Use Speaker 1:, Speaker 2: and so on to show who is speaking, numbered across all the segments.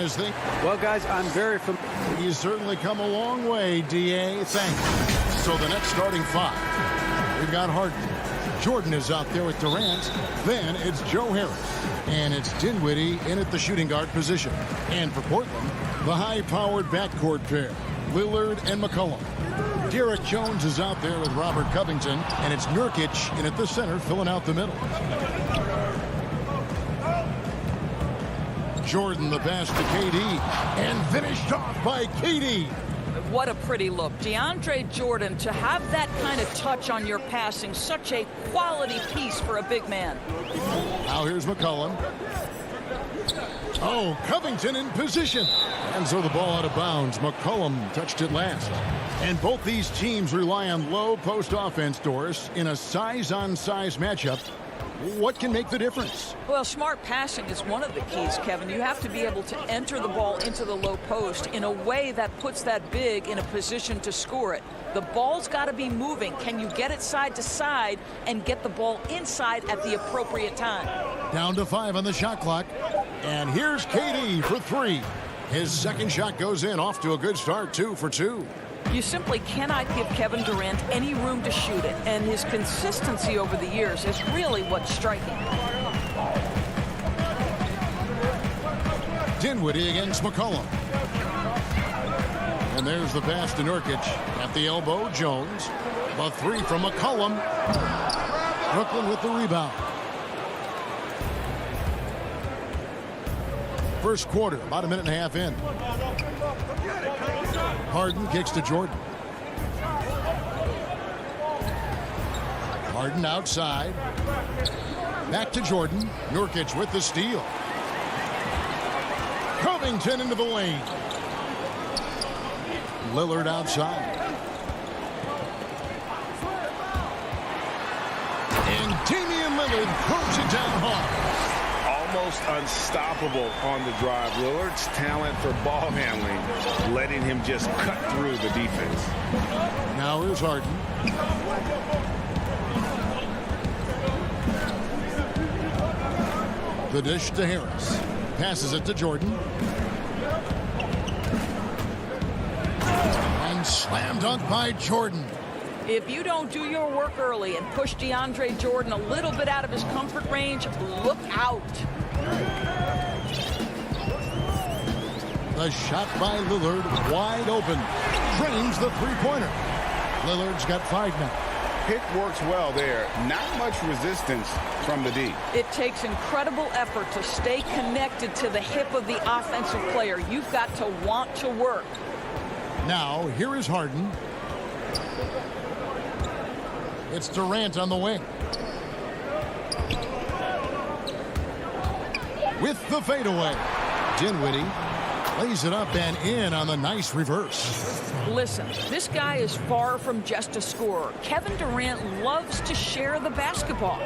Speaker 1: his thing.
Speaker 2: Well, guys, I'm very familiar.
Speaker 1: He's certainly come a long way, D.A. Thank you. So the next starting five, we've got Harden. Jordan is out there with Durant. Then it's Joe Harris. And it's Dinwiddie in at the shooting guard position. And for Portland, the high-powered backcourt pair, Lillard and McCollum. Derek Jones is out there with Robert Covington. And it's Nurkic in at the center, filling out the middle. Jordan the pass to KD. And finished off by KD.
Speaker 3: What a pretty look. DeAndre Jordan, to have that kind of touch on your passing, such a quality piece for a big man.
Speaker 1: Now here's McCollum. Oh, Covington in position. And so the ball out of bounds. McCollum touched it last. And both these teams rely on low post offense, Doris, in a size-on-size matchup. What can make the difference?
Speaker 3: Well, smart passing is one of the keys, Kevin. You have to be able to enter the ball into the low post in a way that puts that big in a position to score it. The ball's got to be moving. Can you get it side to side and get the ball inside at the appropriate time?
Speaker 1: Down to 5 on the shot clock. And here's KD for 3. His second shot goes in, off to a good start, 2 for 2.
Speaker 3: You simply cannot give Kevin Durant any room to shoot it, and his consistency over the years is really what's striking.
Speaker 1: Dinwiddie against McCollum. And there's the pass to Nurkic. At the elbow, Jones. The 3 from McCollum. Brooklyn with the rebound. First quarter, about a minute and a half in. Harden kicks to Jordan. Harden outside. Back to Jordan. Nurkic with the steal. Covington into the lane. Lillard outside. And Damian Lillard throws it down hard.
Speaker 4: Almost unstoppable on the drive. Lillard's talent for ball handling, letting him just cut through the defense.
Speaker 1: Now here's Harden. The dish to Harris. Passes it to Jordan. And slam dunk by Jordan.
Speaker 3: If you don't do your work early and push DeAndre Jordan a little bit out of his comfort range, look out.
Speaker 1: The shot by Lillard, wide open. Drains the three-pointer. Lillard's got 5 now.
Speaker 4: Pick works well there. Not much resistance from the D.
Speaker 3: It takes incredible effort to stay connected to the hip of the offensive player. You've got to want to work.
Speaker 1: Now, here is Harden. It's Durant on the wing. With the fadeaway. Dinwiddie lays it up and in on the nice reverse.
Speaker 3: Listen, this guy is far from just a scorer. Kevin Durant loves to share the basketball.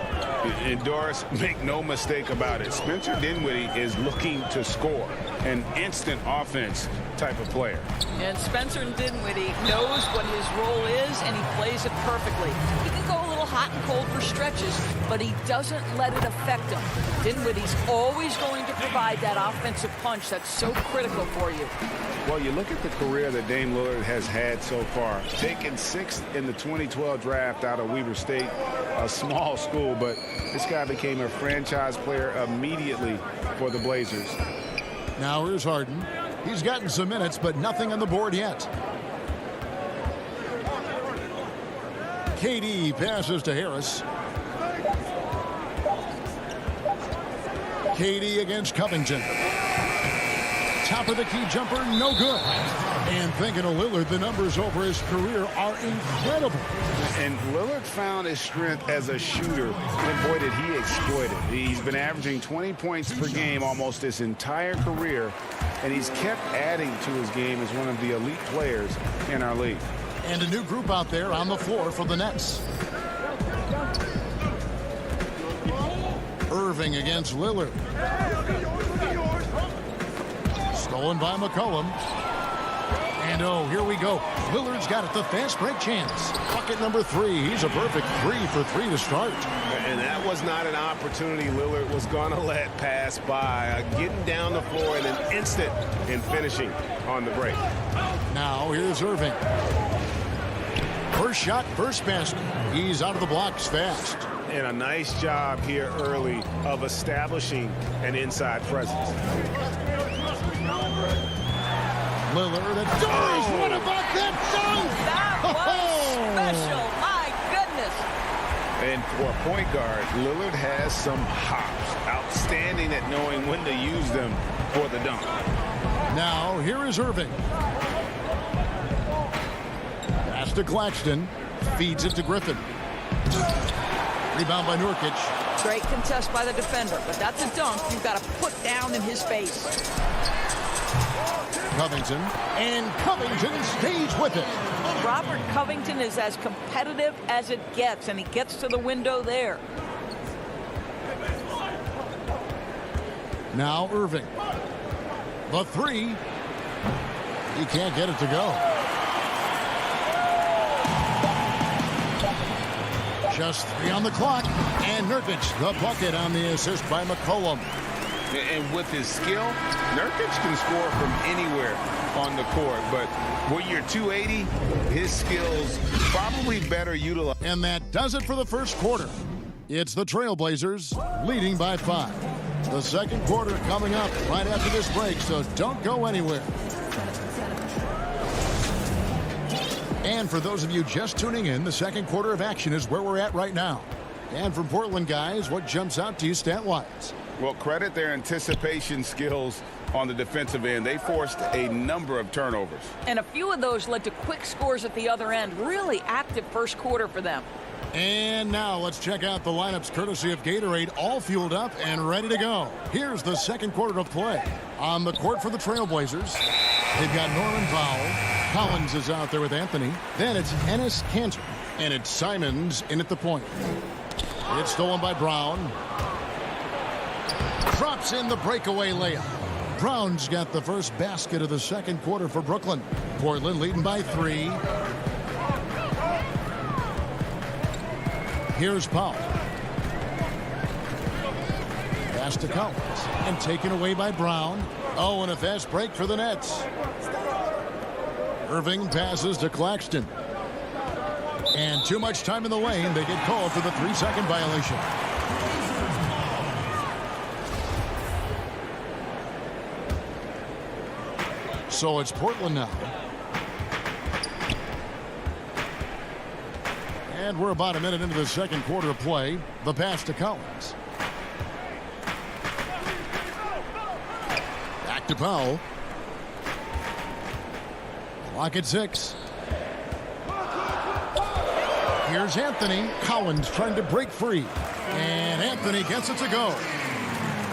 Speaker 4: And Doris, make no mistake about it. Spencer Dinwiddie is looking to score. An instant offense type of player.
Speaker 3: And Spencer Dinwiddie knows what his role is, and he plays it perfectly. He can go a little hot and cold for stretches, but he doesn't let it affect him. Dinwiddie's always going to provide that offensive punch that's so critical for you.
Speaker 4: Well, you look at the career that Dame Lillard has had so far. Taken 6th in the 2012 draft out of Weber State, a small school, but this guy became a franchise player immediately for the Blazers.
Speaker 1: Now here's Harden. He's gotten some minutes, but nothing on the board yet. KD passes to Harris. KD against Covington. Top of the key jumper, no good. And thinking of Lillard, the numbers over his career are incredible.
Speaker 4: And Lillard found his strength as a shooter, and boy, did he exploit it. He's been averaging 20 points per game almost his entire career, and he's kept adding to his game as one of the elite players in our league.
Speaker 1: And a new group out there on the floor for the Nets. Irving against Lillard. Stolen by McCollum. And oh, here we go. Lillard's got it, the fast break chance. Bucket number 3. He's a perfect 3 for 3 to start.
Speaker 5: And that was not an opportunity Lillard was going to let pass by. Getting down the floor in an instant and finishing on the break.
Speaker 1: Now here's Irving. First shot, first basket. He's out of the blocks fast.
Speaker 5: And a nice job here early of establishing an inside presence.
Speaker 1: Lillard at doors. What about that dunk?
Speaker 3: That was special. My goodness.
Speaker 5: And for a point guard, Lillard has some hops. Outstanding at knowing when to use them for the dunk.
Speaker 1: Now here is Irving. Pass to Claxton. Feeds it to Griffin. Rebound by Nurkic.
Speaker 3: Great contest by the defender, but that's a dunk you've got to put down in his face.
Speaker 1: Covington. And Covington stays with it.
Speaker 3: Robert Covington is as competitive as it gets, and he gets to the window there.
Speaker 1: Now Irving. The 3. He can't get it to go. Just 3 on the clock. And Nurkic, the bucket on the assist by McCollum.
Speaker 5: And with his skill, Nurkic can score from anywhere on the court. But when you're 280, his skills probably better utilized.
Speaker 1: And that does it for the first quarter. It's the Trailblazers leading by 5. The second quarter coming up right after this break, so don't go anywhere. And for those of you just tuning in, the second quarter of action is where we're at right now. And from Portland, guys, what jumps out to you stat-wise?
Speaker 5: Well, credit their anticipation skills on the defensive end. They forced a number of turnovers.
Speaker 3: And a few of those led to quick scores at the other end. Really active first quarter for them.
Speaker 1: And now let's check out the lineups courtesy of Gatorade, all fueled up and ready to go. Here's the second quarter of play. On the court for the Trailblazers, they've got Norman Powell. Collins is out there with Anthony. Then it's Enes Kanter. And it's Simons in at the point. It's stolen by Brown. Drops in the breakaway layup. Brown's got the first basket of the second quarter for Brooklyn. Portland leading by 3. Here's Powell. Pass to Collins. And taken away by Brown. Oh, and a fast break for the Nets. Irving passes to Claxton. And too much time in the lane. They get called for the 3-second violation. So it's Portland now. And we're about a minute into the second quarter of play. The pass to Collins. Back to Powell. Clock at 6. Here's Anthony. Collins trying to break free. And Anthony gets it to go.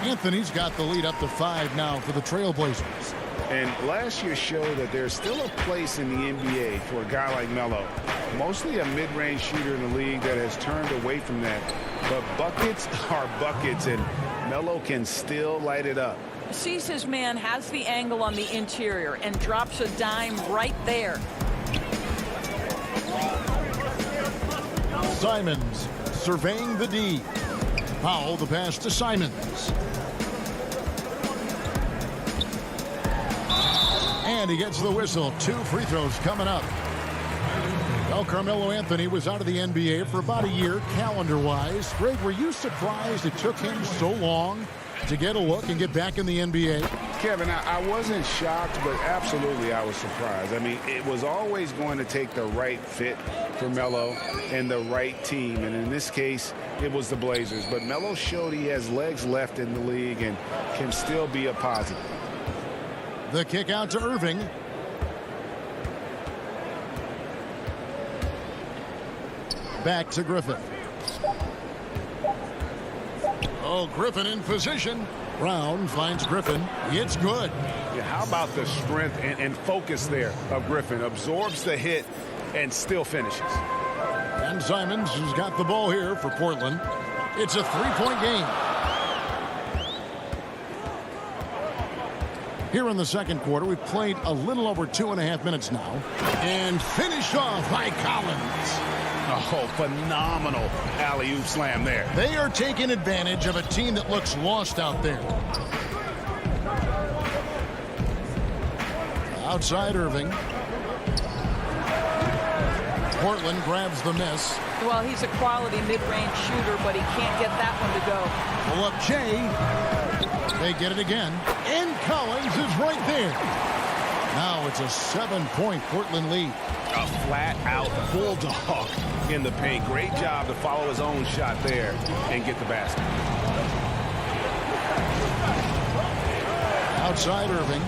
Speaker 1: Anthony's got the lead up to 5 now for the Trailblazers.
Speaker 5: And last year showed that there's still a place in the NBA for a guy like Melo. Mostly a mid-range shooter in the league that has turned away from that. But buckets are buckets, and Melo can still light it up.
Speaker 3: Sees his man, has the angle on the interior, and drops a dime right there.
Speaker 1: Simons surveying the D. Powell the pass to Simons. And he gets the whistle. 2 free throws coming up. Well, Carmelo Anthony was out of the NBA for about a year, calendar-wise. Greg, were you surprised it took him so long to get a look and get back in the NBA?
Speaker 4: Kevin, I wasn't shocked, but absolutely I was surprised. I mean, it was always going to take the right fit for Melo and the right team. And in this case, it was the Blazers. But Melo showed he has legs left in the league and can still be a positive.
Speaker 1: The kick out to Irving. Back to Griffin. Oh, Griffin in position. Brown finds Griffin. It's good.
Speaker 5: Yeah, how about the strength and focus there of Griffin? Absorbs the hit and still finishes.
Speaker 1: And Simons has got the ball here for Portland. It's a 3-point game. Here in the second quarter, we've played a little over 2.5 minutes now. And finished off by Collins.
Speaker 4: Oh, phenomenal alley-oop slam there.
Speaker 1: They are taking advantage of a team that looks lost out there. Outside Irving. Portland grabs the miss.
Speaker 3: Well, he's a quality mid-range shooter, but he can't get that one to go.
Speaker 1: Pull up Jay. They get it again. And Collins is right there. Now it's a 7-point Portland lead.
Speaker 4: A flat-out bulldog in the paint. Great job to follow his own shot there and get the basket.
Speaker 1: Outside Irving.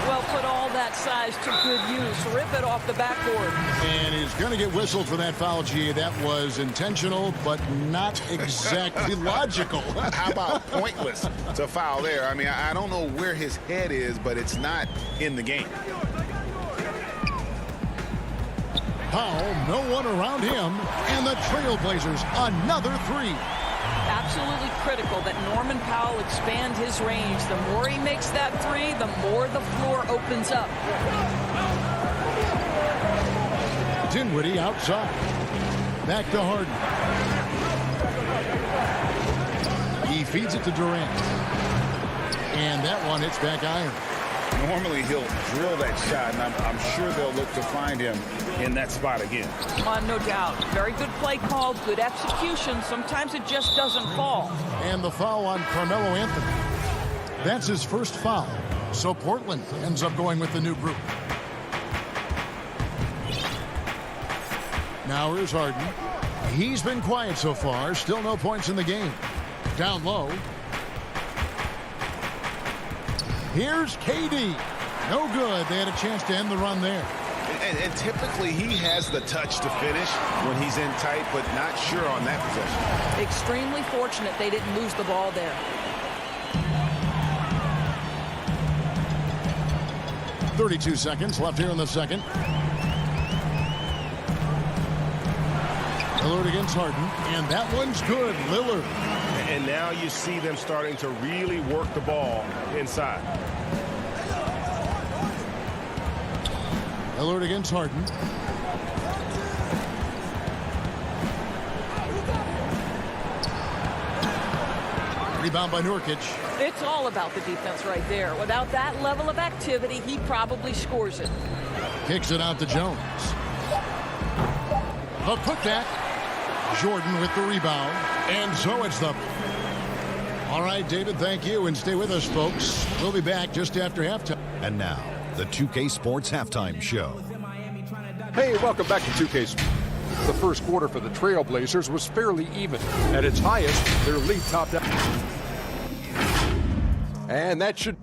Speaker 3: Well, put all that size to good use. Rip it off the backboard.
Speaker 1: And he's going to get whistled for that foul, G. That was intentional, but not exactly logical.
Speaker 5: How about pointless to foul there? I mean, I don't know where his head is, but it's not in the game.
Speaker 1: Powell, no one around him, and the Trailblazers another three.
Speaker 3: Absolutely critical that Norman Powell expand his range. The more he makes that three, the more the floor opens up.
Speaker 1: Dinwiddie outside. Back to Harden. He feeds it to Durant. And that one hits back iron.
Speaker 5: Normally he'll drill that shot, and I'm sure they'll look to find him in that spot again.
Speaker 3: No doubt. Very good play call, good execution. Sometimes it just doesn't fall.
Speaker 1: And the foul on Carmelo Anthony. That's his first foul. So Portland ends up going with the new group. Now here's Harden. He's been quiet so far. Still no points in the game. Down low. Here's KD. No good. They had a chance to end the run there.
Speaker 5: And typically he has the touch to finish when he's in tight, but not sure on that possession.
Speaker 3: Extremely fortunate they didn't lose the ball there.
Speaker 1: 32 seconds left here in the second. Lillard against Harden, and that one's good. Lillard.
Speaker 4: And now you see them starting to really work the ball inside.
Speaker 1: Lillard against Harden. Rebound by Nurkic.
Speaker 3: It's all about the defense right there. Without that level of activity, he probably scores it.
Speaker 1: Kicks it out to Jones. The putback. Jordan with the rebound. And so it's the... All right, David, thank you. And stay with us, folks. We'll be back just after halftime.
Speaker 6: And now, the 2K Sports Halftime Show.
Speaker 2: Hey, welcome back to 2K Sports. The first quarter for the Trailblazers was fairly even. At its highest, their lead topped out. And that should...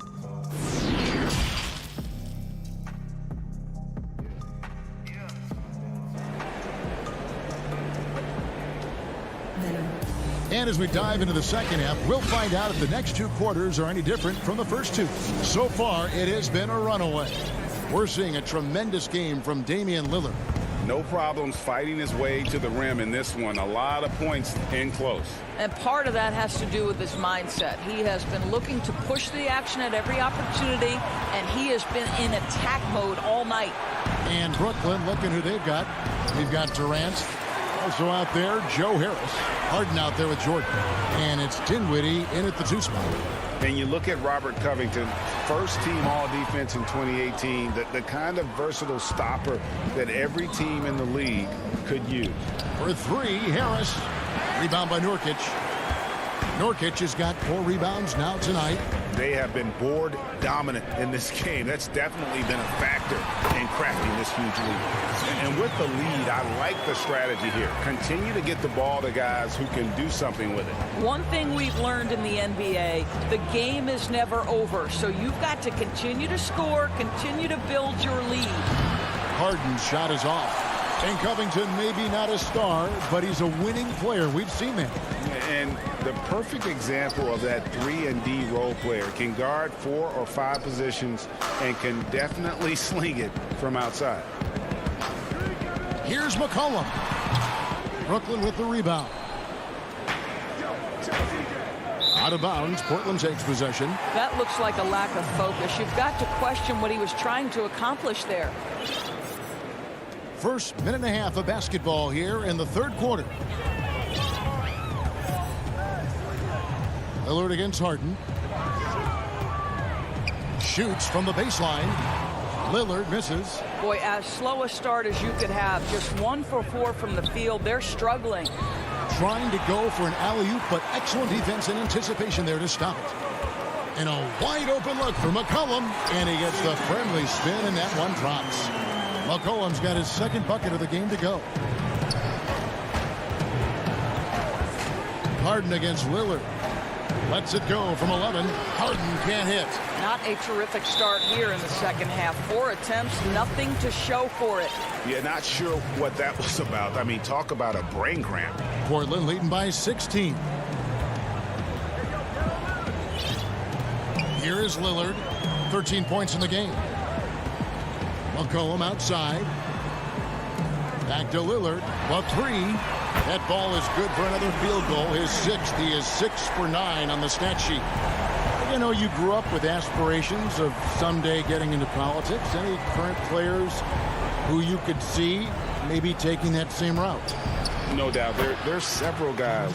Speaker 1: And as we dive into the second half, we'll find out if the next two quarters are any different from the first two. So far, it has been a runaway. We're seeing a tremendous game from Damian Lillard.
Speaker 5: No problems fighting his way to the rim in this one. A lot of points in close.
Speaker 3: And part of that has to do with his mindset. He has been looking to push the action at every opportunity, and he has been in attack mode all night.
Speaker 1: And Brooklyn, looking who they've got. We've got Durant. Also out there, Joe Harris. Harden out there with Jordan. And it's Dinwiddie in at the 2 spot.
Speaker 5: And you look at Robert Covington, first team all-defense in 2018, the kind of versatile stopper that every team in the league could use.
Speaker 1: For 3, Harris. Rebound by Nurkic. Nurkic has got 4 rebounds now tonight.
Speaker 5: They have been board dominant in this game. That's definitely been a factor in crafting this huge lead. And with the lead, I like the strategy here. Continue to get the ball to guys who can do something with it.
Speaker 3: One thing we've learned in the NBA, the game is never over. So you've got to continue to score, continue to build your lead.
Speaker 1: Harden's shot is off. And Covington may be not a star, but he's a winning player. We've seen that.
Speaker 5: And the perfect example of that 3-and-D role player can guard 4 or 5 positions and can definitely sling it from outside.
Speaker 1: Here's McCollum. Brooklyn with the rebound. Out of bounds. Portland takes possession.
Speaker 3: That looks like a lack of focus. You've got to question what he was trying to accomplish there.
Speaker 1: First minute and a half of basketball here in the third quarter. Lillard against Harden. Shoots from the baseline. Lillard misses.
Speaker 3: Boy, as slow a start as you could have. Just 1 for 4 from the field. They're struggling.
Speaker 1: Trying to go for an alley-oop, but excellent defense and anticipation there to stop it. And a wide open look for McCollum, and he gets the friendly spin, and that one drops. McCollum's got his second bucket of the game to go. Harden against Lillard. Lets it go from 11. Harden can't hit.
Speaker 3: Not a terrific start here in the second half. 4 attempts, nothing to show for it.
Speaker 4: Yeah, not sure what that was about. I mean, talk about a brain cramp.
Speaker 1: Portland leading by 16. Here is Lillard. 13 points in the game. McCollum outside. Back to Lillard. Well, 3. That ball is good for another field goal. His 6th. He is 6 for 9 on the stat sheet. You know, you grew up with aspirations of someday getting into politics. Any current players who you could see maybe taking that same route?
Speaker 4: No doubt. There's several guys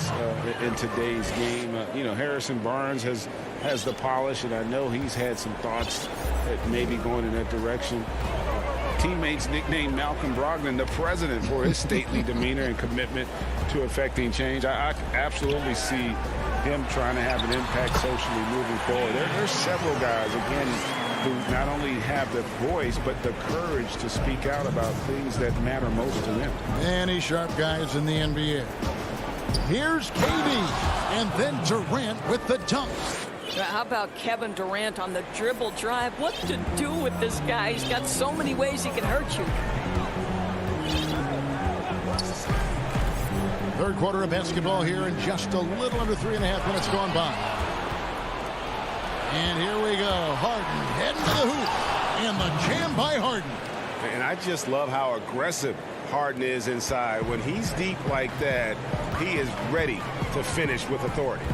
Speaker 4: in today's game. You know, Harrison Barnes has the polish, and I know he's had some thoughts at maybe going in that direction. Teammates nicknamed Malcolm Brogdon the president for his stately demeanor and commitment to affecting change. I absolutely see him trying to have an impact socially moving forward. There's several guys, again, who not only have the voice, but the courage to speak out about things that matter most to them.
Speaker 1: Many sharp guys in the NBA. Here's KD, and then Durant with the dunk.
Speaker 3: How about Kevin Durant on the dribble drive? What to do with this guy? He's got so many ways he can hurt you.
Speaker 1: Third quarter of basketball here in just a little under 3.5 minutes gone by. And here we go. Harden heading to the hoop. And the jam by Harden.
Speaker 4: And I just love how aggressive Harden is inside. When he's deep like that, he is ready to finish with authority.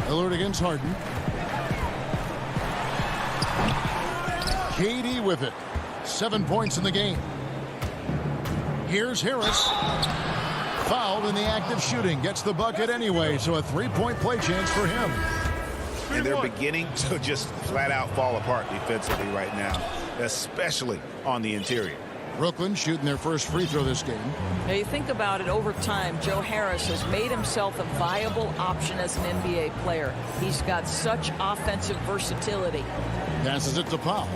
Speaker 1: Lillard against Harden. KD with it. 7 points in the game. Here's Harris. Fouled in the act of shooting. Gets the bucket anyway, so a 3-point play chance for him.
Speaker 4: And they're beginning to just flat out fall apart defensively right now, especially on the interior.
Speaker 1: Brooklyn shooting their first free throw this game.
Speaker 3: Now you think about it, over time, Joe Harris has made himself a viable option as an NBA player. He's got such offensive versatility.
Speaker 1: Passes it to Powell.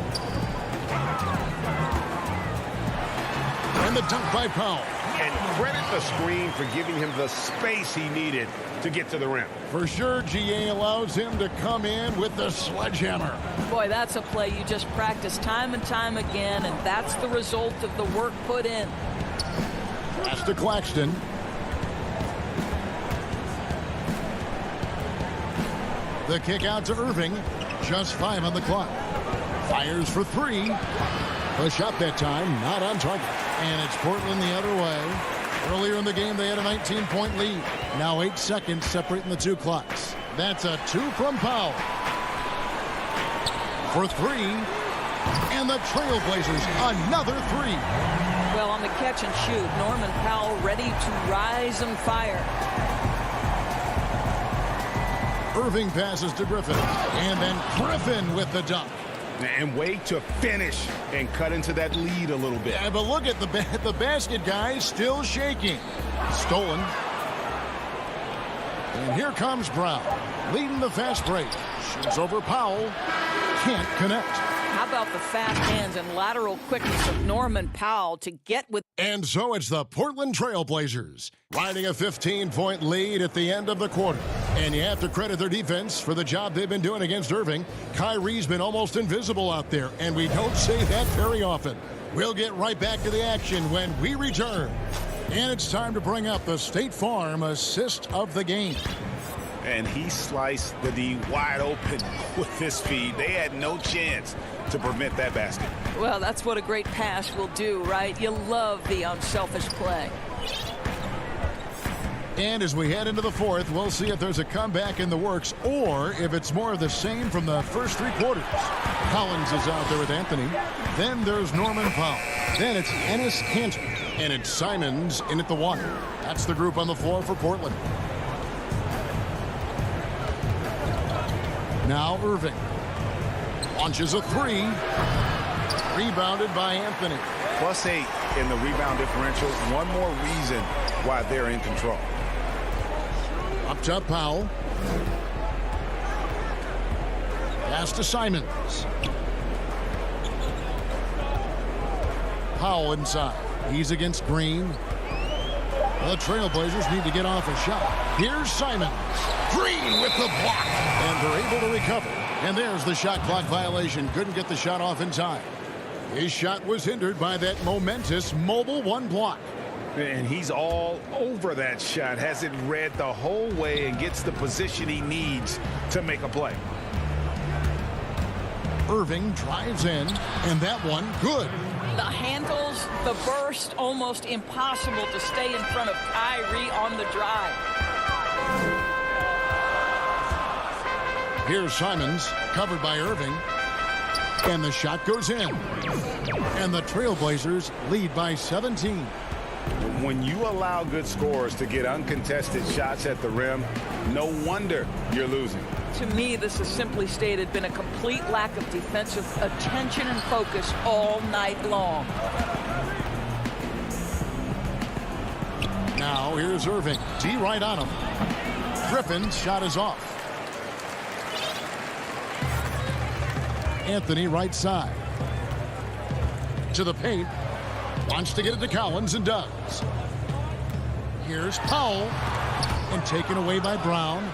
Speaker 1: And the dunk by Powell.
Speaker 4: And credit the screen for giving him the space he needed to get to the rim.
Speaker 1: For sure, GA allows him to come in with the sledgehammer.
Speaker 3: Boy, that's a play you just practice time and time again, and that's the result of the work put in.
Speaker 1: Pass to Claxton. The kick out to Irving. Just 5 on the clock. Fires for 3. Push up that time, not on target. And it's Portland the other way. Earlier in the game, they had a 19-point lead. Now 8 seconds separating the 2 clocks. That's a 2 from Powell. For 3. And the Trailblazers, another 3.
Speaker 3: Well, on the catch and shoot, Norman Powell ready to rise and fire.
Speaker 1: Irving passes to Griffin. And then Griffin with the dunk.
Speaker 4: And wait to finish and cut into that lead a little bit.
Speaker 1: Yeah, but look at the basket, guys, still shaking. Stolen. And here comes Brown, leading the fast break. Shoots over Powell. Can't connect.
Speaker 3: How about the fast hands and lateral quickness of Norman Powell to get with...
Speaker 1: And so it's the Portland Trailblazers riding a 15-point lead at the end of the quarter. And you have to credit their defense for the job they've been doing against Irving. Kyrie's been almost invisible out there, and we don't say that very often. We'll get right back to the action when we return. And it's time to bring up the State Farm assist of the game.
Speaker 4: And he sliced the D wide open with his feet. They had no chance to prevent that basket.
Speaker 3: Well, that's what a great pass will do, right? You love the unselfish play.
Speaker 1: And as we head into the fourth, we'll see if there's a comeback in the works or if it's more of the same from the first three quarters. Collins is out there with Anthony. Then there's Norman Powell. Then it's Ennis Cantor. And it's Simons in at the one. That's the group on the floor for Portland. Now Irving. Launches a three. Rebounded by Anthony.
Speaker 4: +8 in the rebound differential. One more reason why they're in control.
Speaker 1: Up top, Powell. Pass to Simons. Powell inside. He's against Green. The Trailblazers need to get off a shot. Here's Simons. Green with the block. And they're able to recover. And there's the shot clock violation. Couldn't get the shot off in time. His shot was hindered by that momentous mobile one block.
Speaker 4: And he's all over that shot. Has it read the whole way and gets the position he needs to make a play.
Speaker 1: Irving drives in, and that one good.
Speaker 3: The handles, the burst, almost impossible to stay in front of Kyrie on the drive.
Speaker 1: Here's Simons, covered by Irving. And the shot goes in. And the Trailblazers lead by 17.
Speaker 4: When you allow good scorers to get uncontested shots at the rim, no wonder you're losing.
Speaker 3: To me, this has simply stated been a complete lack of defensive attention and focus all night long.
Speaker 1: Now here's Irving. D right on him. Griffin's shot is off. Anthony right side. To the paint. Wants to get it to Collins and does. Here's Powell. And taken away by Brown.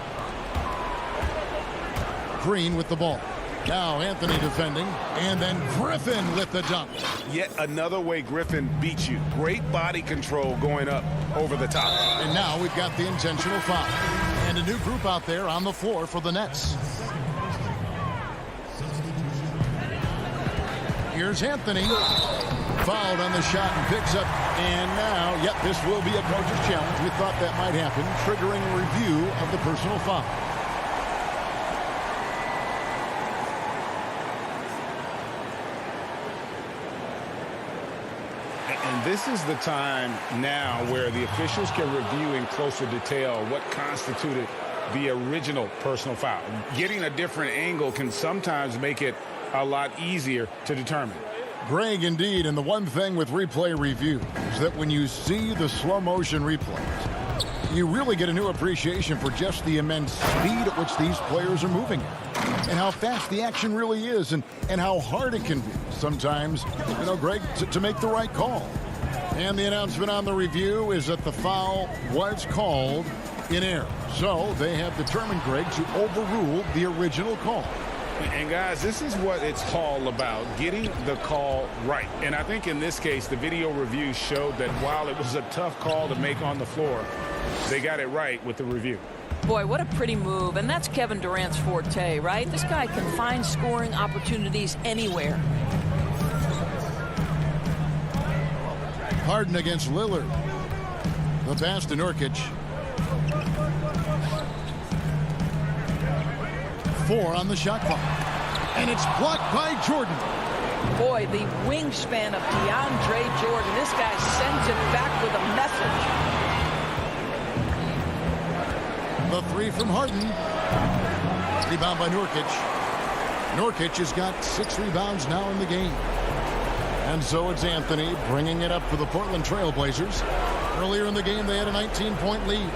Speaker 1: Green with the ball. Now Anthony defending. And then Griffin with the dunk.
Speaker 4: Yet another way Griffin beats you. Great body control going up over the top.
Speaker 1: And now we've got the intentional foul. And a new group out there on the floor for the Nets. Here's Anthony. Fouled on the shot and picks up. And now, yep, this will be a coach's challenge. We thought that might happen, triggering a review of the personal foul.
Speaker 4: And this is the time now where the officials can review in closer detail what constituted the original personal foul. Getting a different angle can sometimes make it a lot easier to determine.
Speaker 1: Greg, indeed, and the one thing with replay review is that when you see the slow motion replays, you really get a new appreciation for just the immense speed at which these players are moving and how fast the action really is and how hard it can be sometimes, you know, Greg, to make the right call. And the announcement on the review is that the foul was called in error. So they have determined, Greg, to overrule the original call.
Speaker 4: And guys, this is what it's all about, getting the call right. And I think in this case, the video review showed that while it was a tough call to make on the floor, they got it right with the review.
Speaker 3: Boy, what a pretty move. And that's Kevin Durant's forte, right? This guy can find scoring opportunities anywhere.
Speaker 1: Harden against Lillard. The pass to Nurkic. 4 on the shot clock. And it's blocked by Jordan.
Speaker 3: Boy, the wingspan of DeAndre Jordan. This guy sends it back with a message.
Speaker 1: The 3 from Harden. Rebound by Nurkic. Nurkic has got 6 rebounds now in the game. And so it's Anthony bringing it up for the Portland Trailblazers. Earlier in the game, they had a 19-point lead.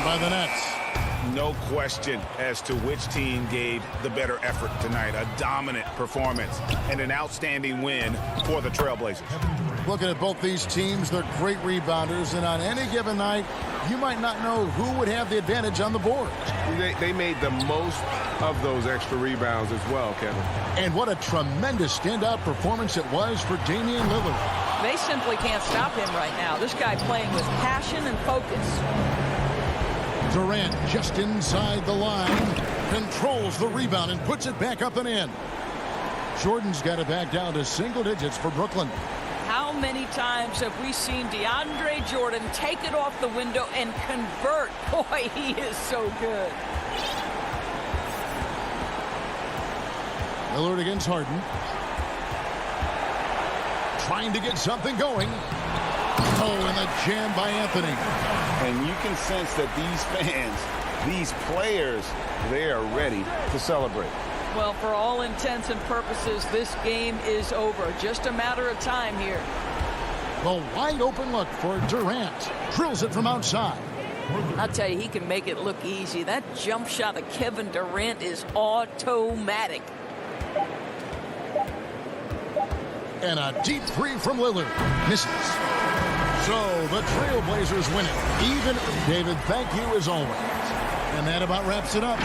Speaker 1: By the Nets.
Speaker 4: No question as to which team gave the better effort tonight. A dominant performance and an outstanding win for the Trailblazers.
Speaker 1: Looking at both these teams, they're great rebounders, and on any given night, you might not know who would have the advantage on the board.
Speaker 7: They made the most of those extra rebounds as well, Kevin.
Speaker 1: And what a tremendous standout performance it was for Damian Lillard.
Speaker 3: They simply can't stop him right now. This guy playing with passion and focus.
Speaker 1: Durant just inside the line. Controls the rebound and puts it back up and in. Jordan's got it back down to single digits for Brooklyn.
Speaker 3: How many times have we seen DeAndre Jordan take it off the window and convert? Boy, he is so good.
Speaker 1: Lillard against Harden. Trying to get something going. Oh, and the jam by Anthony.
Speaker 4: And you can sense that these fans, these players, they are ready to celebrate.
Speaker 3: Well, for all intents and purposes, this game is over. Just a matter of time here.
Speaker 1: The wide open look for Durant. Drills it from outside.
Speaker 3: I'll tell you, he can make it look easy. That jump shot of Kevin Durant is automatic.
Speaker 1: And a deep three from Lillard. Misses. So the Trailblazers win it. Even. David, thank you as always. And that about wraps it up.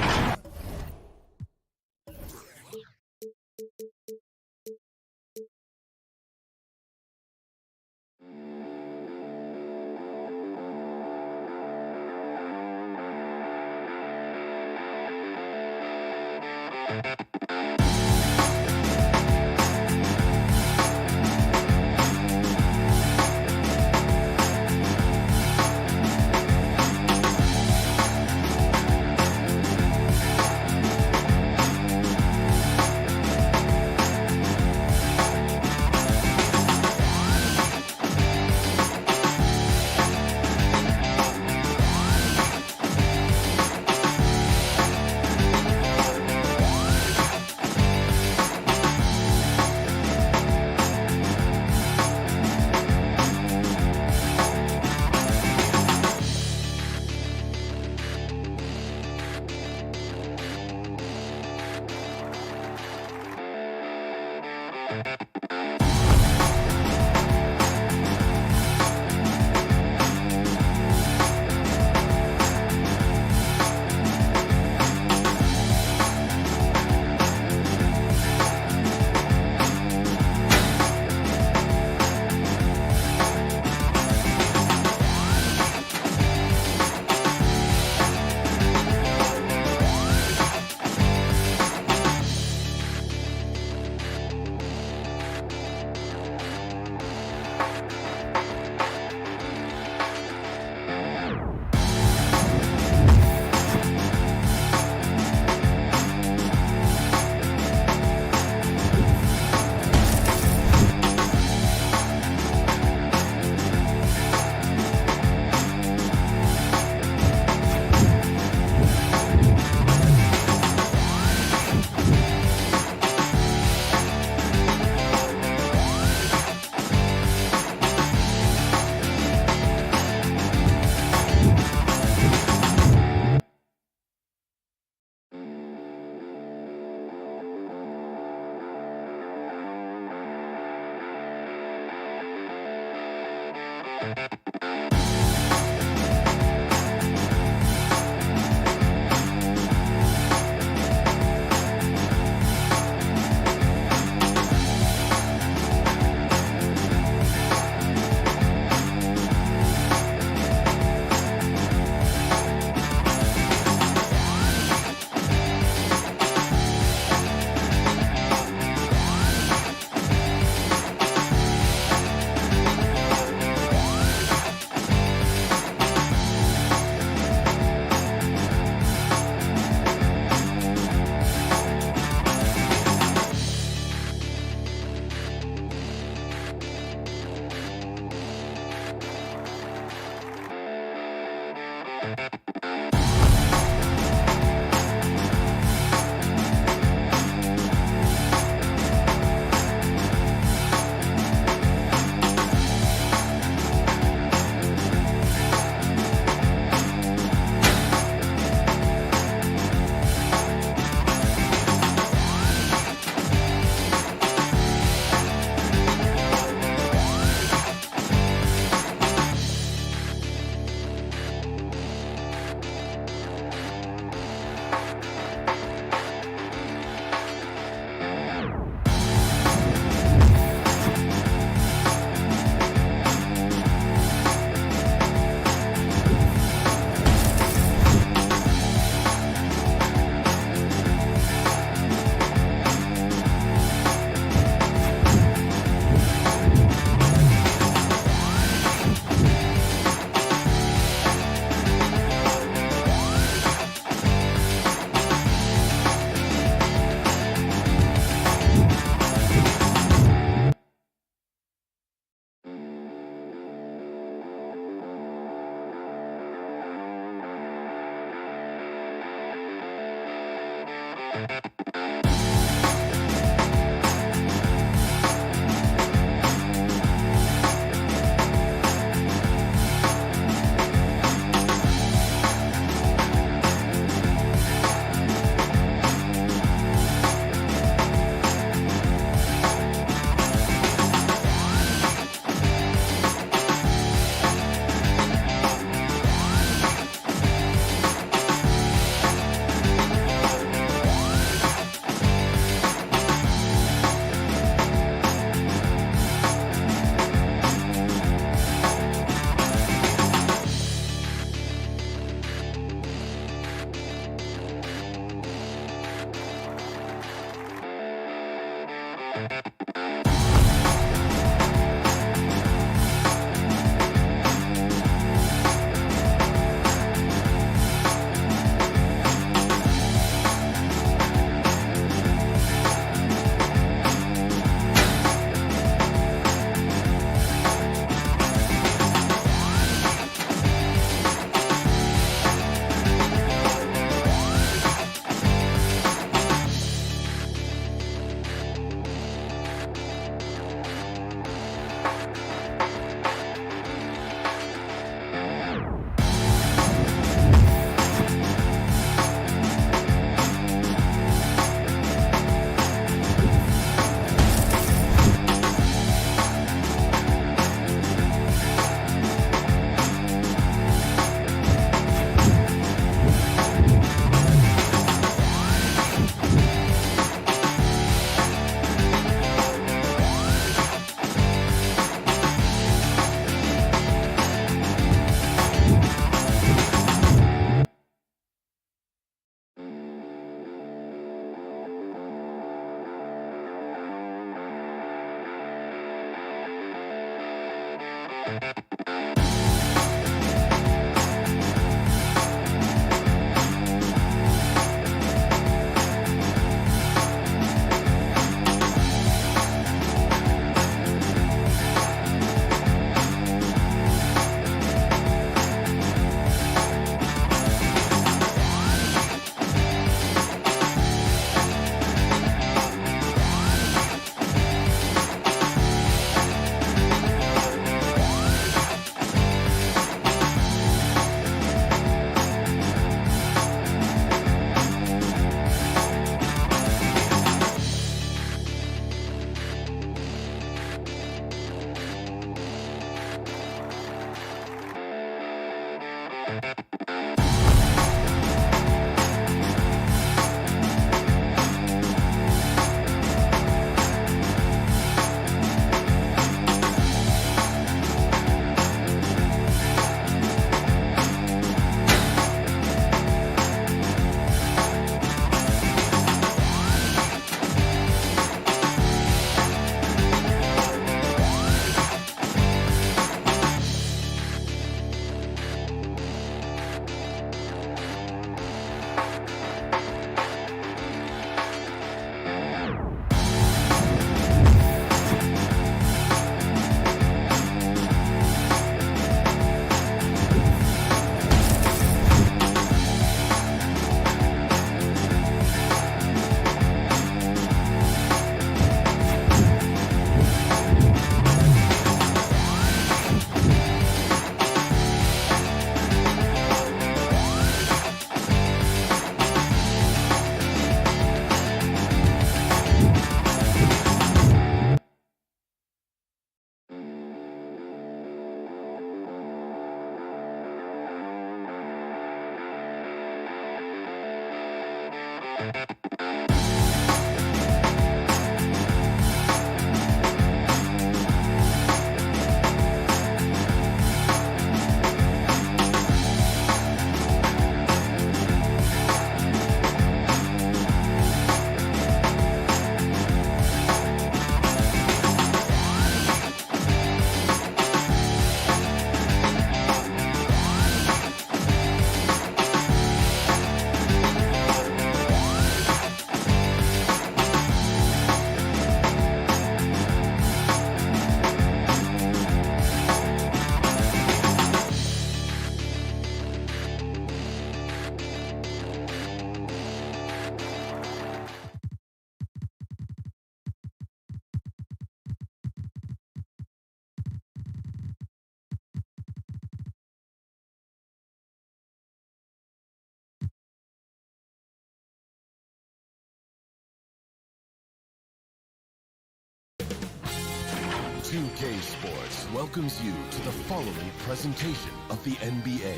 Speaker 8: 2K Sports welcomes you to the following presentation of the NBA.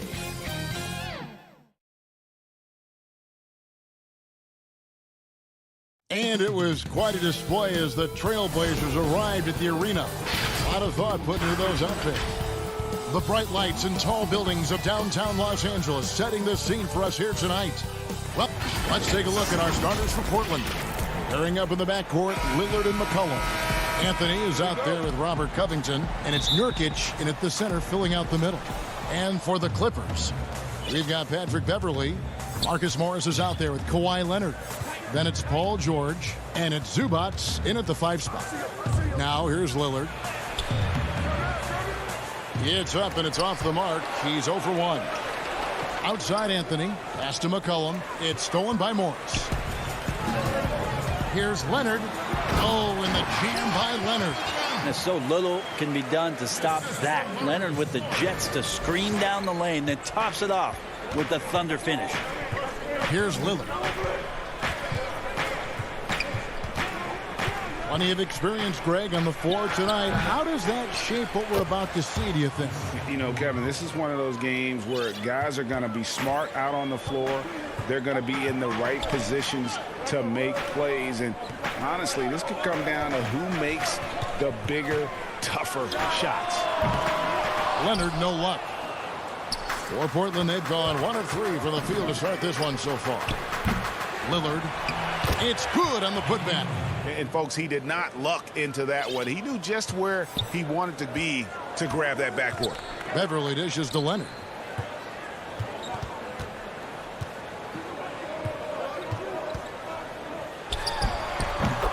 Speaker 1: And it was quite a display as the Trailblazers arrived at the arena. A lot of thought put into those outfits. The bright lights and tall buildings of downtown Los Angeles setting the scene for us here tonight. Well, let's take a look at our starters for Portland. Pairing up in the backcourt, Lillard and McCollum. Anthony is out there with Robert Covington, and it's Nurkic in at the center filling out the middle. And for the Clippers, we've got Patrick Beverley. Marcus Morris is out there with Kawhi Leonard. Then it's Paul George, and it's Zubac in at the 5 spot. Now here's Lillard. It's up and it's off the mark. He's 0 for 1. Outside Anthony, pass to McCollum. It's stolen by Morris. Here's Leonard. Oh, and the jam by Leonard.
Speaker 9: And so little can be done to stop that. Leonard with the jets to screen down the lane, then tops it off with the thunder finish.
Speaker 1: Here's Lillard. Plenty of experience, Greg, on the floor tonight. How does that shape what we're about to see, do you think?
Speaker 4: You know, Kevin, this is one of those games where guys are going to be smart out on the floor. They're going to be in the right positions to make plays. And honestly, this could come down to who makes the bigger, tougher shots.
Speaker 1: Leonard, no luck. For Portland, they've gone 1 of 3 from the field to start this one so far. Lillard, it's good on the putback.
Speaker 4: And, folks, he did not luck into that one. He knew just where he wanted to be to grab that backboard.
Speaker 1: Beverley dishes to Leonard.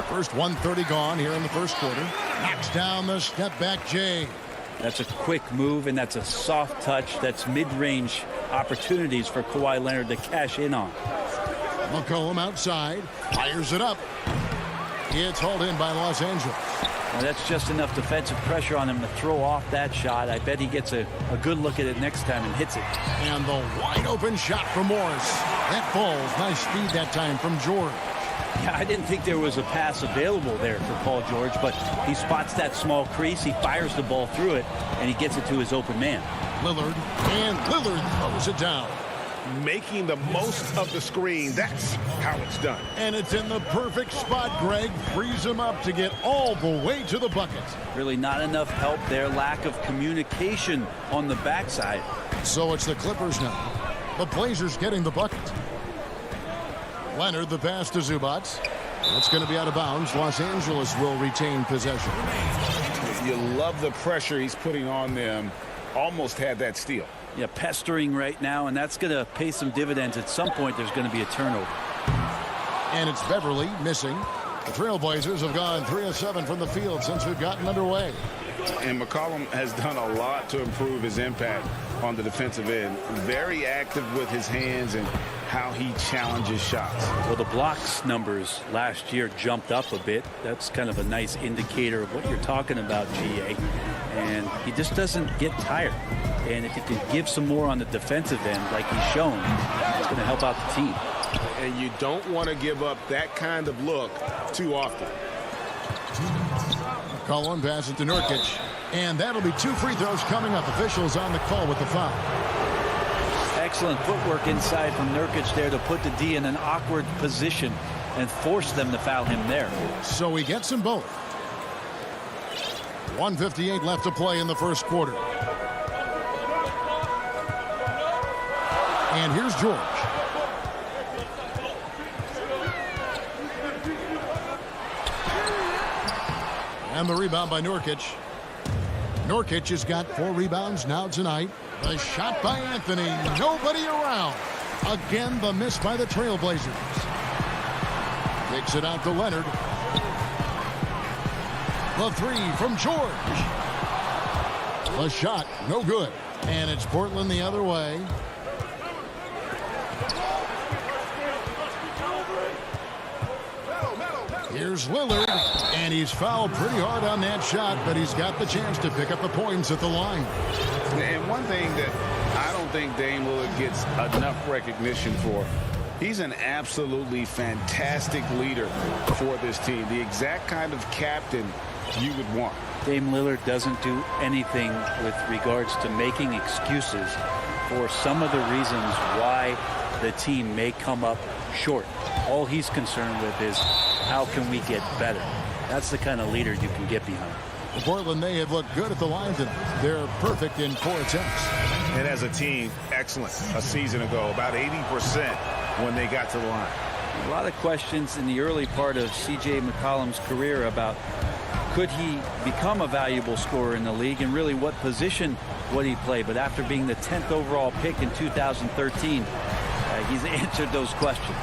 Speaker 1: First 1:30 gone here in the first quarter. Knocks down the step-back Jay.
Speaker 9: That's a quick move, and that's a soft touch. That's mid-range opportunities for Kawhi Leonard to cash in on.
Speaker 1: McCollum outside. Fires it up. It's hauled in by Los Angeles.
Speaker 9: Now that's just enough defensive pressure on him to throw off that shot. I bet he gets a good look at it next time and hits it.
Speaker 1: And the wide open shot from Morris. That falls. Nice speed that time from George.
Speaker 9: Yeah, I didn't think there was a pass available there for Paul George, but he spots that small crease. He fires the ball through it, and he gets it to his open man.
Speaker 1: Lillard, and Lillard throws it down.
Speaker 4: Making the most of the screen. That's how it's done.
Speaker 1: And it's in the perfect spot, Greg. Frees him up to get all the way to the bucket.
Speaker 9: Really not enough help there. Lack of communication on the backside.
Speaker 1: So it's the Clippers now. The Blazers getting the bucket. Leonard, the pass to Zubac. It's going to be out of bounds. Los Angeles will retain possession.
Speaker 4: You love the pressure he's putting on them. Almost had that steal.
Speaker 9: Yeah, pestering right now, and that's going to pay some dividends. At some point, there's going to be a turnover.
Speaker 1: And it's Beverley missing. The Trailblazers have gone 3 of 7 from the field since we've gotten underway.
Speaker 4: And McCollum has done a lot to improve his impact on the defensive end. Very active with his hands and how he challenges shots.
Speaker 9: Well, the blocks numbers last year jumped up a bit. That's kind of a nice indicator of what you're talking about, GA. And he just doesn't get tired. And if he can give some more on the defensive end like he's shown, it's going to help out the team.
Speaker 7: And you don't want to give up that kind of look too often.
Speaker 1: McCollum passes to Nurkic. And that'll be 2 free throws coming up. Officials on the call with the foul.
Speaker 9: Excellent footwork inside from Nurkic there to put the D in an awkward position and force them to foul him there.
Speaker 1: So he gets them both. 1:58 left to play in the first quarter. And here's George. And the rebound by Nurkic. Nurkic has got 4 rebounds now tonight. The shot by Anthony. Nobody around. Again, the miss by the Trailblazers. Takes it out to Leonard. The 3 from George. The shot, no good. And it's Portland the other way. Here's Lillard, and he's fouled pretty hard on that shot, but he's got the chance to pick up the points at the line.
Speaker 4: And one thing that I don't think Dame Lillard gets enough recognition for, he's an absolutely fantastic leader for this team. The exact kind of captain you would want.
Speaker 9: Dame Lillard doesn't do anything with regards to making excuses for some of the reasons why the team may come up short. All he's concerned with is how can we get better. That's the kind of leader you can get behind.
Speaker 1: Portland, they have looked good at the line tonight. They're perfect in 4 attempts.
Speaker 4: And as a team, excellent a season ago, about 80% when they got to the line.
Speaker 9: A lot of questions in the early part of C.J. McCollum's career about could he become a valuable scorer in the league and really what position would he play. But after being the 10th overall pick in 2013, he's answered those questions.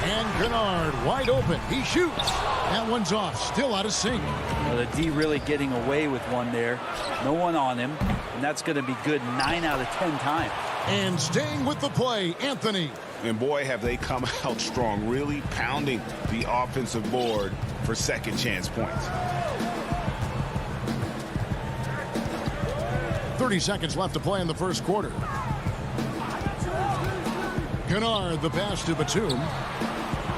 Speaker 1: And Kennard wide open. He shoots. That one's off. Still out of sync.
Speaker 9: The D really getting away with one there. No one on him. And that's going to be good 9 out of 10 times.
Speaker 1: And staying with the play, Anthony.
Speaker 4: And boy, have they come out strong, really pounding the offensive board for second chance points.
Speaker 1: 30 seconds left to play in the first quarter. Kennard, the pass to Batum.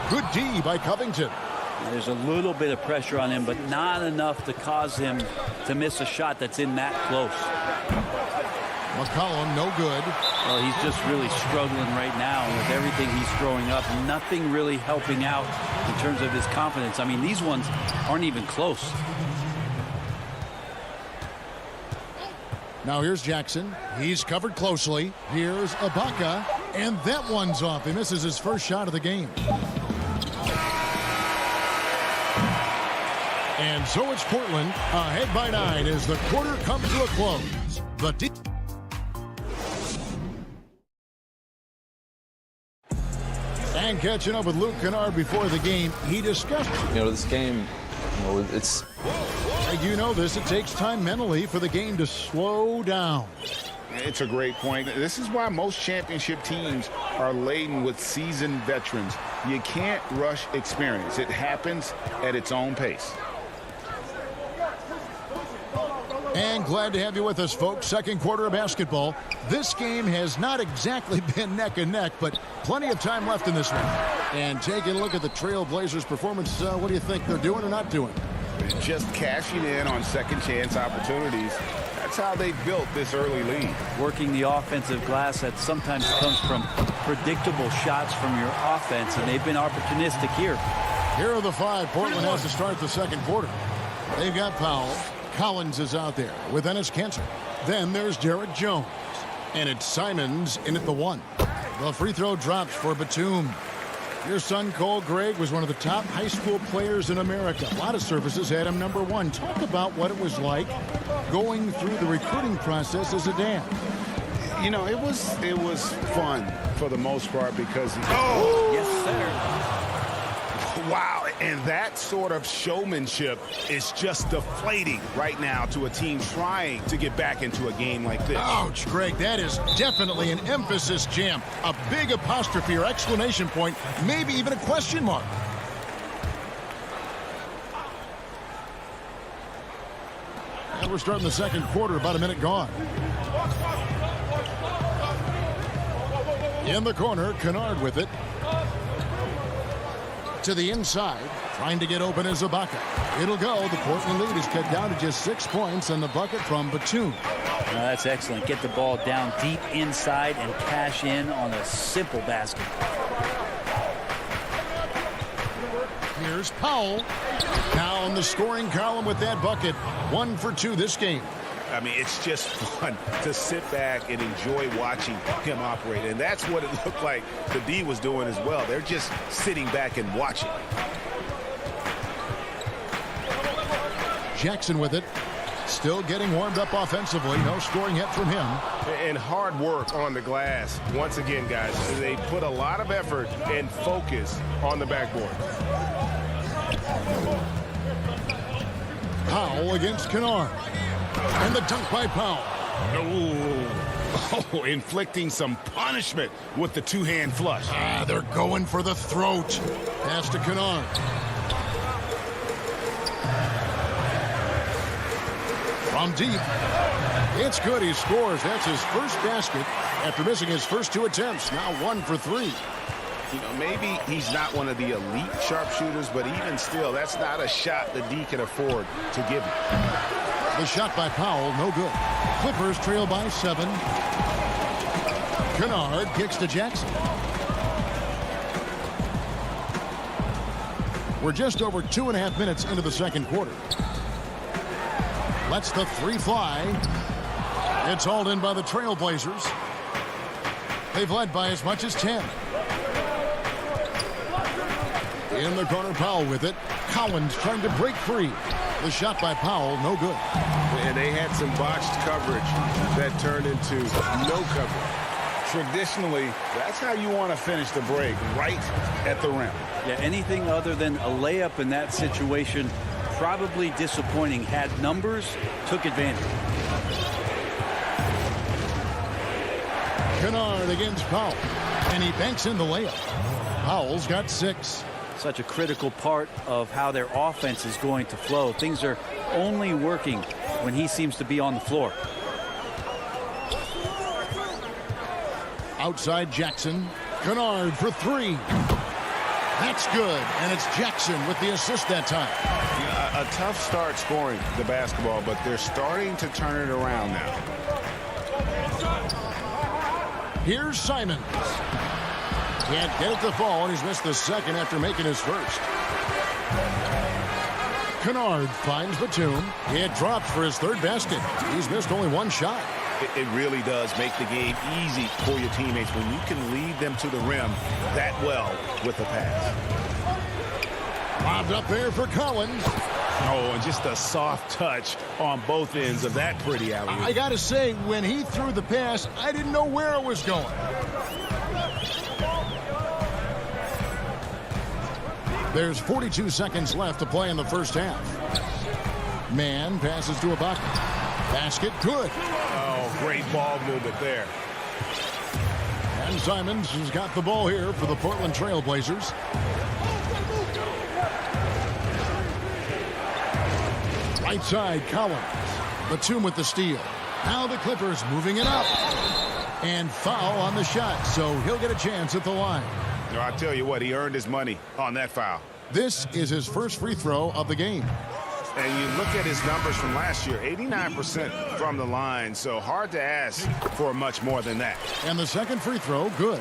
Speaker 1: Good D by Covington.
Speaker 9: There's a little bit of pressure on him, but not enough to cause him to miss a shot that's in that close.
Speaker 1: McCollum, no good.
Speaker 9: Well, he's just really struggling right now with everything he's throwing up. Nothing really helping out in terms of his confidence. I mean, these ones aren't even close.
Speaker 1: Now here's Jackson. He's covered closely. Here's Ibaka. And that one's off. He misses his first shot of the game. And so it's Portland ahead by 9 as the quarter comes to a close. And catching up with Luke Kennard before the game, he discussed,
Speaker 10: this game, it's...
Speaker 1: You know this, it takes time mentally for the game to slow down.
Speaker 4: It's a great point. This is why most championship teams are laden with seasoned veterans. You can't rush experience. It happens at its own pace.
Speaker 1: And glad to have you with us, folks. Second quarter of basketball. This game has not exactly been neck and neck, but plenty of time left in this one. And taking a look at the Trail Blazers' performance, what do you think they're doing or not doing?
Speaker 4: Just cashing in on second chance opportunities. That's how they built this early lead.
Speaker 9: Working the offensive glass that sometimes comes from predictable shots from your offense, and they've been opportunistic here.
Speaker 1: Here are the 5 Portland has to start the second quarter. They've got Powell. Collins is out there with Enes Kanter. Then there's Derek Jones. And it's Simons in at the 1. The free throw drops for Batum. Your son, Cole Gregg, was one of the top high school players in America. A lot of services had him number 1. Talk about what it was like going through the recruiting process as a dad.
Speaker 4: It was fun for the most part because...
Speaker 9: Yes, sir.
Speaker 4: Wow, and that sort of showmanship is just deflating right now to a team trying to get back into a game like this.
Speaker 1: Ouch, Greg, that is definitely an emphasis jam. A big apostrophe or exclamation point, maybe even a question mark. And we're starting the second quarter, about a minute gone. In the corner, Kennard with it. To the inside, trying to get open is Ibaka. It'll go. The Portland lead is cut down to just 6 points, and the bucket from Batum.
Speaker 9: That's excellent. Get the ball down deep inside and cash in on a simple basket.
Speaker 1: Here's Powell. Now in the scoring column with that bucket. 1 for 2 this game.
Speaker 4: I mean, it's just fun to sit back and enjoy watching him operate. And that's what it looked like the D was doing as well. They're just sitting back and watching.
Speaker 1: Jackson with it. Still getting warmed up offensively. No scoring yet from him.
Speaker 7: And hard work on the glass. Once again, guys, they put a lot of effort and focus on the backboard.
Speaker 1: Powell against Kennard. And the dunk by Powell.
Speaker 4: Oh, inflicting some punishment with the two-hand flush.
Speaker 1: They're going for the throat. Pass to Kennard. From deep. It's good. He scores. That's his first basket after missing his first 2 attempts. Now 1 for 3.
Speaker 5: You know, maybe he's not one of the elite sharpshooters, but even still, that's not a shot the D can afford to give him.
Speaker 1: The shot by Powell, no good. Clippers trail by 7. Kennard kicks to Jackson. We're just over 2.5 minutes into the second quarter. Lets the 3 fly. It's hauled in by the Trailblazers. They've led by as much as 10. In the corner, Powell with it. Collins trying to break free. The shot by Powell, no good.
Speaker 5: And they had some botched coverage that turned into no coverage. Traditionally, that's how you want to finish the break, right at the rim.
Speaker 9: Yeah, anything other than a layup in that situation, probably disappointing. Had numbers, took advantage.
Speaker 1: Kennard against Powell, and he banks in the layup. Powell's got 6.
Speaker 9: Such a critical part of how their offense is going to flow. Things are only working when he seems to be on the floor.
Speaker 1: Outside Jackson. Kennard for 3. That's good. And it's Jackson with the assist that time.
Speaker 5: Yeah, a tough start scoring the basketball, but they're starting to turn it around now.
Speaker 1: Here's Simons. Can't get it to fall, and he's missed the second after making his first. Kennard finds Batum. It drops for his 3rd basket. He's missed only 1 shot.
Speaker 5: It really does make the game easy for your teammates when you can lead them to the rim that well with a pass.
Speaker 1: Lobbed up there for Collins.
Speaker 5: Oh, and just a soft touch on both ends of that pretty alley.
Speaker 1: I got to say, when he threw the pass, I didn't know where it was going. There's 42 seconds left to play in the first half. Man passes to Ibaka. Basket, good.
Speaker 5: Oh, great ball movement there.
Speaker 1: And Simons has got the ball here for the Portland Trailblazers. Right side, Collins. Batum with the steal. Now the Clippers moving it up. And foul on the shot, so he'll get a chance at the line.
Speaker 5: No, I tell you what, he earned his money on that foul.
Speaker 1: This is his first free throw of the game.
Speaker 5: And you look at his numbers from last year, 89% from the line, so hard to ask for much more than that.
Speaker 1: And the second free throw, good.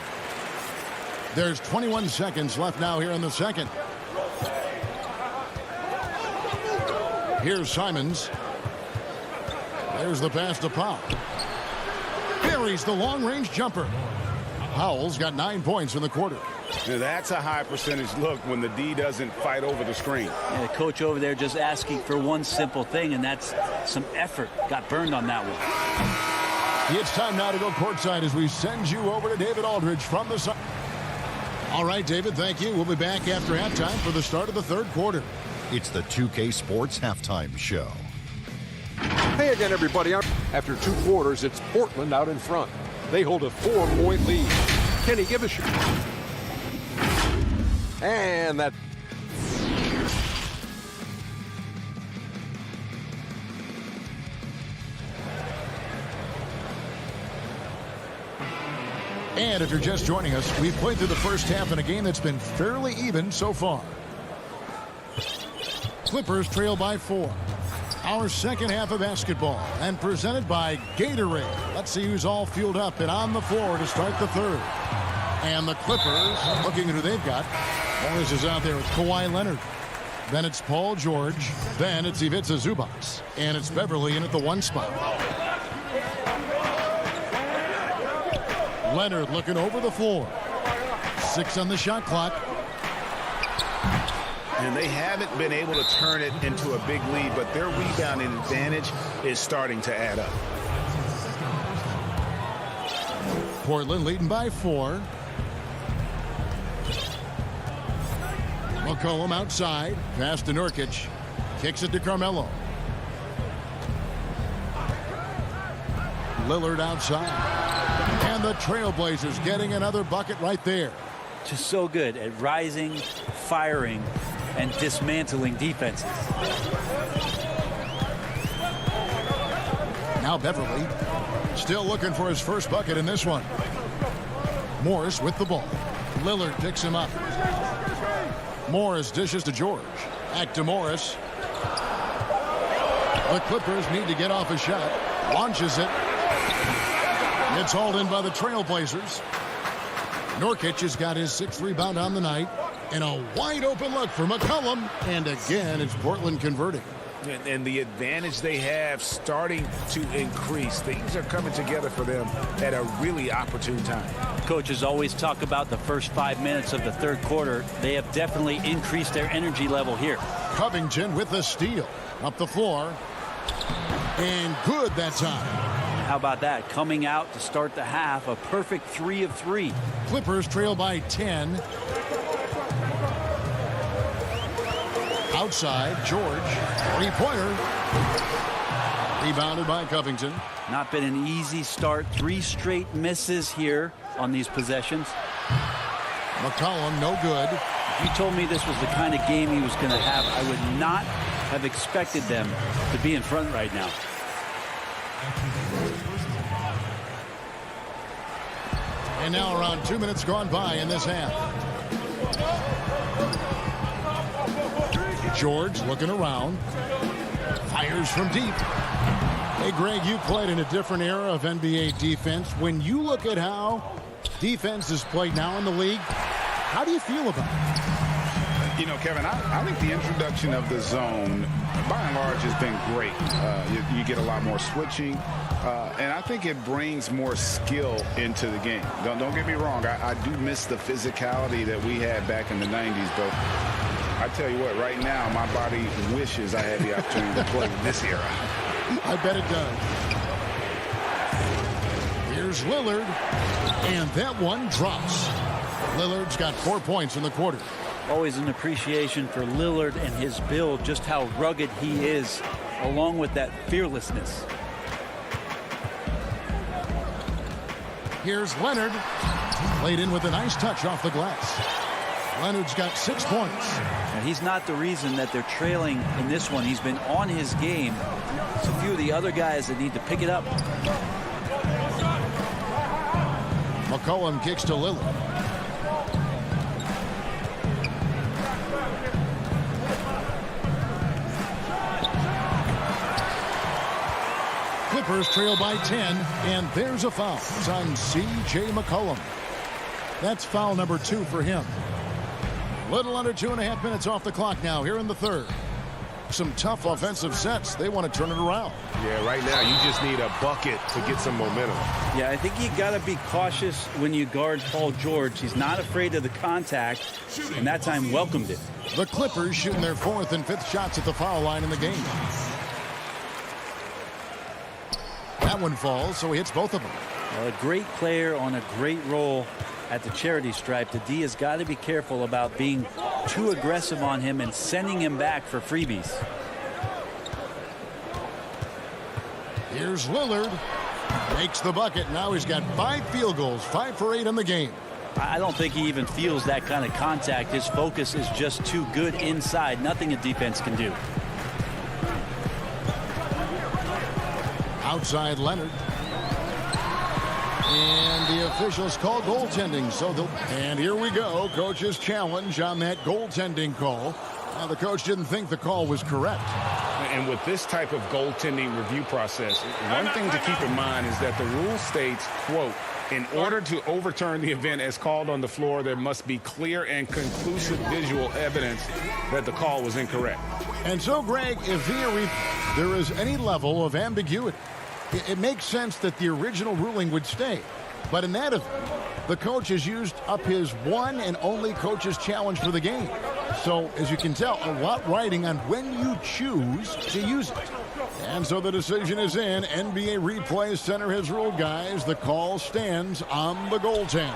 Speaker 1: There's 21 seconds left now here in the second. Here's Simons. There's the pass to Powell. Buries the long-range jumper. Powell's got 9 points in the quarter.
Speaker 5: Now that's a high percentage look when the D doesn't fight over the screen.
Speaker 9: Yeah, the coach over there just asking for one simple thing, and that's some effort. Got burned on that one.
Speaker 1: It's time now to go courtside as we send you over to David Aldridge from the side. All right, David, thank you. We'll be back after halftime for the start of the third quarter.
Speaker 6: It's the 2K Sports Halftime Show.
Speaker 2: Hey again, everybody. After 2 quarters, it's Portland out in front. They hold a 4-point lead. Can he give a shot? And that.
Speaker 1: And if you're just joining us, we've played through the first half in a game that's been fairly even so far. Clippers trail by 4. Our second half of basketball, and presented by Gatorade. Let's see who's all fueled up and on the floor to start the third. And the Clippers, looking at who they've got. Morris is out there with Kawhi Leonard. Then it's Paul George. Then it's Ivica Zubac. And it's Beverly in at the 1 spot. Leonard looking over the floor. 6 on the shot clock.
Speaker 5: And they haven't been able to turn it into a big lead, but their rebounding advantage is starting to add up.
Speaker 1: Portland leading by 4. McCollum outside. Pass to Nurkic. Kicks it to Carmelo. Lillard outside. And the Trailblazers getting another bucket right there.
Speaker 9: Just so good at rising, firing, and dismantling defenses.
Speaker 1: Now Beverly still looking for his first bucket in this one. Morris with the ball. Lillard picks him up. Morris dishes to George. Back to Morris. The Clippers need to get off a shot. Launches it. It's hauled in by the Trailblazers. Nurkic has got his 6th rebound on the night. And a wide open look for McCollum. And again, it's Portland converting.
Speaker 4: And the advantage they have starting to increase. Things are coming together for them at a really opportune time.
Speaker 9: Coaches always talk about the first 5 minutes of the third quarter. They have definitely increased their energy level here.
Speaker 1: Covington with the steal. Up the floor. And good that time.
Speaker 9: How about that? Coming out to start the half, a perfect 3 of 3.
Speaker 1: Clippers trail by 10. Outside, George. 3-pointer. Rebounded by Covington.
Speaker 9: Not been an easy start. 3 straight misses here on these possessions.
Speaker 1: McCollum, no good.
Speaker 9: If you told me this was the kind of game he was going to have, I would not have expected them to be in front right now.
Speaker 1: And now around 2 minutes gone by in this half. George looking around. Fires from deep. Hey, Greg, you played in a different era of NBA defense. When you look at how defense is played now in the league, how do you feel about it?
Speaker 4: You know, Kevin, I think the introduction of the zone, by and large, has been great. You get a lot more switching, and I think it brings more skill into the game. Don't get me wrong. I do miss the physicality that we had back in the 90s, but I tell you what, right now, my body wishes I had the opportunity to play in this era.
Speaker 1: I bet it does. Here's Lillard, and that one drops. Lillard's got 4 points in the quarter.
Speaker 9: Always an appreciation for Lillard and his build, just how rugged he is, along with that fearlessness.
Speaker 1: Here's Leonard. Laid in with a nice touch off the glass. Leonard's got 6 points.
Speaker 9: And he's not the reason that they're trailing in this one. He's been on his game. It's a few of the other guys that need to pick it up.
Speaker 1: McCollum kicks to Lillard. Clippers trail by 10, and there's a foul. It's on C.J. McCollum. That's foul number 2 for him. Little under 2.5 minutes off the clock now here in the third. Some tough offensive sets. They want to turn it around.
Speaker 7: Yeah, right now you just need a bucket to get some momentum.
Speaker 9: Yeah, I think you got to be cautious when you guard Paul George. He's not afraid of the contact, and that time welcomed it.
Speaker 1: The Clippers shooting their 4th and 5th shots at the foul line in the game. That one falls, so he hits both of them.
Speaker 9: Well, a great player on a great role at the charity stripe. The D has got to be careful about being too aggressive on him and sending him back for freebies.
Speaker 1: Here's Lillard. Makes the bucket. Now he's got 5 field goals, 5 for 8 in the game.
Speaker 9: I don't think he even feels that kind of contact. His focus is just too good inside. Nothing a defense can do.
Speaker 1: Outside Leonard. And the officials call goaltending. And here we go. Coach's challenge on that goaltending call. Now, the coach didn't think the call was correct.
Speaker 4: And with this type of goaltending review process, one thing to keep in mind is that the rule states, quote, in order to overturn the event as called on the floor, there must be clear and conclusive visual evidence that the call was incorrect.
Speaker 1: And so, Greg, if there is any level of ambiguity, it makes sense that the original ruling would stay. But in that event, the coach has used up his one and only coach's challenge for the game. So, as you can tell, a lot riding on when you choose to use it. And so the decision is in. NBA Replay Center has ruled, guys. The call stands on the goaltend.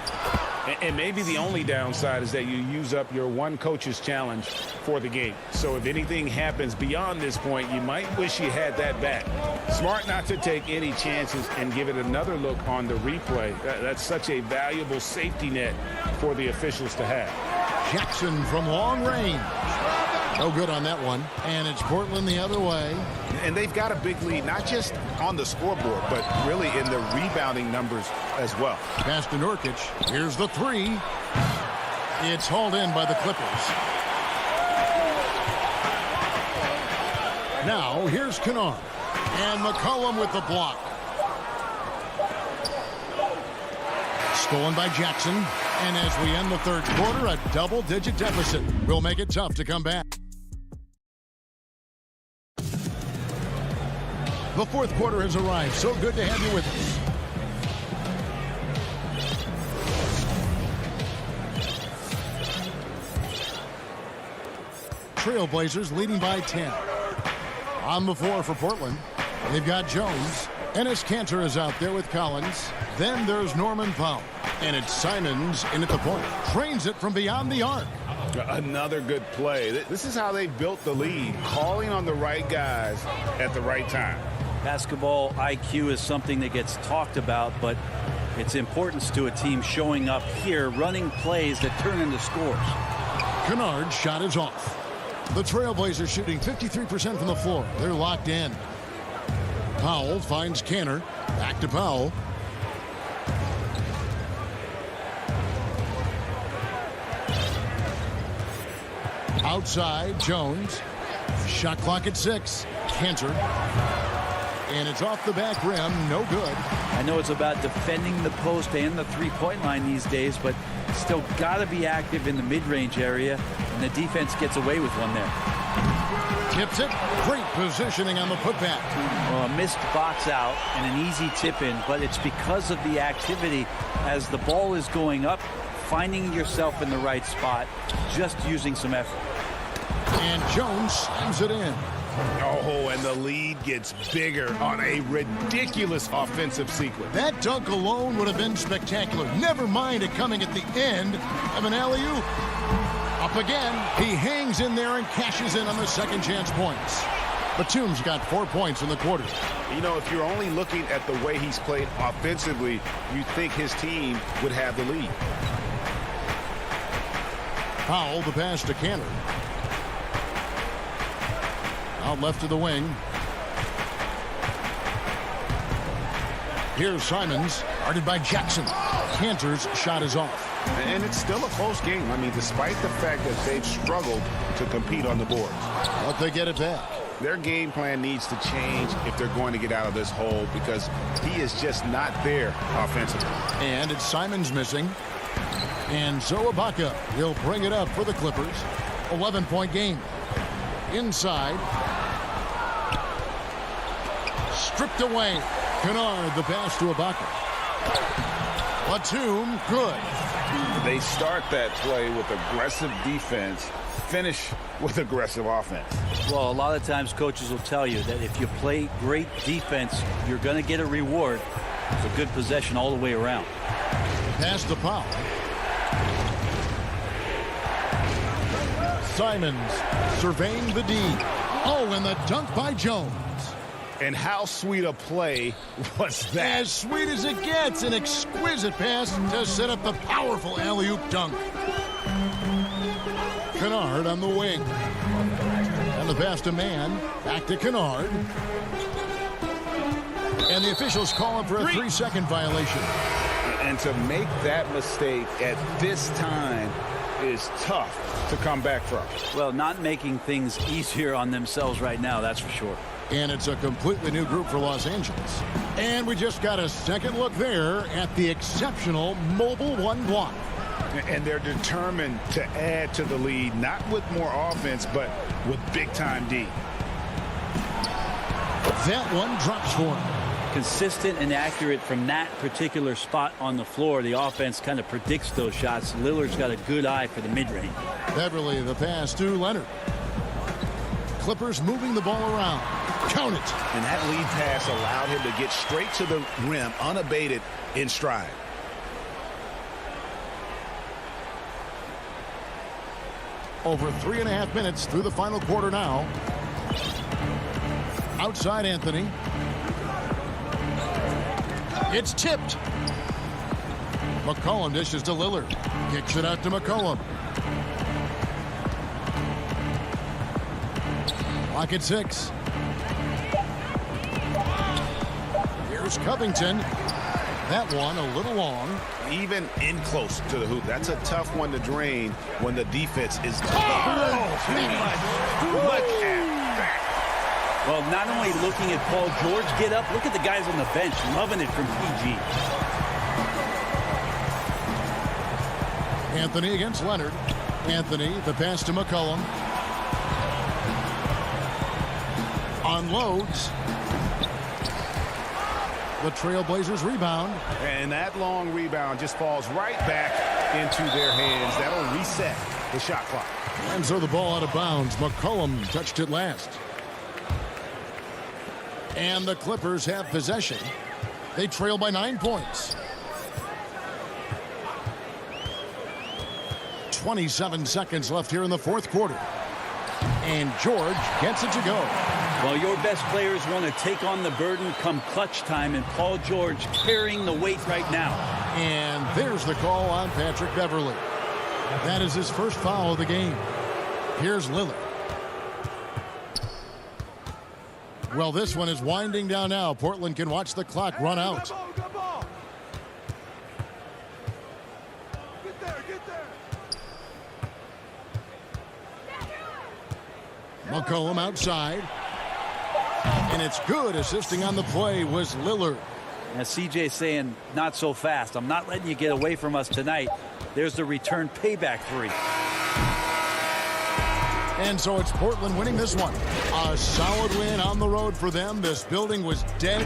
Speaker 4: And maybe the only downside is that you use up your one coach's challenge for the game. So if anything happens beyond this point, you might wish you had that back. Smart not to take any chances and give it another look on the replay. That's such a valuable safety net for the officials to have.
Speaker 1: Jackson from long range. No good on that one. And it's Portland the other way.
Speaker 4: And they've got a big lead, not just on the scoreboard, but really in the rebounding numbers as well.
Speaker 1: Pass to Nurkic. Here's the 3. It's hauled in by the Clippers. Now, here's Kennard. And McCollum with the block. Stolen by Jackson. And as we end the third quarter, a double-digit deficit will make it tough to come back. The fourth quarter has arrived. So good to have you with us. Trailblazers leading by 10. On the floor for Portland, they've got Jones. Enes Kanter is out there with Collins. Then there's Norman Powell. And it's Simons in at the point. Trains it from beyond the arc.
Speaker 4: Another good play. This is how they built the lead, calling on the right guys at the right time.
Speaker 9: Basketball IQ is something that gets talked about, but its importance to a team showing up here, running plays that turn into scores.
Speaker 1: Kennard's shot is off. The Trailblazers shooting 53% from the floor. They're locked in. Powell finds Kanter. Back to Powell. Outside, Jones. Shot clock at 6. Kanter. And it's off the back rim. No good.
Speaker 9: I know it's about defending the post and the three-point line these days, but still got to be active in the mid-range area, and the defense gets away with one there.
Speaker 1: Tips it. Great positioning on the putback.
Speaker 9: Well, a missed box out and an easy tip in, but it's because of the activity as the ball is going up, finding yourself in the right spot, just using some effort.
Speaker 1: And Jones slams it in.
Speaker 4: Oh, and the lead gets bigger on a ridiculous offensive sequence.
Speaker 1: That dunk alone would have been spectacular. Never mind it coming at the end of an alley-oop. Up again. He hangs in there and cashes in on the second chance points. Batum's got 4 points in the quarter.
Speaker 4: You know, if you're only looking at the way he's played offensively, you think his team would have the lead.
Speaker 1: Powell, the pass to Kanter. Out left to the wing. Here's Simons, guarded by Jackson. Kanter's shot is off.
Speaker 4: And it's still a close game. I mean, despite the fact that they've struggled to compete on the boards.
Speaker 1: But they get it back.
Speaker 4: Their game plan needs to change if they're going to get out of this hole because he is just not there offensively.
Speaker 1: And it's Simons missing. And so Ibaka will bring it up for the Clippers. 11-point game. Inside. Stripped away. Kennard, the pass to Ibaka. Batum, good.
Speaker 4: They start that play with aggressive defense, finish with aggressive offense.
Speaker 9: Well, a lot of times coaches will tell you that if you play great defense, you're going to get a reward. It's a good possession all the way around.
Speaker 1: Pass to Powell. Simons surveying the D. Oh, and the dunk by Jones.
Speaker 4: And how sweet a play was that?
Speaker 1: As sweet as it gets. An exquisite pass to set up the powerful alley-oop dunk. Kennard on the wing. And the pass to Mann. Back to Kennard. And the officials call him for a 3-second violation.
Speaker 4: And to make that mistake at this time is tough to come back from.
Speaker 9: Well, not making things easier on themselves right now, that's for sure.
Speaker 1: And it's a completely new group for Los Angeles. And we just got a second look there at the exceptional mobile one block.
Speaker 4: And they're determined to add to the lead, not with more offense, but with big-time D.
Speaker 1: That one drops for him.
Speaker 9: Consistent and accurate from that particular spot on the floor. The offense kind of predicts those shots. Lillard's got a good eye for the mid-range.
Speaker 1: Beverly, the pass to Leonard. Clippers moving the ball around. Count it.
Speaker 4: And that lead pass allowed him to get straight to the rim, unabated in stride.
Speaker 1: Over 3.5 minutes through the final quarter now. Outside Anthony. It's tipped. McCollum dishes to Lillard. Kicks it out to McCollum. Clock at 6. Here's Covington. That one a little long.
Speaker 4: Even in close to the hoop. That's a tough one to drain when the defense is too much at.
Speaker 9: Well, not only looking at Paul George get up, look at the guys on the bench loving it from PG.
Speaker 1: Anthony against Leonard. Anthony, the pass to McCollum. Unloads. The Trailblazers rebound.
Speaker 4: And that long rebound just falls right back into their hands. That'll reset the shot clock.
Speaker 1: And so the ball out of bounds. McCollum touched it last. And the Clippers have possession. They trail by 9 points. 27 seconds left here in the fourth quarter. And George gets it to go.
Speaker 9: Well, your best players want to take on the burden come clutch time, and Paul George carrying the weight right now.
Speaker 1: And there's the call on Patrick Beverley. That is his first foul of the game. Here's Lillard. Well, this one is winding down now. Portland can watch the clock run out. McCollum outside. And it's good. Assisting on the play was Lillard.
Speaker 9: Now CJ saying, not so fast. I'm not letting you get away from us tonight. There's the return payback three.
Speaker 1: And so it's Portland winning this one. A solid win on the road for them. This building was dead.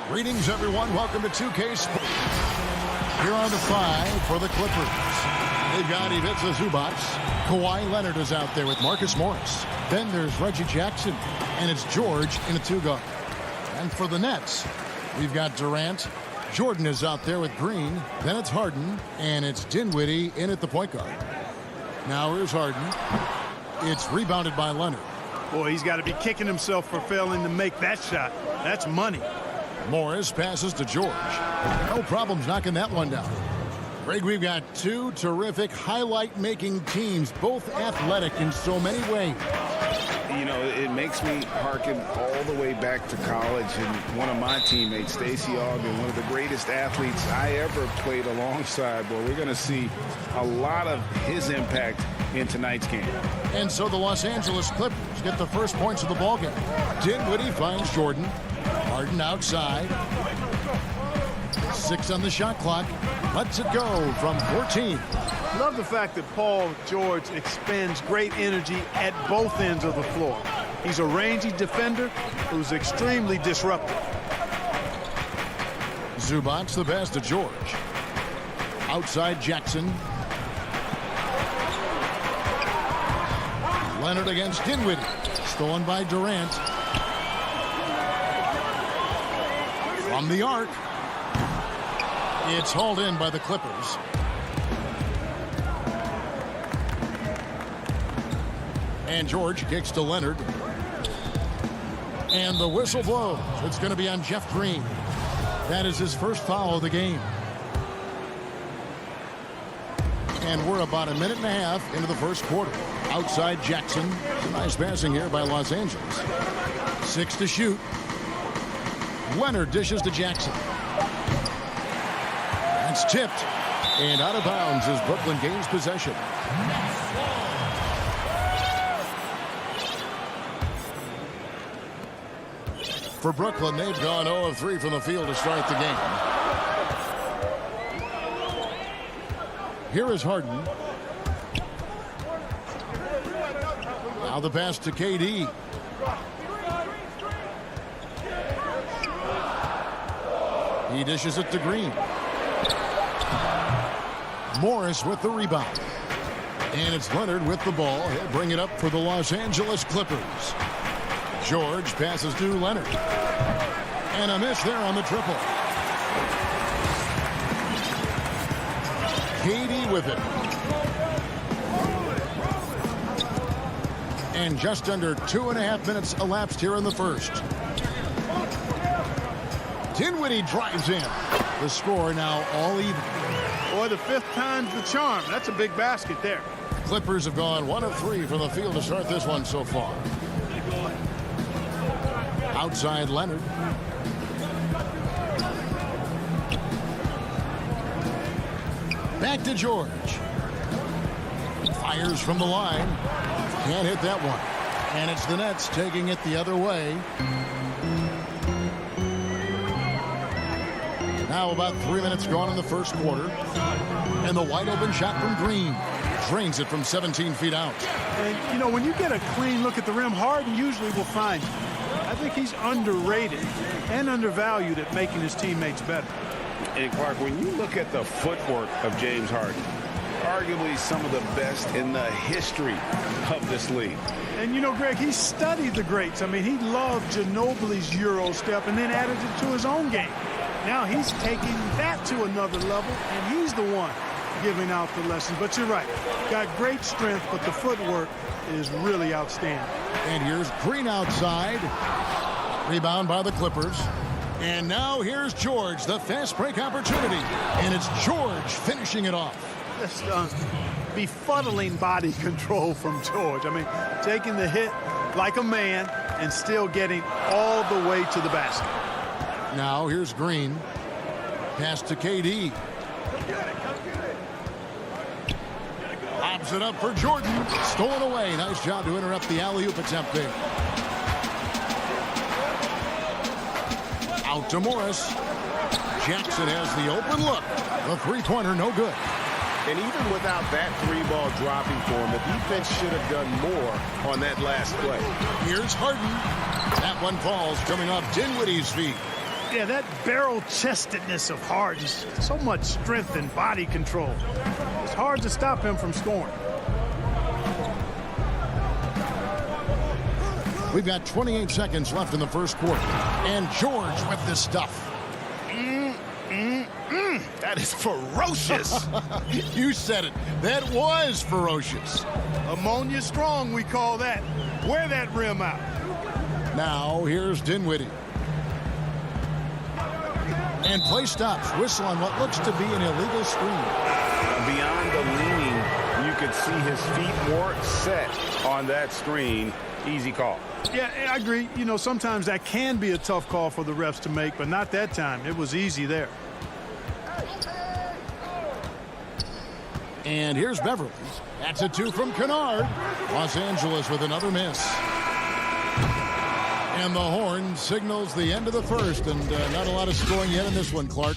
Speaker 1: Greetings, everyone. Welcome to 2K Sports. Here are the 5 for the Clippers. They've got Ivica Zubac. Kawhi Leonard is out there with Marcus Morris. Then there's Reggie Jackson. And it's George in a 2-guard. And for the Nets, we've got Durant. Jordan is out there with Green. Then it's Harden. And it's Dinwiddie in at the point guard. Now here's Harden. It's rebounded by Leonard.
Speaker 11: Boy, he's got to be kicking himself for failing to make that shot. That's money.
Speaker 1: Morris passes to George. No problems knocking that one down. Greg, we've got two terrific highlight-making teams, both athletic in so many ways.
Speaker 4: You know,
Speaker 5: it makes me hearken all the way back to college, and one of my teammates, Stacey Ogden, one of the greatest athletes I ever played alongside. Well, we're going to see a lot of his impact in tonight's game.
Speaker 1: And so the Los Angeles Clippers get the first points of the ballgame. Dinwiddie finds Jordan. Harden outside. 6 on the shot clock. Lets it go from 14.
Speaker 11: Love the fact that Paul George expends great energy at both ends of the floor. He's a rangy defender who's extremely disruptive.
Speaker 1: Zubac's the pass to George. Outside Jackson. Leonard against Dinwiddie. Stolen by Durant. From the arc. It's hauled in by the Clippers. And George kicks to Leonard. And the whistle blows. It's going to be on Jeff Green. That is his first foul of the game. And we're about a minute and a half into the first quarter. Outside Jackson. Nice passing here by Los Angeles. 6 to shoot. Leonard dishes to Jackson. That's tipped. And out of bounds as Brooklyn gains possession. For Brooklyn, they've gone 0 of 3 from the field to start the game. Here is Harden. Now the pass to KD. He dishes it to Green. Morris with the rebound. And it's Leonard with the ball. He'll bring it up for the Los Angeles Clippers. George passes to Leonard. And a miss there on the triple. KD with it. And just under 2.5 minutes elapsed here in the first. Dinwiddie drives in. The score now all even.
Speaker 11: Boy, the 5th time's the charm. That's a big basket there.
Speaker 1: Clippers have gone 1 of 3 from the field to start this one so far. Outside Leonard. Back to George. Fires from the line. Can't hit that one. And it's the Nets taking it the other way. Now about 3 minutes gone in the first quarter. And the wide open shot from Green. Drains it from 17 feet out.
Speaker 11: And, you know, when you get a clean look at the rim, Harden usually will find you. I think he's underrated and undervalued at making his teammates better.
Speaker 5: And Clark, when you look at the footwork of James Harden, arguably some of the best in the history of this league.
Speaker 11: And, you know, Greg, he studied the greats. I mean, he loved Ginobili's Euro step and then added it to his own game. Now he's taking that to another level, and he's the one giving out the lessons. But you're right. Got great strength, but the footwork is really outstanding.
Speaker 1: And here's Green outside. Rebound by the Clippers. And now here's George, the fast break opportunity. And it's George finishing it off.
Speaker 11: Just befuddling body control from George. I mean, taking the hit like a man and still getting all the way to the basket.
Speaker 1: Now here's Green. Pass to KD. Lobs it up for Jordan. Stolen away. Nice job to interrupt the alley-oop attempt there. Out to Morris. Jackson has the open look. The three-pointer no good.
Speaker 7: And even without that 3-ball dropping for him, the defense should have done more on that last play.
Speaker 1: Here's Harden. That one falls coming off Dinwiddie's feet.
Speaker 11: Yeah, that barrel-chestedness of Harden, so much strength and body control. It's hard to stop him from scoring.
Speaker 1: We've got 28 seconds left in the first quarter. And George with this stuff.
Speaker 7: That is ferocious.
Speaker 1: You said it. That was ferocious.
Speaker 11: Ammonia strong, we call that. Wear that rim out.
Speaker 1: Now, here's Dinwiddie. And play stops. Whistle on what looks to be an illegal screen.
Speaker 5: Beyond the leaning, you could see his feet more set on that screen. Easy call.
Speaker 11: Yeah, I agree. You know, sometimes that can be a tough call for the refs to make, but not that time. It was easy there.
Speaker 1: And here's Beverly. That's a 2 from Kennard. Los Angeles with another miss. And the horn signals the end of the first, and not a lot of scoring yet in this one, Clark.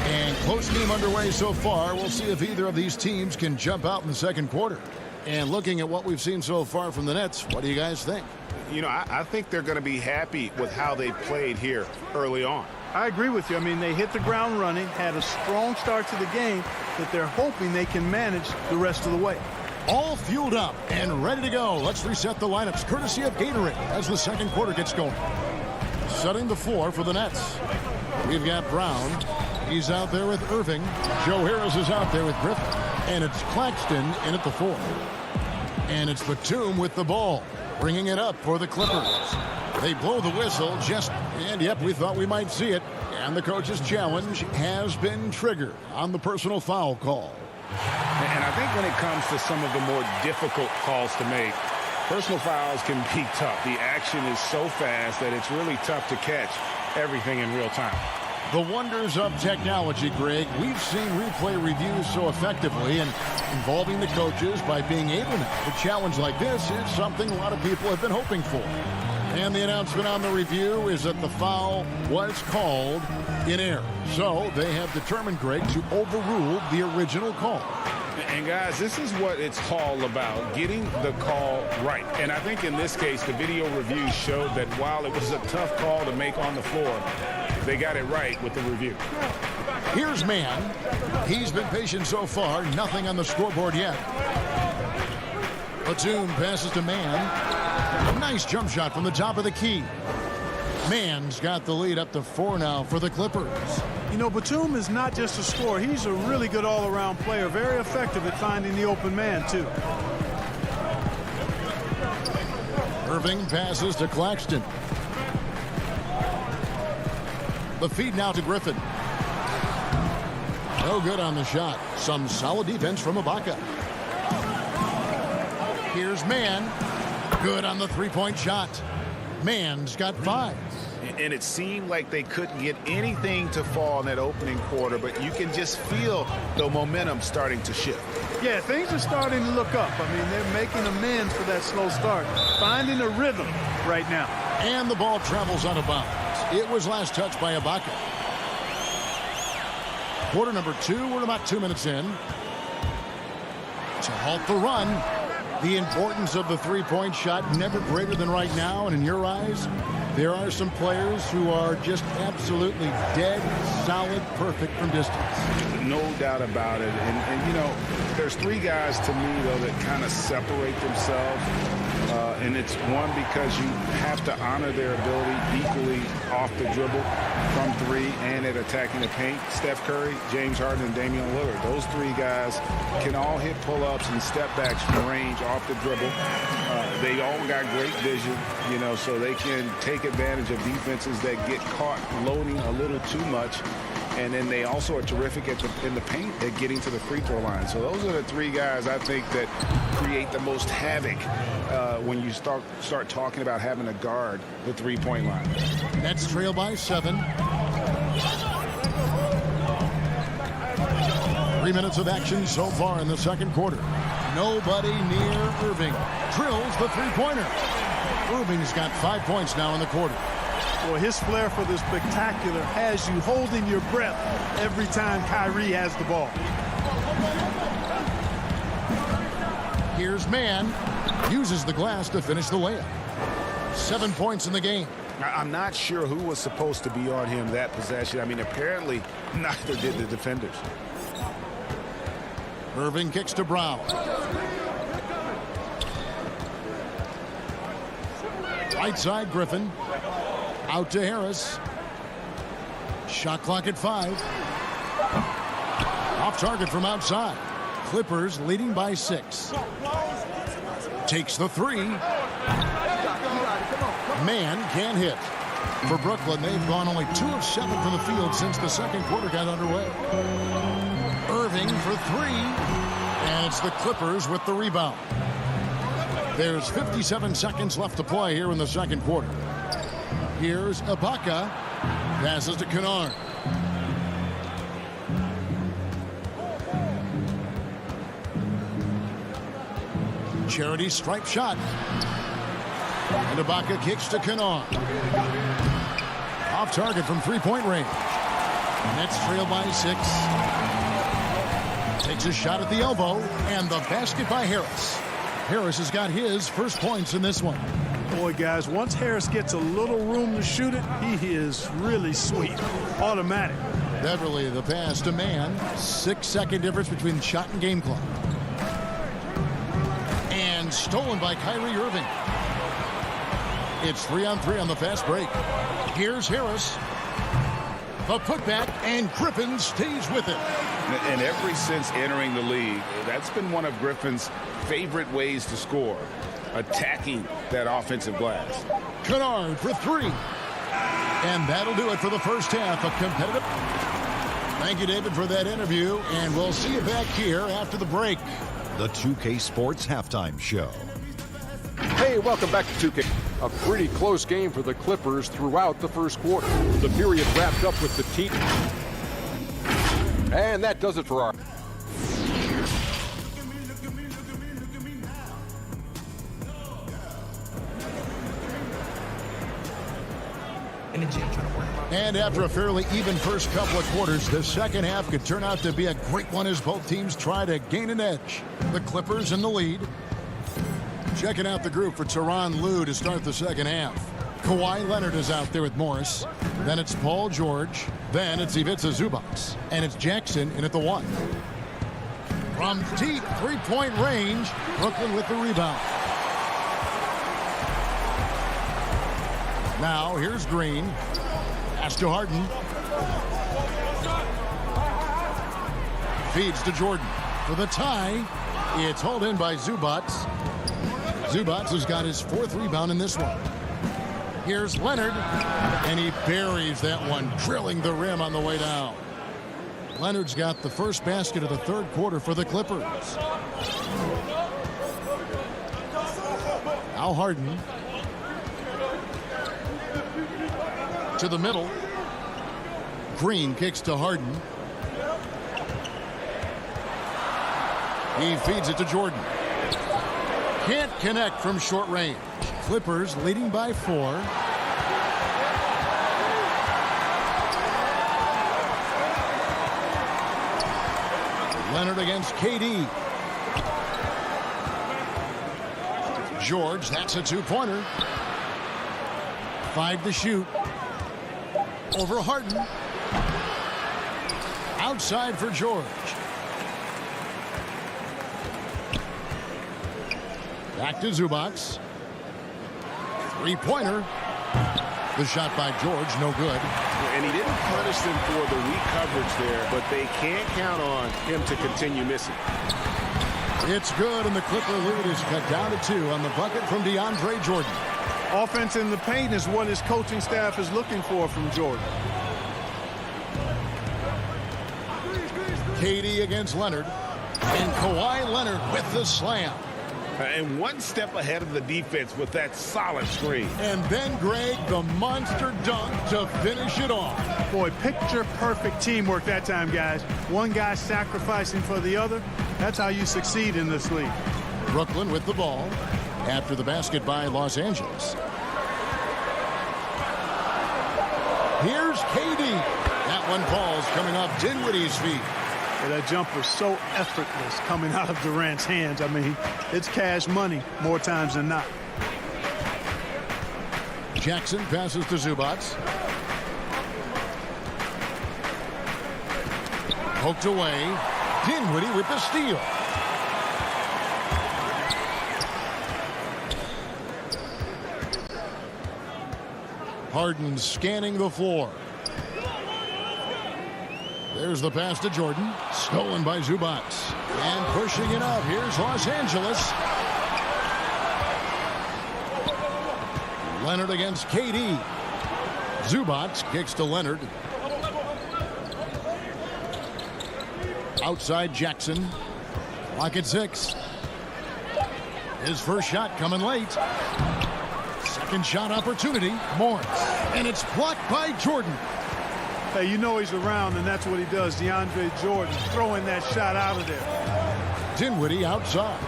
Speaker 1: And close game underway so far. We'll see if either of these teams can jump out in the second quarter. And looking at what we've seen so far from the Nets, what do you guys think?
Speaker 5: You know, I think they're going to be happy with how they played here early on.
Speaker 11: I agree with you. I mean, they hit the ground running, had a strong start to the game that they're hoping they can manage the rest of the way.
Speaker 1: All fueled up and ready to go. Let's reset the lineups courtesy of Gatorade as the second quarter gets going. Setting the floor for the Nets. We've got Brown. He's out there with Irving. Joe Harris is out there with Griffin. And it's Claxton in at the 4. And it's Batum with the ball, bringing it up for the Clippers. They blow the whistle and yep, we thought we might see it. And the coach's challenge has been triggered on the personal foul call.
Speaker 5: And I think when it comes to some of the more difficult calls to make, personal fouls can be tough. The action is so fast that it's really tough to catch everything in real time.
Speaker 1: The wonders of technology, Greg. We've seen replay reviews so effectively and involving the coaches by being able to challenge like this is something a lot of people have been hoping for. And the announcement on the review is that the foul was called in error. So they have determined, Greg, to overrule the original call.
Speaker 5: And guys, this is what it's all about, getting the call right. And I think in this case, the video review showed that while it was a tough call to make on the floor, they got it right with the review.
Speaker 1: Here's Mann. He's been patient so far. Nothing on the scoreboard yet. Batum passes to Mann. Nice jump shot from the top of the key. Mann's got the lead up to 4 now for the Clippers.
Speaker 11: You know, Batum is not just a scorer. He's a really good all-around player. Very effective at finding the open man, too.
Speaker 1: Irving passes to Claxton. The feed now to Griffin. No good on the shot. Some solid defense from Ibaka. Here's Mann. Good on the three-point shot. Mann's got 5.
Speaker 5: And it seemed like they couldn't get anything to fall in that opening quarter, but you can just feel the momentum starting to shift.
Speaker 11: Yeah, things are starting to look up. I mean, they're making amends for that slow start, finding a rhythm right now.
Speaker 1: And the ball travels out of bounds. It was last touched by Ibaka. Quarter number 2, we're about 2 minutes in. To halt the run. The importance of the three-point shot never greater than right now. And in your eyes, there are some players who are just absolutely dead, solid, perfect from distance.
Speaker 5: No doubt about it. And you know, there's 3 guys to me, though, that kind of separate themselves. And it's one, because you have to honor their ability equally off the dribble from 3 and at attacking the paint. Steph Curry, James Harden, and Damian Lillard. Those 3 guys can all hit pull-ups and step-backs from range off the dribble. They all got great vision, you know, so they can take advantage of defenses that get caught loading a little too much. And then they also are terrific in the paint at getting to the free throw line. So those are the 3 guys I think that create the most havoc when you start talking about having a guard the three-point line.
Speaker 1: Nets trail by 7. 3 minutes of action so far in the second quarter. Nobody near Irving. Drills the three-pointer. Irving's got 5 points now in the quarter.
Speaker 11: Well, his flair for the spectacular has you holding your breath every time Kyrie has the ball.
Speaker 1: Here's Mann. Uses the glass to finish the layup. 7 points in the game.
Speaker 5: I'm not sure who was supposed to be on him that possession. I mean, apparently neither did the defenders.
Speaker 1: Irving kicks to Brown. Right side, Griffin. Out to Harris. Shot clock at 5. Off target from outside. Clippers leading by 6. Takes the 3. Mann can't hit. For Brooklyn, they've gone only 2 of 7 from the field since the second quarter got underway. Irving Irving for three. And it's the Clippers with the rebound. There's 57 seconds left to play here in the second quarter. Here's Ibaka. Passes to Kennard. Charity stripe shot. And Ibaka kicks to Kennard. Off target from three-point range. Nets trail by 6. Takes a shot at the elbow. And the basket by Harris. Harris has got his first points in this one.
Speaker 11: Boy, guys, once Harris gets a little room to shoot it, he is really sweet. Automatic.
Speaker 1: Beverly, the pass to Mann. 6-second difference between shot and game clock. And stolen by Kyrie Irving. It's 3-on-3 on the fast break. Here's Harris. The putback, and Griffin stays with it.
Speaker 4: And ever since entering the league, that's been one of Griffin's favorite ways to score, attacking that offensive glass.
Speaker 1: Kennard for three. And that'll do it for the first half. A competitive. Thank you, David, for that interview. And we'll see you back here after the break.
Speaker 6: The 2K Sports Halftime Show.
Speaker 2: Hey, welcome back to 2K. A pretty close game for the Clippers throughout the first quarter. The period wrapped up with the team. And that does it for our...
Speaker 1: And after a fairly even first couple of quarters, the second half could turn out to be a great one as both teams try to gain an edge. The Clippers in the lead. Checking out the group for Tyronn Lue to start the second half. Kawhi Leonard is out there with Morris. Then it's Paul George. Then it's Ivica Zubac. And it's Jackson in at the 1. From deep three-point range, Brooklyn with the rebound. Now here's Green. Pass to Harden. Feeds to Jordan. For the tie, it's hauled in by Zubac. Zubac has got his 4th rebound in this one. Here's Leonard, and he buries that one, drilling the rim on the way down. Leonard's got the first basket of the third quarter for the Clippers. Now Harden. To the middle. Green kicks to Harden. He feeds it to Jordan. Can't connect from short range. Clippers leading by 4. Leonard against KD. George, that's a two-pointer. 5 to shoot. Over Harden. Outside for George. Back to Zubac. Three-pointer. The shot by George, no good.
Speaker 7: And he didn't punish them for the weak coverage there, but they can't count on him to continue missing.
Speaker 1: It's good, and the Clipper lead is cut down to 2 on the bucket from DeAndre Jordan.
Speaker 11: Offense in the paint is what his coaching staff is looking for from Jordan.
Speaker 1: KD against Leonard. And Kawhi Leonard with the slam.
Speaker 4: And one step ahead of the defense with that solid screen.
Speaker 1: And then, Greg, the monster dunk to finish it off.
Speaker 11: Boy, picture-perfect teamwork that time, guys. One guy sacrificing for the other. That's how you succeed in this league.
Speaker 1: Brooklyn with the ball after the basket by Los Angeles. Here's KD. That one falls coming off Dinwiddie's feet.
Speaker 11: That jumper so effortless coming out of Durant's hands. I mean, it's cash money more times than not.
Speaker 1: Jackson passes to Zubac. Poked away. Dinwiddie with the steal. Harden scanning the floor. There's the pass to Jordan. Stolen by Zubac. And pushing it up. Here's Los Angeles. Leonard against KD. Zubac kicks to Leonard. Outside Jackson. Clock at 6. His first shot coming late. Second shot opportunity. Morris. And it's blocked by Jordan.
Speaker 11: Hey, you know he's around, and that's what he does. DeAndre Jordan throwing that shot out of there.
Speaker 1: Dinwiddie outside.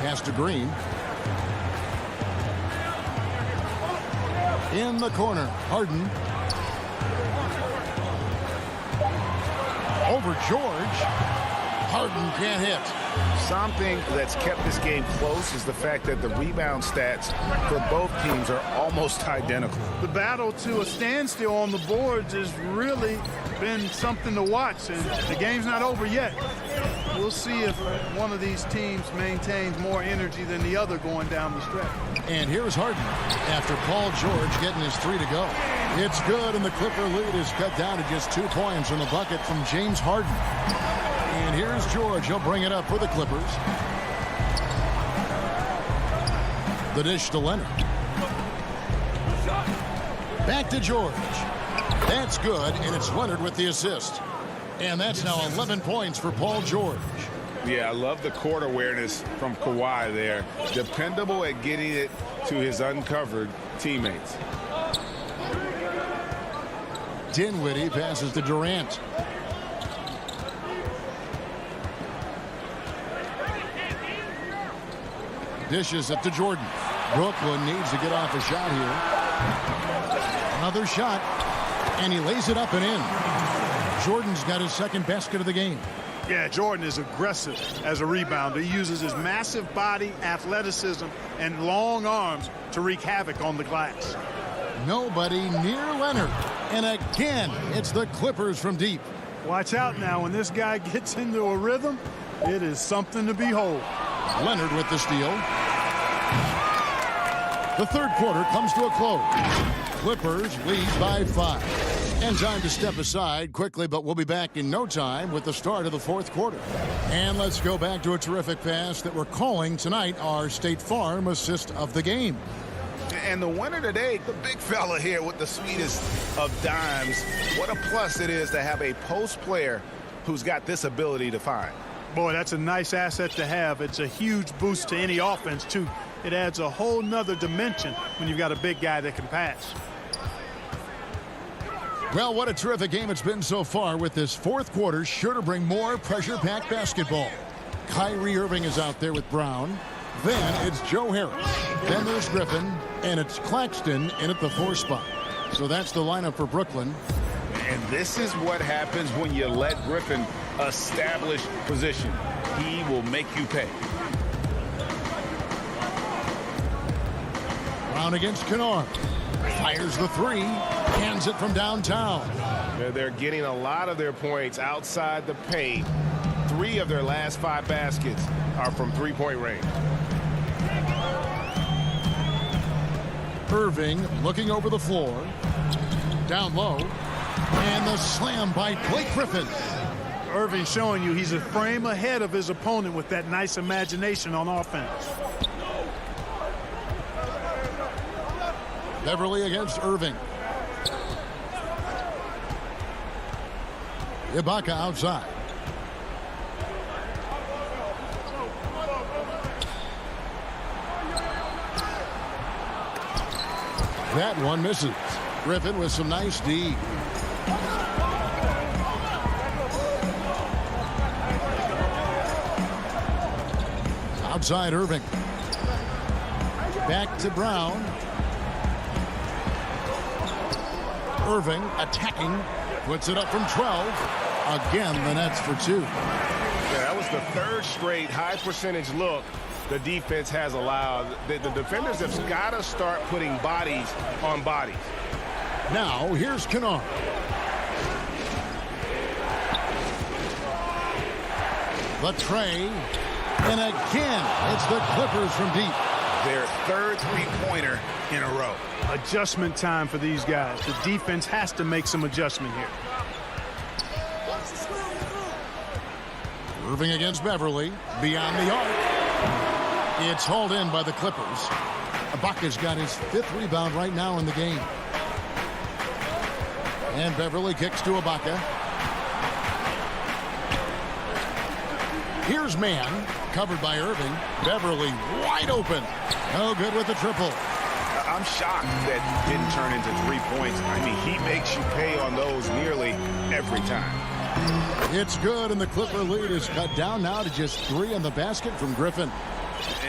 Speaker 1: Pass to Green. In the corner. Harden. Over George. Harden can't hit.
Speaker 4: Something that's kept this game close is the fact that the rebound stats for both teams are almost identical.
Speaker 11: The battle to a standstill on the boards has really been something to watch, and the game's not over yet. We'll see if one of these teams maintains more energy than the other going down the stretch.
Speaker 1: And here's Harden after Paul George getting his 3 to go. It's good, and the Clipper lead is cut down to just 2 points on the bucket from James Harden. And here's George. He'll bring it up for the Clippers. The dish to Leonard. Back to George. That's good, and it's Leonard with the assist. And that's now 11 points for Paul George.
Speaker 4: Yeah, I love the court awareness from Kawhi there. Dependable at getting it to his uncovered teammates.
Speaker 1: Dinwiddie passes to Durant. Dishes it to Jordan. Brooklyn needs to get off a shot here. Another shot, and he lays it up and in. Jordan's got his second basket of the game.
Speaker 11: Yeah, Jordan is aggressive as a rebounder. He uses his massive body, athleticism, and long arms to wreak havoc on the glass.
Speaker 1: Nobody near Leonard. And again, it's the Clippers from deep.
Speaker 11: Watch out now. When this guy gets into a rhythm, it is something to behold.
Speaker 1: Leonard with the steal. The third quarter comes to a close. Clippers lead by 5. And time to step aside quickly, but we'll be back in no time with the start of the fourth quarter. And let's go back to a terrific pass that we're calling tonight our State Farm assist of the game.
Speaker 4: And the winner today, the big fella here with the sweetest of dimes. What a plus it is to have a post player who's got this ability to find.
Speaker 11: Boy, that's a nice asset to have. It's a huge boost to any offense, too. It adds a whole nother dimension when you've got a big guy that can pass.
Speaker 1: Well, what a terrific game it's been so far, with this fourth quarter sure to bring more pressure-packed basketball. Kyrie Irving is out there with Brown. Then it's Joe Harris. Then there's Griffin. And it's Claxton in at the 4 spot. So that's the lineup for Brooklyn.
Speaker 4: And this is what happens when you let Griffin establish position. He will make you pay.
Speaker 1: Brown against Kennard. Fires the 3. Hands it from downtown.
Speaker 7: They're getting a lot of their points outside the paint. 3 of their last 5 baskets are from three-point range.
Speaker 1: Irving looking over the floor. Down low. And the slam by Blake Griffin.
Speaker 11: Irving showing you he's a frame ahead of his opponent with that nice imagination on offense.
Speaker 1: Beverly against Irving. Ibaka outside. That one misses. Griffin with some nice D. Outside Irving. Back to Brown. Irving attacking. Puts it up from 12. Again, the Nets for 2.
Speaker 7: Yeah, that was the 3rd straight high percentage look the defense has allowed. The defenders have got to start putting bodies on bodies.
Speaker 1: Now, here's Kennard. The tray. And again, it's the Clippers from deep.
Speaker 4: Their 3rd three-pointer in a row.
Speaker 11: Adjustment time for these guys. The defense has to make some adjustment here.
Speaker 1: Irving against Beverly. Beyond the arc. It's hauled in by the Clippers. Ibaka's got his 5th rebound right now in the game. And Beverly kicks to Ibaka. Here's man, covered by Irving. Beverly wide open. No good with the triple.
Speaker 4: I'm shocked that didn't turn into 3 points. I mean, he makes you pay on those nearly every time.
Speaker 1: It's good, and the Clipper lead is cut down now to just 3 in the basket from Griffin.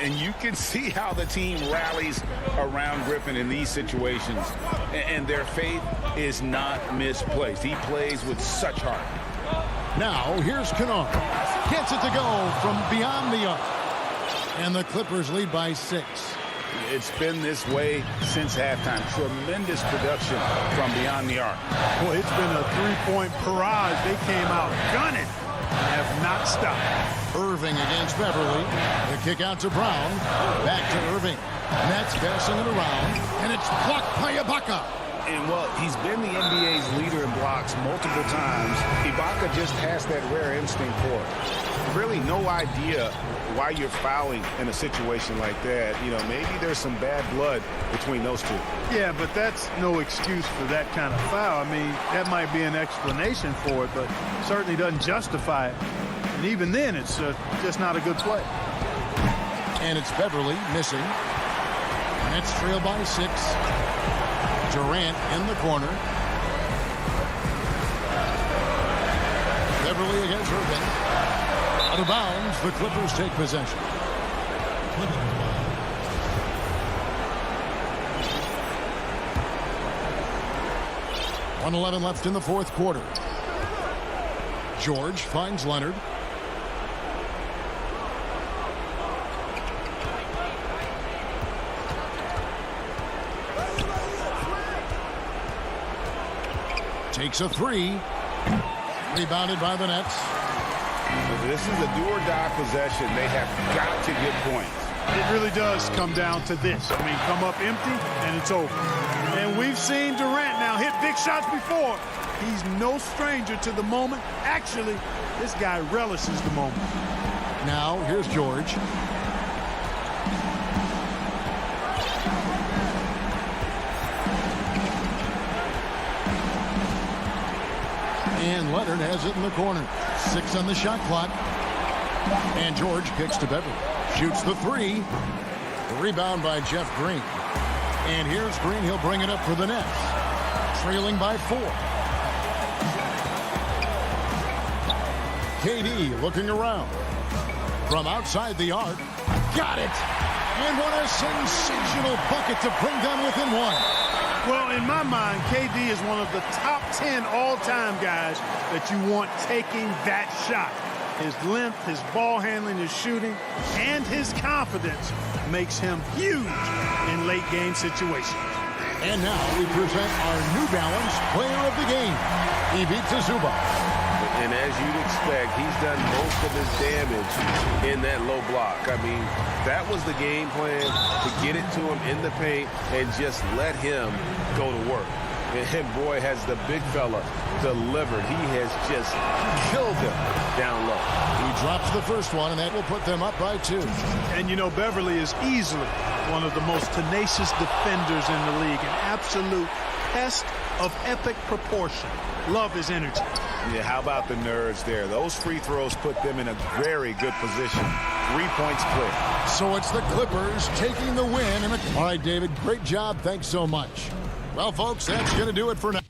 Speaker 4: And you can see how the team rallies around Griffin in these situations. And their faith is not misplaced. He plays with such heart.
Speaker 1: Now, here's Kennard. Gets it to go from beyond the arc. And the Clippers lead by 6.
Speaker 4: It's been this way since halftime. Tremendous production from beyond the arc.
Speaker 11: Boy, it's been a three-point barrage. They came out gunning. Have not stopped.
Speaker 1: Irving against Beverly. The kick out to Brown. Back to Irving. Nets passing it around. And it's blocked by Ibaka.
Speaker 4: And, well, he's been the NBA's leader in blocks multiple times. Ibaka just has that rare instinct for it. Really no idea why you're fouling in a situation like that. You know, maybe there's some bad blood between those two.
Speaker 11: Yeah, but that's no excuse for that kind of foul. I mean, that might be an explanation for it, but certainly doesn't justify it. And even then, it's just not a good play.
Speaker 1: And it's Beverly missing. Nets trail by 6. Durant in the corner. Beverly against Irving. Out of bounds, the Clippers take possession. 1:11 left in the fourth quarter. George finds Leonard. Takes a 3. Rebounded by the Nets.
Speaker 4: This is a do-or-die possession. They have got to get points.
Speaker 11: It really does come down to this. I mean, come up empty, and it's over. And we've seen Durant now hit big shots before. He's no stranger to the moment. Actually, this guy relishes the moment.
Speaker 1: Now, here's George. And Leonard has it in the corner. 6 on the shot clock. And George kicks to Beverly. Shoots the 3. The rebound by Jeff Green. And here's Green. He'll bring it up for the Nets. Trailing by 4. KD looking around. From outside the arc. Got it. And what a sensational bucket to bring them within 1.
Speaker 11: Well, in my mind, KD is one of the top 10 all-time guys that you want taking that shot. His length, his ball handling, his shooting, and his confidence makes him huge in late-game situations.
Speaker 1: And now we present our New Balance Player of the Game. He beats Zubac.
Speaker 7: And as you'd expect, he's done most of his damage in that low block. I mean, that was the game plan, to get it to him in the paint and just let him go to work. And boy, has the big fella delivered. He has just killed him down low.
Speaker 1: He drops the first one, and that will put them up by 2.
Speaker 11: And, you know, Beverly is easily one of the most tenacious defenders in the league. An absolute pest of epic proportion. Love his energy.
Speaker 4: Yeah, how about the nerves there? Those free throws put them in a very good position. 3 points clear.
Speaker 1: So it's the Clippers taking the win. All right, David, great job. Thanks so much. Well, folks, that's going to do it for now.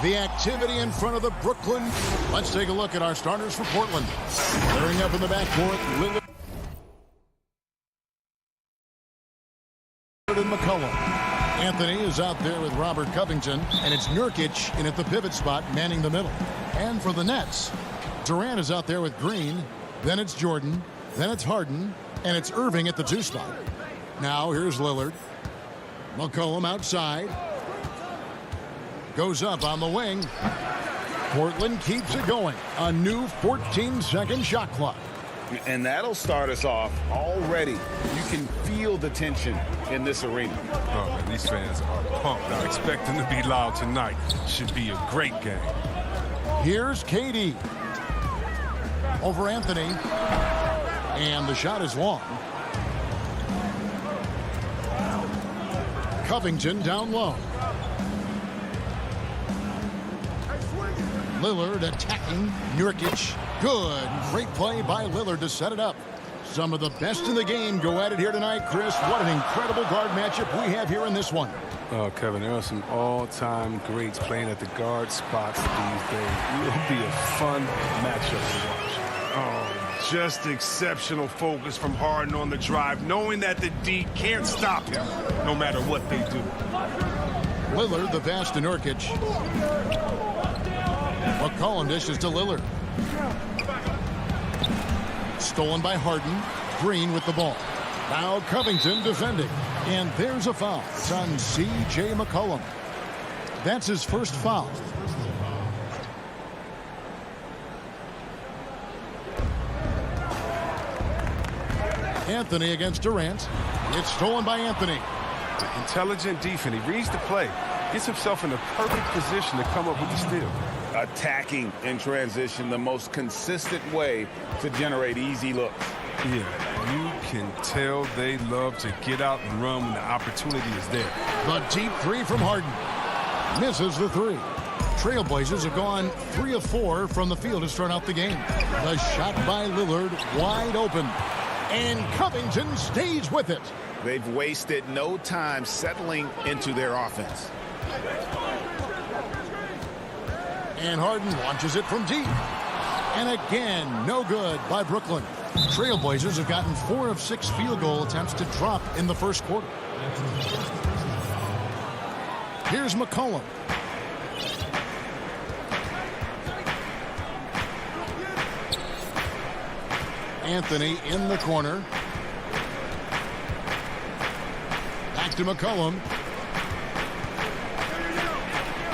Speaker 1: The activity in front of the Brooklyn. Let's take a look at our starters for Portland. Clearing up in the backcourt, Lillard. McCollum. Anthony is out there with Robert Covington, and it's Nurkic in at the pivot spot, manning the middle. And for the Nets, Durant is out there with Green. Then it's Jordan. Then it's Harden. And it's Irving at the 2 spot. Now here's Lillard. McCollum outside. Goes up on the wing. Portland keeps it going. A new 14-second shot clock.
Speaker 4: And that'll start us off already. You can feel the tension in this arena.
Speaker 12: Oh, man, these fans are pumped. I expect them to be loud tonight. Should be a great game.
Speaker 1: Here's KD. Over Anthony. And the shot is long. Covington down low. Lillard attacking Nurkic. Good. Great play by Lillard to set it up. Some of the best in the game go at it here tonight, Chris. What an incredible guard matchup we have here in this one.
Speaker 12: Oh, Kevin, there are some all-time greats playing at the guard spots these days. It'll be a fun matchup to watch.
Speaker 5: Oh, just exceptional focus from Harden on the drive, knowing that the D can't stop him, no matter what they do.
Speaker 1: Lillard, the pass to Nurkic. McCollum dishes to Lillard. Stolen by Harden. Green with the ball. Now Covington defending. And there's a foul. It's on C.J. McCollum. That's his first foul. Anthony against Durant. It's stolen by Anthony.
Speaker 12: Intelligent defense. He reads the play. Gets himself in the perfect position to come up with the steal.
Speaker 4: Attacking in transition, the most consistent way to generate easy looks.
Speaker 12: Yeah, you can tell they love to get out and run when the opportunity is there.
Speaker 1: The deep 3 from Harden. Misses the 3. Trailblazers have gone 3 of 4 from the field to start out the game. The shot by Lillard wide open. And Covington stays with it.
Speaker 4: They've wasted no time settling into their offense.
Speaker 1: And Harden launches it from deep. And again, no good by Brooklyn. Trailblazers have gotten 4 of 6 field goal attempts to drop in the first quarter. Here's McCollum. Anthony in the corner. Back to McCollum.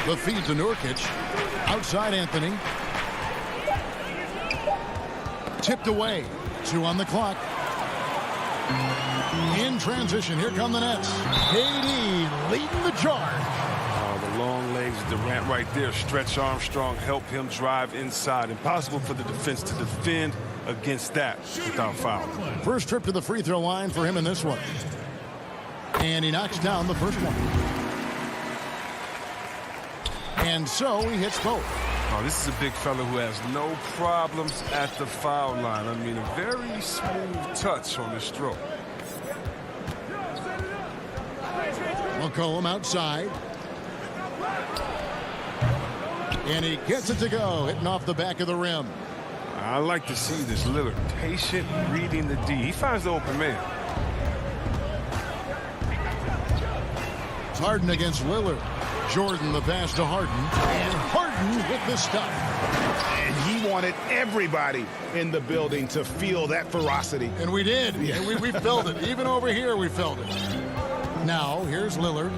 Speaker 1: The feed to Nurkic. Outside Anthony. Tipped away. 2 on the clock. In transition, here come the Nets. KD leading the charge.
Speaker 12: Oh, the long legs of Durant right there. Stretch Armstrong help him drive inside. Impossible for the defense to defend against that without foul.
Speaker 1: First trip to the free throw line for him in this one. And he knocks down the first one. And so he hits both.
Speaker 12: Oh, this is a big fella who has no problems at the foul line. I mean, a very smooth touch on the stroke.
Speaker 1: McCollum outside. And he gets it to go, hitting off the back of the rim.
Speaker 12: I like to see this Lillard patient reading the D. He finds the open man.
Speaker 1: Harden against Lillard. Jordan the pass to Harden. And Harden with the stop.
Speaker 4: And he wanted everybody in the building to feel that ferocity.
Speaker 1: And we did. Yeah. And we felt it. Even over here we felt it. Now here's Lillard.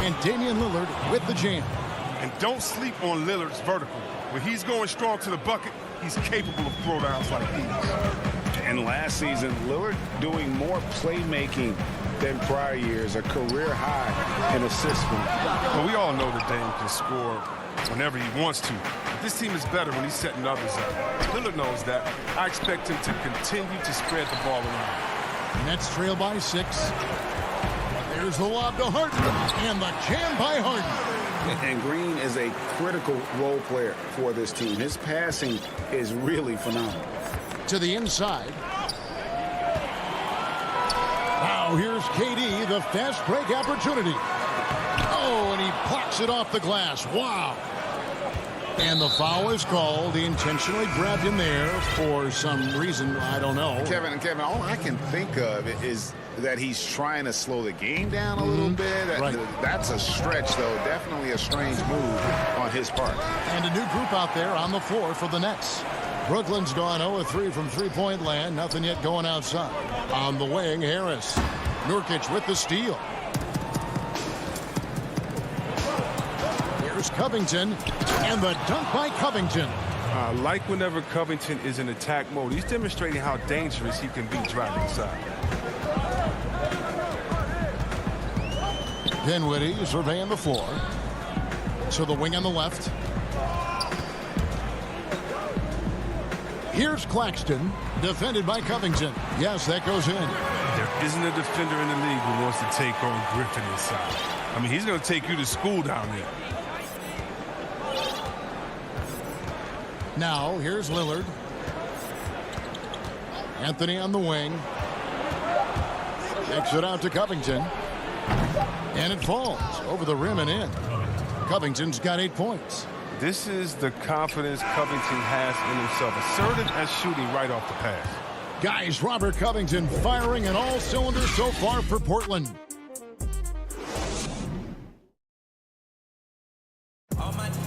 Speaker 1: And Damian Lillard with the jam.
Speaker 12: And don't sleep on Lillard's vertical. When he's going strong to the bucket, he's capable of throwdowns like these.
Speaker 4: And last season, Lillard doing more playmaking than prior years, a career high in assists.
Speaker 12: Well, we all know that Dame can score whenever he wants to. But this team is better when he's setting others up. Lillard knows that. I expect him to continue to spread the ball around.
Speaker 1: Nets trail by 6. There's the lob to Harden. And the jam by Harden.
Speaker 4: And Green is a critical role player for this team. His passing is really phenomenal.
Speaker 1: To the inside. Now here's KD, the fast break opportunity. Oh, and he blocks it off the glass. Wow. And the foul is called. He intentionally grabbed him there for some reason. I don't know.
Speaker 4: Kevin, all I can think of is that he's trying to slow the game down a little bit. That's a stretch, though. Definitely a strange move on his part.
Speaker 1: And a new group out there on the floor for the Nets. Brooklyn's gone 0-3 from three-point land. Nothing yet going outside. On the wing, Harris. Nurkic with the steal. Here's Covington. And the dunk by Covington.
Speaker 12: I like whenever Covington is in attack mode. He's demonstrating how dangerous he can be driving inside.
Speaker 1: Dinwiddie surveying the floor. To the wing on the left. Here's Claxton, defended by Covington. Yes, that goes in.
Speaker 12: There isn't a defender in the league who wants to take on Griffin inside. I mean, he's going to take you to school down there.
Speaker 1: Now, here's Lillard. Anthony on the wing. Takes it out to Covington. And it falls over the rim and in. Covington's got 8 points.
Speaker 12: This is the confidence Covington has in himself. Assertive as shooting right off the pass.
Speaker 1: Guys, Robert Covington firing in all cylinders so far for Portland.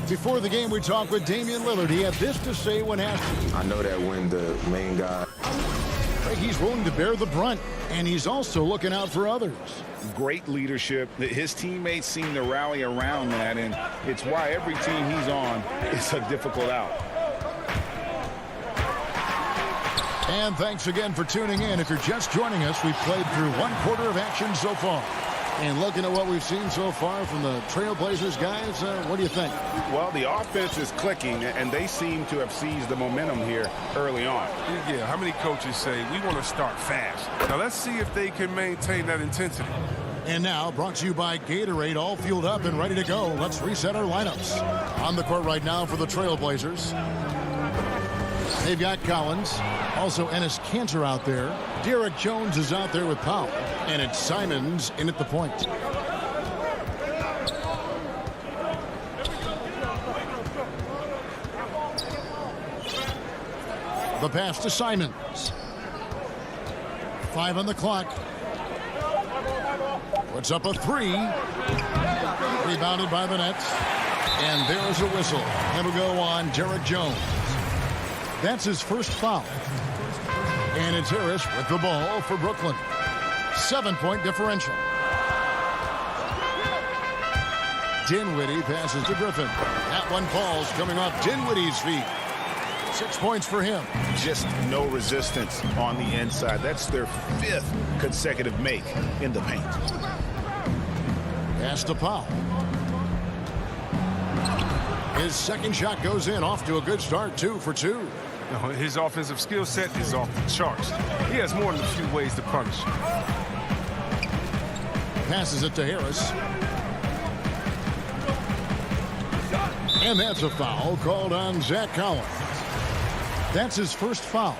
Speaker 1: Before the game, we talked with Damian Lillard. He had this to say when asked.
Speaker 13: I know that when the main guy.
Speaker 1: He's willing to bear the brunt, and he's also looking out for others.
Speaker 4: Great leadership. His teammates seem to rally around that, and it's why every team he's on is a difficult out.
Speaker 1: And thanks again for tuning in. If you're just joining us, we've played through 1/4 of action so far. And looking at what we've seen so far from the Trailblazers, guys, what do you think?
Speaker 4: Well, the offense is clicking, and they seem to have seized the momentum here early on.
Speaker 12: Yeah, how many coaches say we want to start fast? Now let's see if they can maintain that intensity.
Speaker 1: And now, brought to you by Gatorade, all fueled up and ready to go. Let's reset our lineups. On the court right now for the Trailblazers. They've got Collins. Also, Enes Kanter out there. Derek Jones is out there with Powell. And it's Simons in at the point. The pass to Simons. 5 on the clock. Puts up a 3. Rebounded by the Nets. And there's a whistle. It'll go on Derek Jones. That's his first foul. And it's Harris with the ball for Brooklyn. 7-point differential. Dinwiddie passes to Griffin. That one falls coming off Dinwiddie's feet. 6 points for him.
Speaker 4: Just no resistance on the inside. That's their 5th consecutive make in the paint.
Speaker 1: Pass to Powell. His second shot goes in, off to a good start, 2 for 2.
Speaker 12: His offensive skill set is off the charts. He has more than a few ways to punish.
Speaker 1: Passes it to Harris. And that's a foul called on Zach Collins. That's his first foul.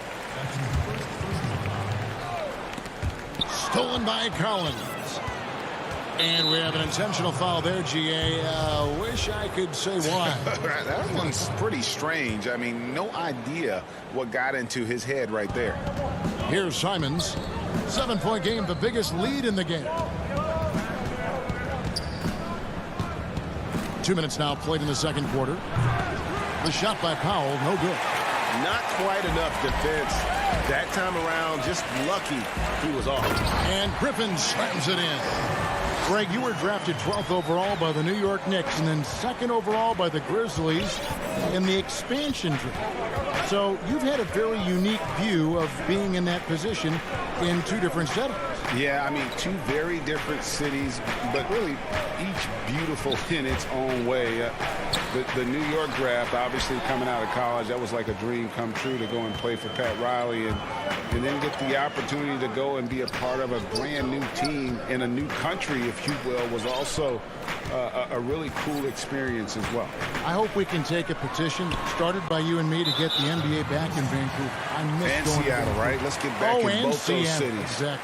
Speaker 1: Stolen by Collins. And we have an intentional foul there, GA. Wish I could say why.
Speaker 4: That one's pretty strange. I mean, no idea what got into his head right there.
Speaker 1: Here's Simons. 7-point game, the biggest lead in the game. 2 minutes now played in the second quarter. The shot by Powell, no good.
Speaker 7: Not quite enough defense. That time around, just lucky he was off.
Speaker 1: And Griffin slams it in. Greg, you were drafted 12th overall by the New York Knicks and then 2nd overall by the Grizzlies in the expansion draft. So you've had a very unique view of being in that position in 2 different settings.
Speaker 4: Yeah, I mean, 2 very different cities, but really each beautiful in its own way. The New York draft, obviously coming out of college, that was like a dream come true to go and play for Pat Riley and then get the opportunity to go and be a part of a brand new team in a new country, if you will, was also a really cool experience as well.
Speaker 1: I hope we can take a petition started by you and me to get the NBA back in Vancouver. I miss
Speaker 4: and
Speaker 1: going
Speaker 4: Seattle,
Speaker 1: to
Speaker 4: right? Let's get back in both
Speaker 1: Seattle.
Speaker 4: those cities.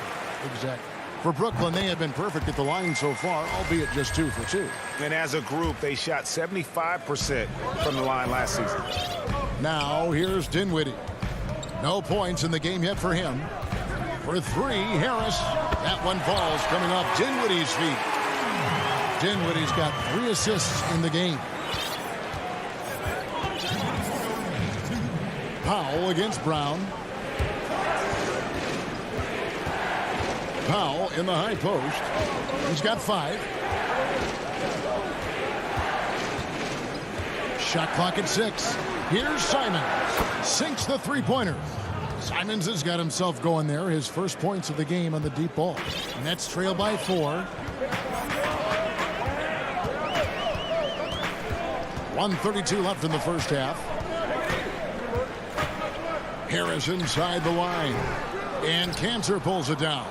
Speaker 1: Exactly. For Brooklyn, they have been perfect at the line so far, albeit just 2 for 2.
Speaker 4: And as a group, they shot 75% from the line last season.
Speaker 1: Now, here's Dinwiddie. No points in the game yet for him. For 3, Harris. That one falls coming off Dinwiddie's feet. Dinwiddie's got 3 assists in the game. Powell against Brown. Powell in the high post. He's got 5. Shot clock at 6. Here's Simons. Sinks the three-pointer. Simons has got himself going there. His first points of the game on the deep ball. Nets trail by 4. 1:32 left in the first half. Harris inside the line. And Cancer pulls it down.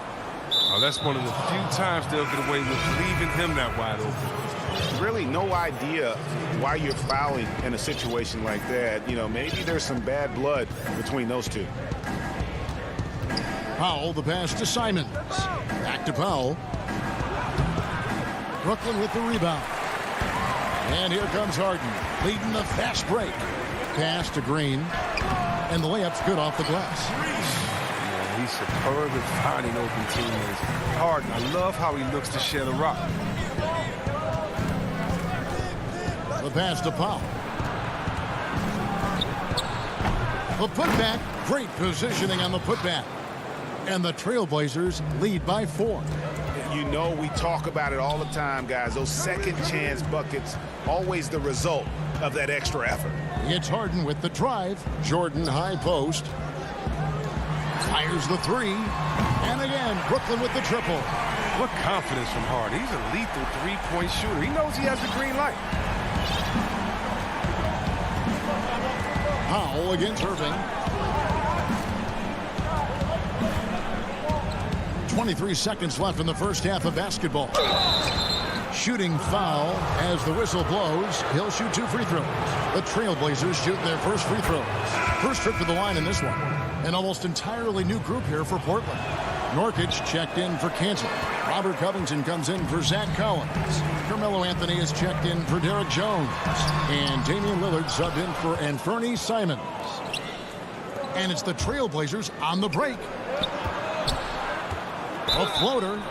Speaker 12: Oh, that's one of the few times they'll get away with leaving him that wide open.
Speaker 4: Really no idea why you're fouling in a situation like that. You know, maybe there's some bad blood between those two.
Speaker 1: Powell, the pass to Simons. Back to Powell. Brooklyn with the rebound. And here comes Harden, leading the fast break. Pass to Green. And the layup's good off the glass.
Speaker 12: Yeah, he's superb at finding open teammates. Harden, I love how he looks to shed a rock.
Speaker 1: The pass to Powell. The putback. Great positioning on the putback. And the Trailblazers lead by 4.
Speaker 4: You know, we talk about it all the time, guys. Those second chance buckets, always the result of that extra effort.
Speaker 1: It's Harden with the drive. Jordan high post. Fires the 3. And again, Brooklyn with the triple.
Speaker 12: What confidence from Harden. He's a lethal three-point shooter. He knows he has the green light.
Speaker 1: Powell against Irving. 23 seconds left in the first half of basketball. Shooting foul as the whistle blows. He'll shoot 2 free throws. The Trailblazers shoot their first free throws. First trip to the line in this one. An almost entirely new group here for Portland. Norkic checked in for Kansas. Robert Covington comes in for Zach Collins. Carmelo Anthony is checked in for Derek Jones. And Damian Lillard subbed in for Anthony Simons. And it's the Trailblazers on the break. A floater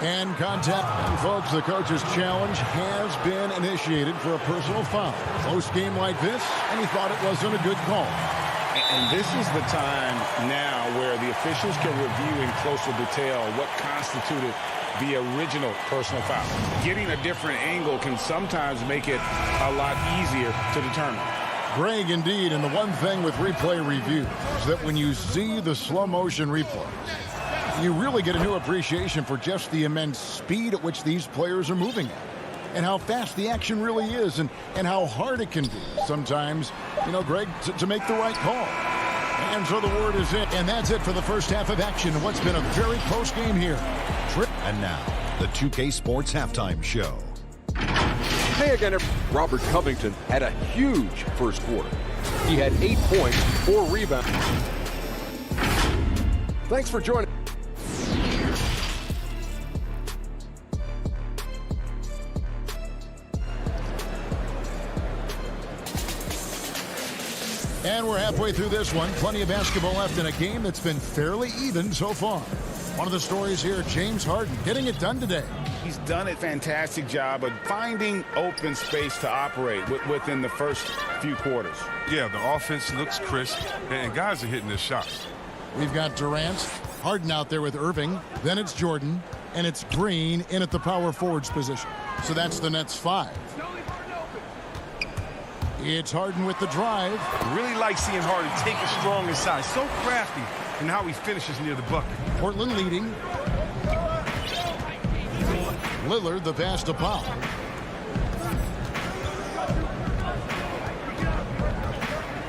Speaker 1: and contact. And folks, the coach's challenge has been initiated for a personal foul. Close game like this, and he thought it wasn't a good call.
Speaker 4: And this is the time now where the officials can review in closer detail what constituted the original personal foul. Getting a different angle can sometimes make it a lot easier to determine.
Speaker 1: Greg, indeed, and the one thing with replay review is that when you see the slow motion replay, you really get a new appreciation for just the immense speed at which these players are moving at, and how fast the action really is, and how hard it can be sometimes, you know, Greg, to make the right call. And so the word is in, and that's it for the first half of action in what's been a very close game here.
Speaker 6: And now, the 2K Sports Halftime Show.
Speaker 2: Hey again, Robert Covington had a huge first quarter. He had 8 points, 4 rebounds. Thanks for joining.
Speaker 1: And we're halfway through this one. Plenty of basketball left in a game that's been fairly even so far. One of the stories here, James Harden getting it done today.
Speaker 4: He's done a fantastic job of finding open space to operate within the first few quarters.
Speaker 12: Yeah, the offense looks crisp, and guys are hitting their shots.
Speaker 1: We've got Durant, Harden out there with Irving. Then it's Jordan, and it's Green in at the power forwards position. So that's the Nets 5. It's Harden with the drive.
Speaker 12: Really like seeing Harden take it strong inside. So crafty in how he finishes near the bucket.
Speaker 1: Portland leading. Lillard, the pass to Powell.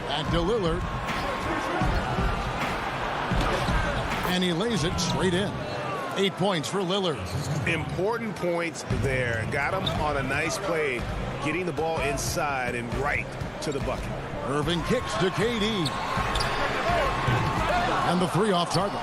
Speaker 1: Back to Lillard. And he lays it straight in. 8 points for Lillard.
Speaker 4: Important points there. Got him on a nice play, getting the ball inside and right to the bucket.
Speaker 1: Irving kicks to KD. And the 3 off target.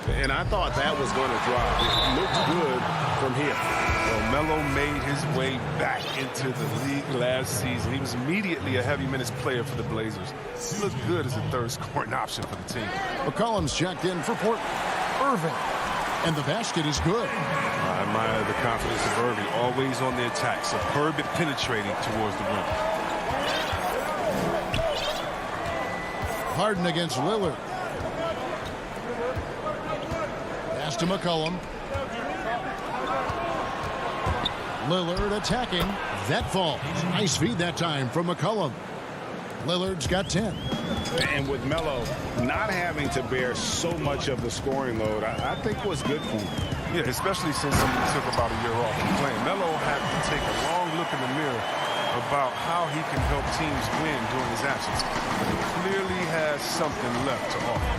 Speaker 7: And I thought that was going to drop. It looked good from here.
Speaker 12: Well, Melo made his way back into the league last season. He was immediately a heavy minutes player for the Blazers. He looked good as a third scoring option for the team.
Speaker 1: McCollum's checked in for Portland. Irving. And the basket is good.
Speaker 12: I admire the confidence of Irving, always on the attack, superb at penetrating towards the rim.
Speaker 1: Harden against Lillard. Pass to McCollum. Lillard attacking. That falls. Nice feed that time from McCollum. Lillard's got 10.
Speaker 4: And with Melo not having to bear so much of the scoring load, I think was good for him.
Speaker 12: Yeah, especially since he took about a year off from playing. Melo had to take a long look in the mirror about how he can help teams win during his absence. He clearly has something left to offer.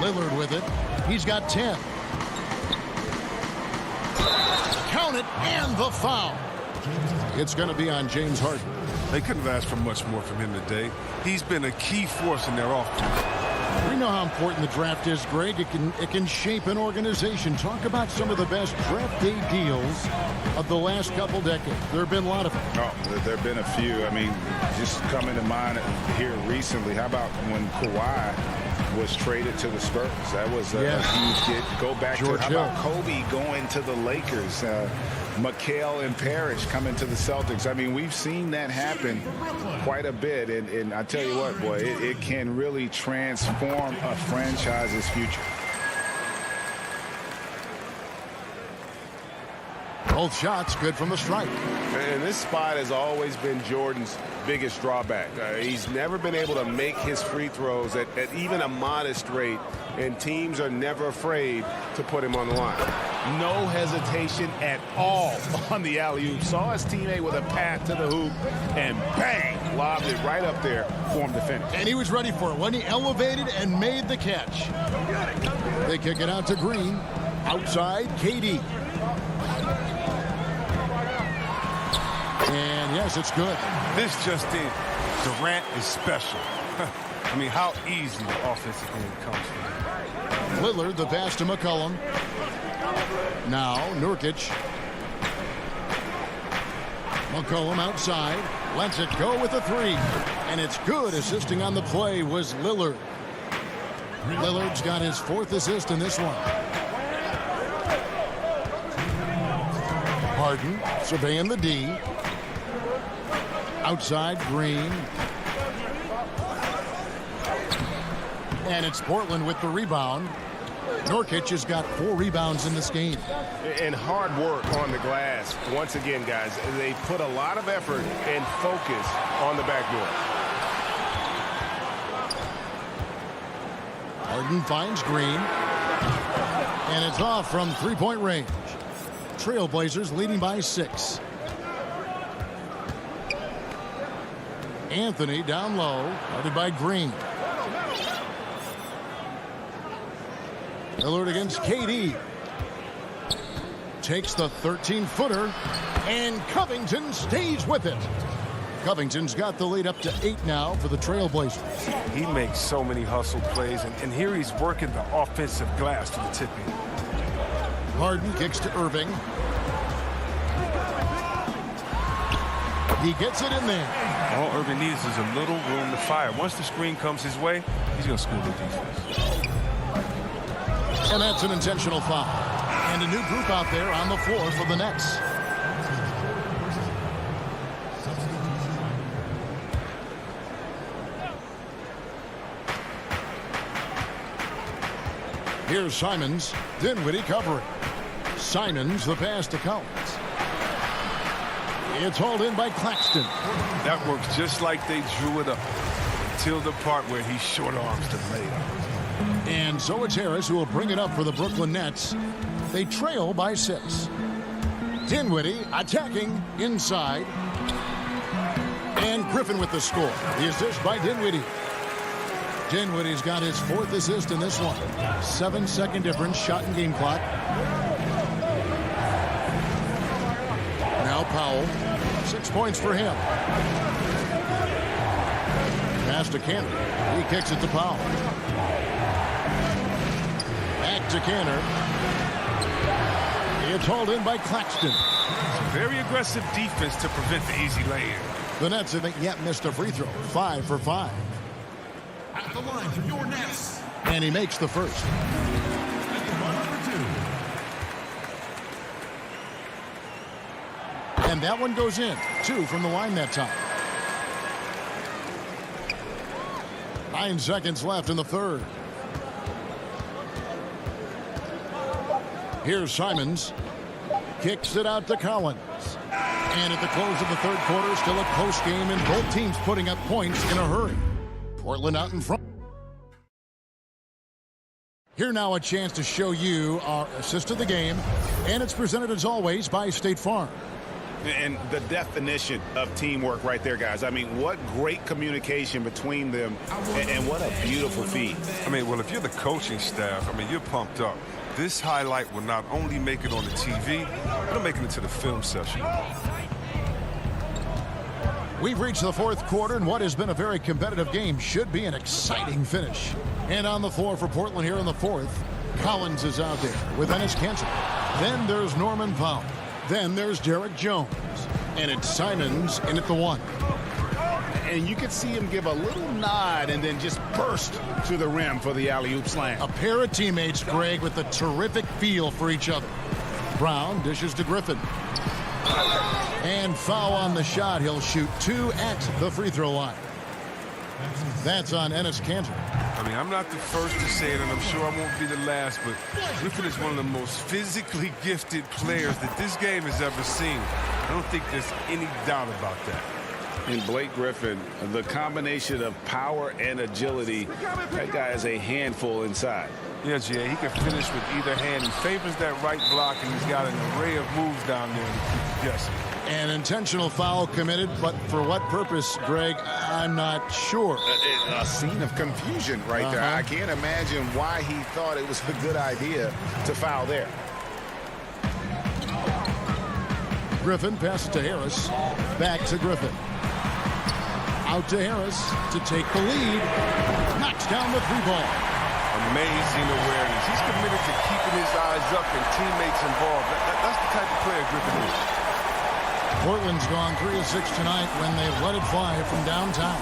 Speaker 1: Lillard with it. He's got 10. Count it, and the foul. It's going to be on James Harden.
Speaker 12: They couldn't have asked for much more from him today. He's been a key force in their offense.
Speaker 1: We know how important the draft is, Greg. It can shape an organization. Talk about some of the best draft day deals of the last couple decades. There have been a lot of them.
Speaker 4: Oh, there have been a few. I mean, just coming to mind here recently. How about when Kawhi was traded to the Spurs? That was a huge get. Go back
Speaker 1: George
Speaker 4: to, how
Speaker 1: Hill.
Speaker 4: about Kobe going to the Lakers? McHale and Parrish coming to the Celtics. I mean, we've seen that happen quite a bit. And I tell you what, boy, it can really transform a franchise's future.
Speaker 1: Both shots good from the stripe.
Speaker 7: And this spot has always been Jordan's biggest drawback. He's never been able to make his free throws at even a modest rate, and teams are never afraid to put him on the line. No hesitation at all on the alley-oop. Saw his teammate with a path to the hoop, and bang, lobbed it right up there for him to finish.
Speaker 1: And he was ready for it when he elevated and made the catch. They kick it out to Green. Outside, KD. And yes, it's good.
Speaker 12: This just in. Durant is special. I mean, how easy the offensive game comes from.
Speaker 1: Lillard, the pass to McCollum. Now, Nurkic. McCollum outside. Lets it go with a three. And it's good. Assisting on the play was Lillard. Lillard's got his 4th assist in this one. Harden surveying the D. Outside, Green. And it's Portland with the rebound. Nurkic has got 4 rebounds in this game.
Speaker 7: And hard work on the glass. Once again, guys, they put a lot of effort and focus on the backboard.
Speaker 1: Harden finds Green. And it's off from 3-point range. Trailblazers leading by 6. Anthony down low, guarded by Green. Lillard against KD. Takes the 13-footer, and Covington stays with it. Covington's got the lead up to 8 now for the Trailblazers.
Speaker 12: He makes so many hustle plays, and here he's working the offensive glass to the tip-in.
Speaker 1: Harden kicks to Irving. He gets it in there.
Speaker 12: All Irving needs is a little room to fire. Once the screen comes his way, he's going to school the defense.
Speaker 1: And that's an intentional foul. And a new group out there on the floor for the Nets. Here's Simons. Dinwiddie covering. Simons the pass to Collins. It's hauled in by Claxton.
Speaker 12: That works just like they drew it up until the part where he short arms the layup.
Speaker 1: And so it's Harris who will bring it up for the Brooklyn Nets. They trail by 6. Dinwiddie attacking inside. And Griffin with the score. The assist by Dinwiddie. Dinwiddie's got his 4th assist in this one. 7-second difference, shot and game clock. Now Powell, 6 points for him. Pass to Canner. He kicks it to Powell. Back to Canner. It's hauled in by Claxton.
Speaker 12: Very aggressive defense to prevent the easy lay-in.
Speaker 1: The Nets haven't yet missed a free throw. 5 for 5.
Speaker 6: At the line of your Nets.
Speaker 1: And he makes the first. And that one goes in. 2 from the line that time. 9 seconds left in the third. Here's Simons. Kicks it out to Collins. And at the close of the third quarter, still a close game, and both teams putting up points in a hurry. Portland out in front. Here now a chance to show you our assist of the game, and it's presented as always by State Farm.
Speaker 4: And the definition of teamwork right there, guys. I mean, what great communication between them, and what a beautiful feed.
Speaker 12: I mean, well, if you're the coaching staff, I mean, you're pumped up. This highlight will not only make it on the TV, it'll make it into the film session.
Speaker 1: We've reached the fourth quarter, and what has been a very competitive game should be an exciting finish. And on the floor for Portland here in the fourth, Collins is out there with Enes Kanter. Then there's Norman Powell. Then there's Derek Jones. And it's Simons in at the 1.
Speaker 4: And you could see him give a little nod and then just burst to the rim for the alley-oop slam.
Speaker 1: A pair of teammates, Greg, with a terrific feel for each other. Brown dishes to Griffin. And foul on the shot. He'll shoot 2 at the free throw line. That's on Enes Kanter.
Speaker 12: I mean, I'm not the first to say it, and I'm sure I won't be the last, but Griffin is one of the most physically gifted players that this game has ever seen. I don't think there's any doubt about that.
Speaker 4: And Blake Griffin, the combination of power and agility, that guy is a handful inside.
Speaker 12: Yeah, Jay, he can finish with either hand. He favors that right block, and he's got an array of moves down there to keep you guessing.
Speaker 1: An intentional foul committed, but for what purpose, Greg, I'm not sure.
Speaker 4: A scene of confusion right there. I can't imagine why he thought it was a good idea to foul there.
Speaker 1: Griffin passes to Harris. Back to Griffin. Out to Harris to take the lead. Knocks down the 3-ball.
Speaker 12: Amazing awareness. He's committed to keeping his eyes up and teammates involved. That's the type of player Griffin is.
Speaker 1: Portland's gone 3 of 6 tonight when they've let it fly from downtown.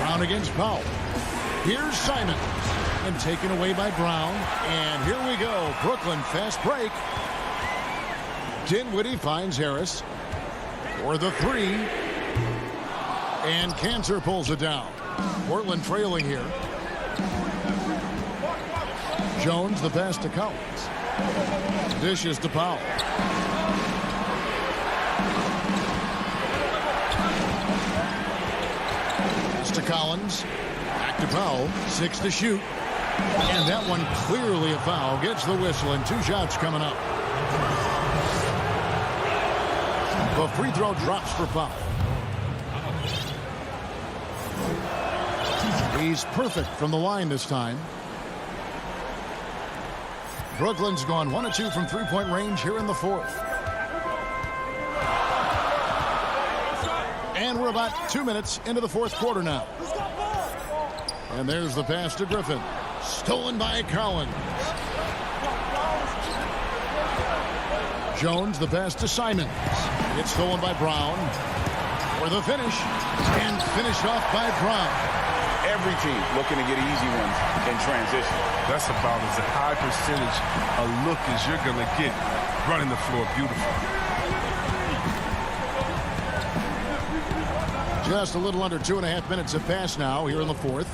Speaker 1: Brown against Powell. Here's Simons. And taken away by Brown. And here we go. Brooklyn fast break. Dinwiddie finds Harris for the 3. And Kanter pulls it down. Portland trailing here. Jones the pass to Collins. Dishes to Powell. Pass to Collins. Back to Powell. 6 to shoot. And that one clearly a foul. Gets the whistle, and 2 shots coming up. The free throw drops for Powell. He's perfect from the line this time. Brooklyn's gone 1 of 2 from three-point range here in the fourth. And we're about 2 minutes into the fourth quarter now. And there's the pass to Griffin. Stolen by Collins. Jones the pass to Simons. It's stolen by Brown. For the finish. And finished off by Brown.
Speaker 4: Every team looking to get easy ones in transition.
Speaker 12: That's about as high percentage a look as you're going to get running the floor beautiful.
Speaker 1: Just a little under 2.5 minutes have passed now here in the fourth.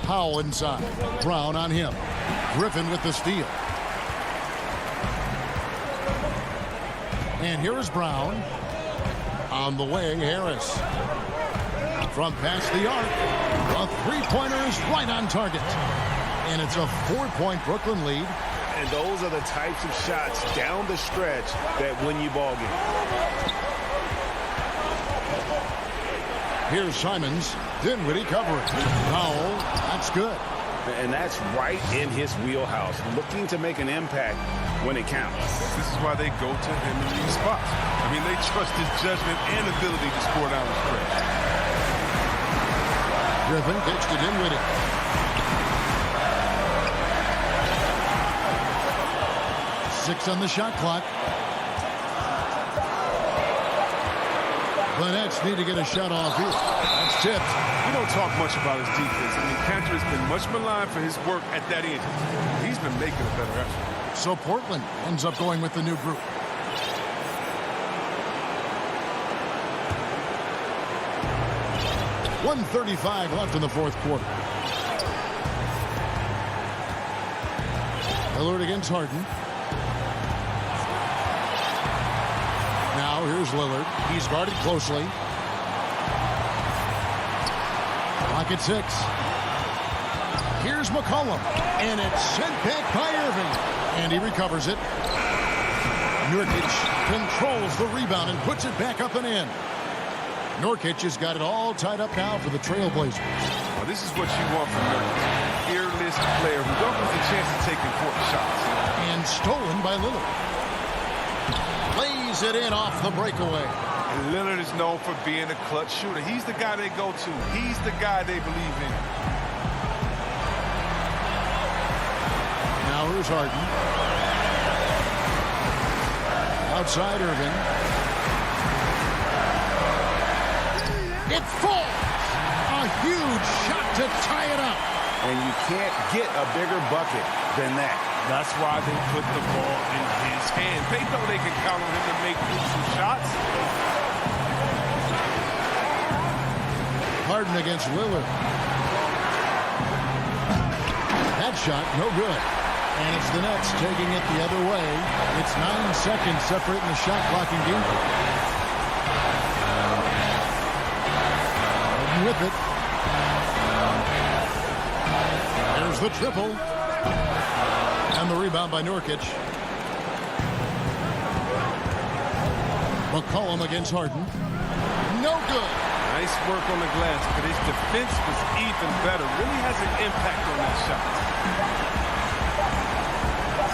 Speaker 1: Powell inside. Brown on him. Griffin with the steal. And here is Brown. On the way, Harris. From past the arc. A three-pointer is right on target. And it's a 4-point Brooklyn lead.
Speaker 4: And those are the types of shots down the stretch that win you ball games.
Speaker 1: Here's Simons. Dinwiddie covering. Powell. That's good.
Speaker 4: And that's right in his wheelhouse, looking to make an impact when it counts.
Speaker 12: This is why they go to him in these spots. I mean, they trust his judgment and ability to score down the stretch.
Speaker 1: Griffin pitched it in with it. Six on the shot clock. The Nets need to get a shot off here. That's tipped.
Speaker 12: We don't talk much about his defense. I mean, Cantor has been much maligned for his work at that end. He's been making a better effort.
Speaker 1: So Portland ends up going with the new group. .135 left in the fourth quarter. Lillard against Harden. Now here's Lillard. He's guarded closely. Clock at 6. Here's McCollum. And it's sent back by Irving. And he recovers it. Nurkic controls the rebound and puts it back up and in. Nurkic has got it all tied up now for the Trailblazers.
Speaker 12: Well, this is what you want from Nurkic. Fearless player who welcomes the chance to take important shots.
Speaker 1: And stolen by Lillard. Lays it in off the breakaway.
Speaker 12: And Lillard is known for being a clutch shooter. He's the guy they go to. He's the guy they believe in.
Speaker 1: Now here's Harden. Outside Irving. It falls. A huge shot to tie it up.
Speaker 4: And you can't get a bigger bucket than that.
Speaker 12: That's why they put the ball in his hand. They know they can count on him to make crucial shots.
Speaker 1: Harden against Lillard. That shot, no good. And it's the Nets taking it the other way. It's 9 seconds separating the shot clock and game. Harden with it. There's the triple. And the rebound by Nurkic. McCollum against Harden. No good.
Speaker 12: Nice work on the glass, but his defense was even better. Really has an impact on that shot.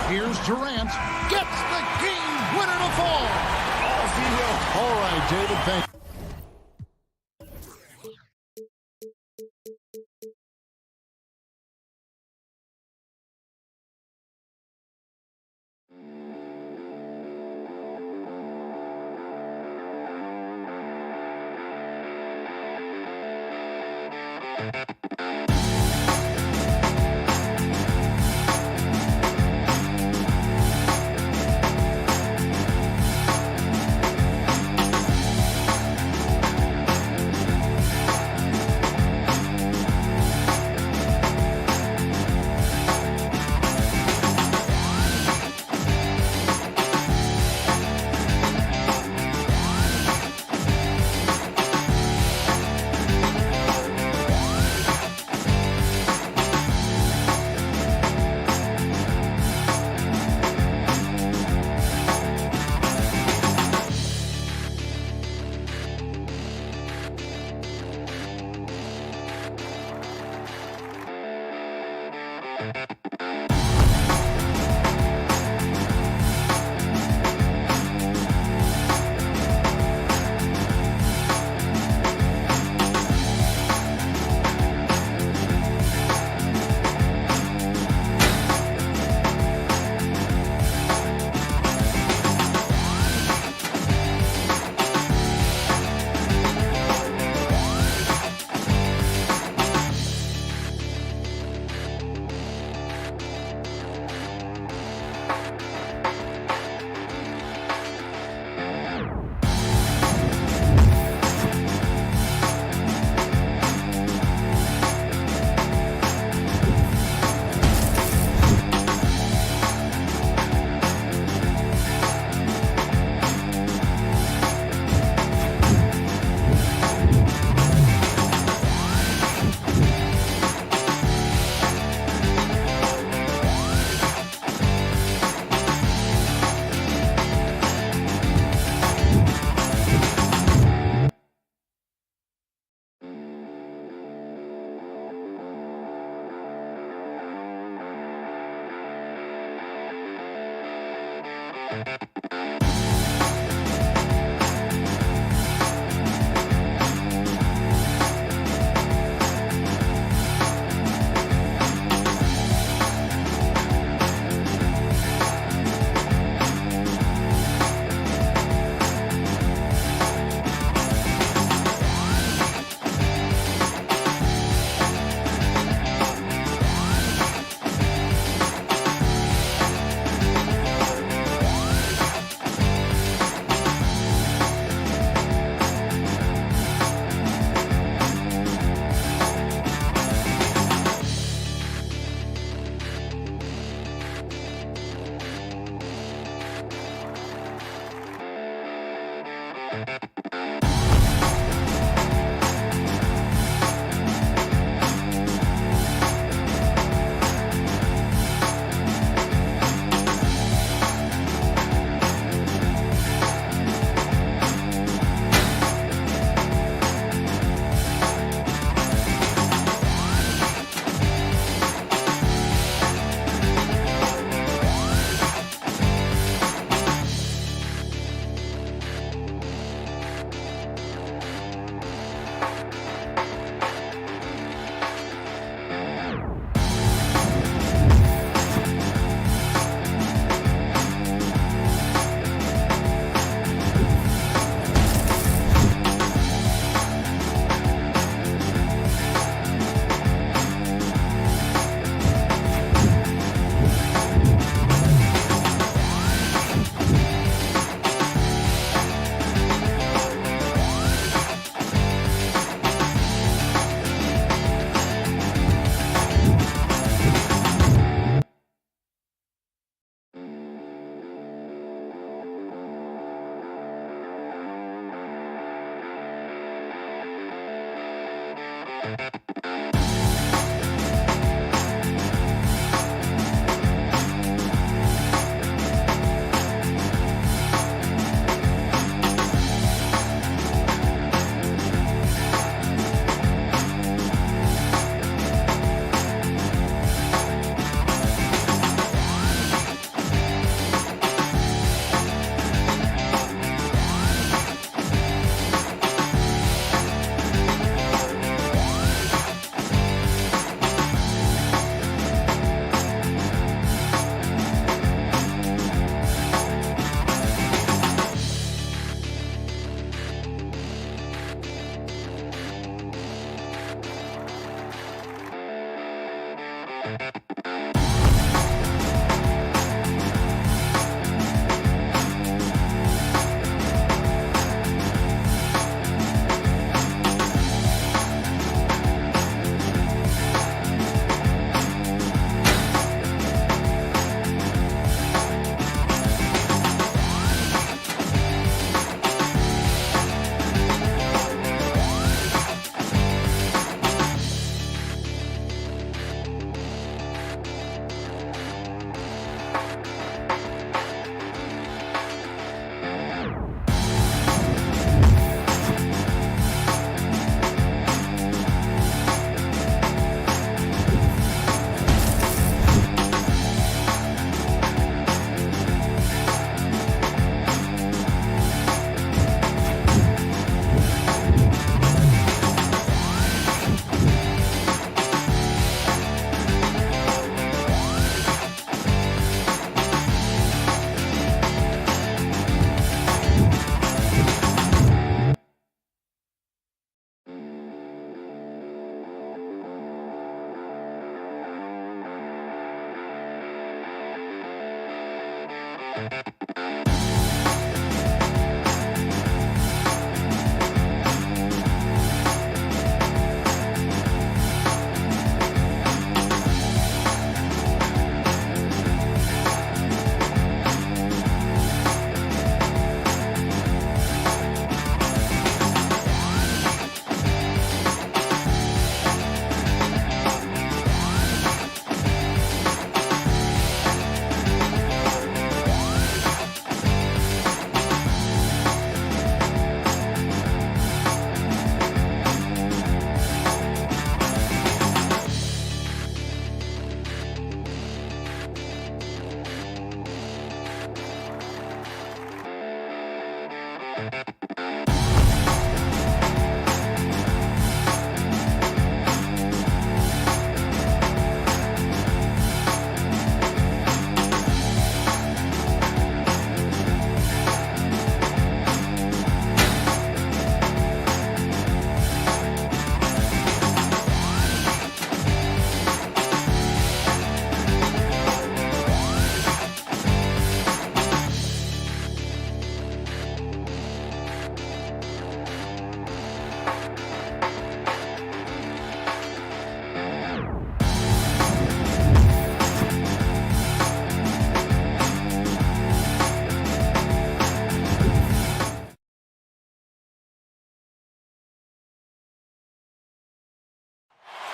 Speaker 1: Here's Durant. Gets the game winner to fall. All right, David, thank you.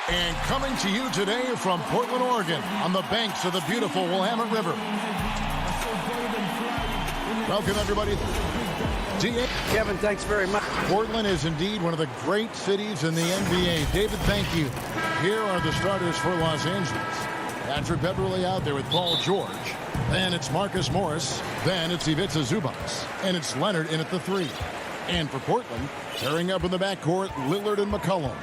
Speaker 1: And coming to you today from Portland, Oregon, on the banks of the beautiful Willamette River. Welcome, everybody.
Speaker 14: Kevin, thanks very much.
Speaker 1: Portland is indeed one of the great cities in the NBA. David, thank you. Here are the starters for Los Angeles. Patrick Beverley out there with Paul George. Then it's Marcus Morris. Then it's Ivica Zubac. And it's Leonard in at the 3. And for Portland, tearing up in the backcourt, Lillard and McCollum.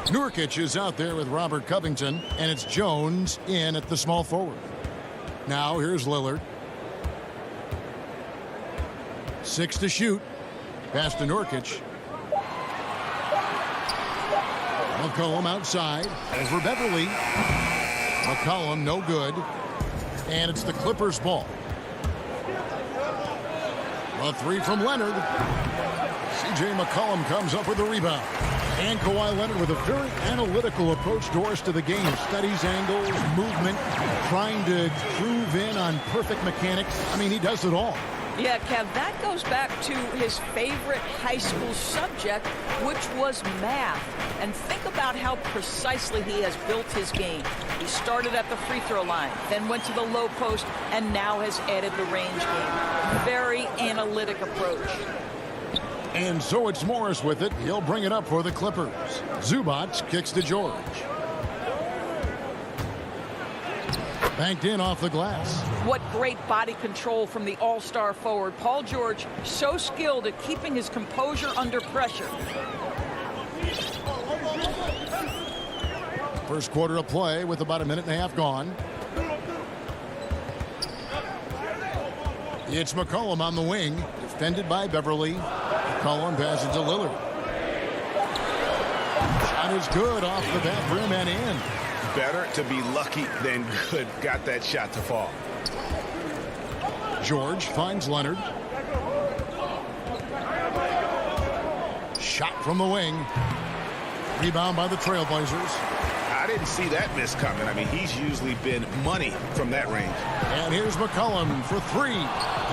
Speaker 1: Nurkic is out there with Robert Covington, and it's Jones in at the small forward. Now here's Lillard. 6 to shoot. Pass to Nurkic. McCollum outside. Over Beverley. McCollum no good. And it's the Clippers' ball. A 3 from Leonard. C.J. McCollum comes up with the rebound. And Kawhi Leonard with a very analytical approach, Doris, to the game. Studies angles, movement, trying to groove in on perfect mechanics. I mean, he does it all.
Speaker 3: Yeah, Kev, that goes back to his favorite high school subject, which was math. And think about how precisely he has built his game. He started at the free throw line, then went to the low post, and now has added the range game. Very analytic approach.
Speaker 1: And so it's Morris with it. He'll bring it up for the Clippers. Zubac kicks to George. Banked in off the glass.
Speaker 3: What great body control from the all-star forward. Paul George, so skilled at keeping his composure under pressure.
Speaker 1: First quarter of play with about a minute and a half gone. It's McCollum on the wing, defended by Beverley. McCollum passes to Lillard. Shot is good off the back rim and in.
Speaker 4: Better to be lucky than good. Got that shot to fall.
Speaker 1: George finds Leonard. Shot from the wing. Rebound by the Trailblazers.
Speaker 4: I didn't see that miss coming. I mean, he's usually been money from that range.
Speaker 1: And here's McCollum for 3.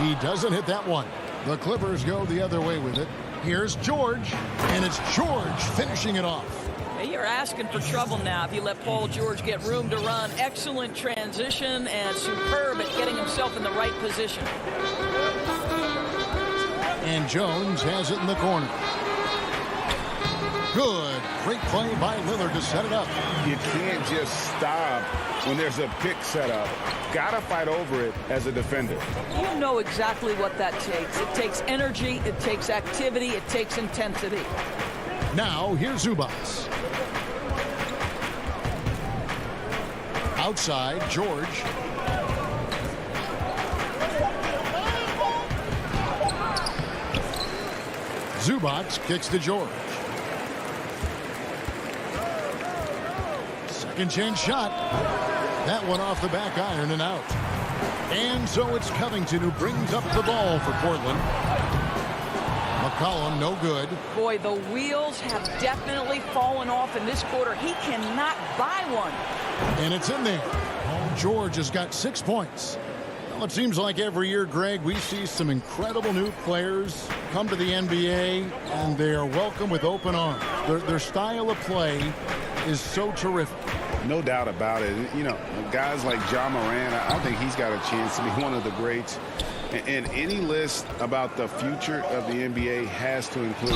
Speaker 1: He doesn't hit that one. The Clippers go the other way with it. Here's George, and it's George finishing it off.
Speaker 3: Hey, you're asking for trouble now if you let Paul George get room to run. Excellent transition and superb at getting himself in the right position.
Speaker 1: And Jones has it in the corner. Good. Great play by Lillard to set it up.
Speaker 4: You can't just stop when there's a pick set up. Gotta fight over it as a defender.
Speaker 3: You know exactly what that takes. It takes energy, it takes activity, it takes intensity.
Speaker 1: Now here's Zubac. Outside, George. Zubac kicks to George. Second chance shot. That one off the back iron and out. And so it's Covington who brings up the ball for Portland. McCollum no good.
Speaker 3: Boy, the wheels have definitely fallen off in this quarter. He cannot buy one.
Speaker 1: And it's in there. George has got 6 points. Well, it seems like every year, Greg, we see some incredible new players come to the NBA, and they are welcome with open arms. Their style of play is so terrific.
Speaker 4: No doubt about it. You know, guys like Ja Morant, I think he's got a chance to be one of the greats. And any list about the future of the NBA has to include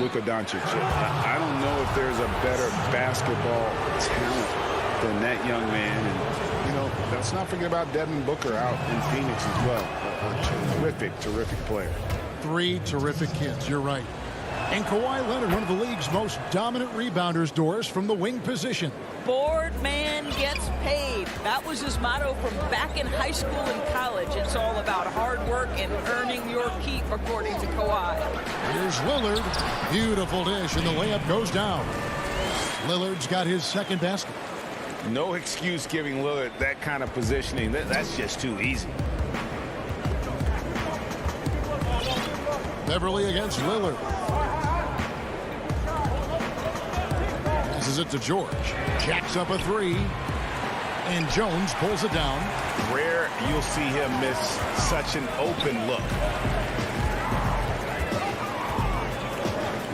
Speaker 4: Luka Doncic. I don't know if there's a better basketball talent than that young man. And, you know, let's not forget about Devin Booker out in Phoenix as well. A terrific, terrific player.
Speaker 1: Three terrific kids, you're right. And Kawhi Leonard, one of the league's most dominant rebounders, Doris, from the wing position.
Speaker 3: Board man gets paid. That was his motto from back in high school and college. It's all about hard work and earning your keep, according to Kawhi.
Speaker 1: Here's Lillard. Beautiful dish, and the layup goes down. Lillard's got his second basket.
Speaker 4: No excuse giving Lillard that kind of positioning. That's just too easy.
Speaker 1: Beverly against Lillard. Passes it to George. Jacks up a three. And Jones pulls it down.
Speaker 4: Rare you'll see him miss such an open look.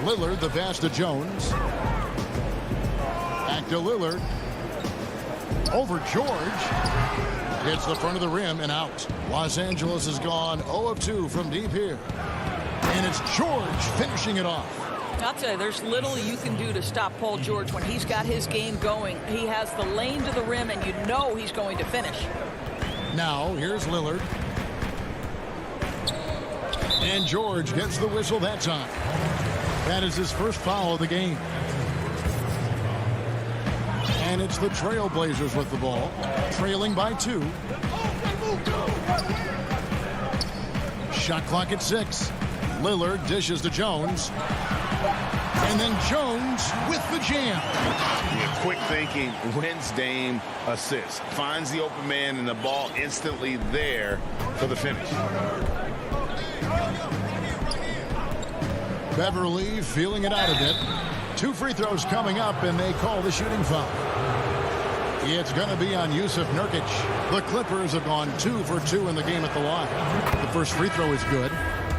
Speaker 1: Lillard, the pass to Jones. Back to Lillard. Over George. Hits the front of the rim and out. Los Angeles has gone 0 of 2 from deep here. And it's George finishing it off.
Speaker 3: I'll tell you, there's little you can do to stop Paul George when he's got his game going. He has the lane to the rim, and you know he's going to finish.
Speaker 1: Now, here's Lillard. And George gets the whistle that time. That is his first foul of the game. And it's the Trailblazers with the ball, trailing by 2. Shot clock at 6. Lillard dishes to Jones. And then Jones with the jam.
Speaker 4: Yeah, quick thinking wins Dame assist. Finds the open man and the ball instantly there for the finish.
Speaker 1: Beverly feeling it out a bit. 2 free throws coming up, and they call the shooting foul. It's going to be on Yusuf Nurkic. The Clippers have gone 2 for 2 in the game at the line. The first free throw is good.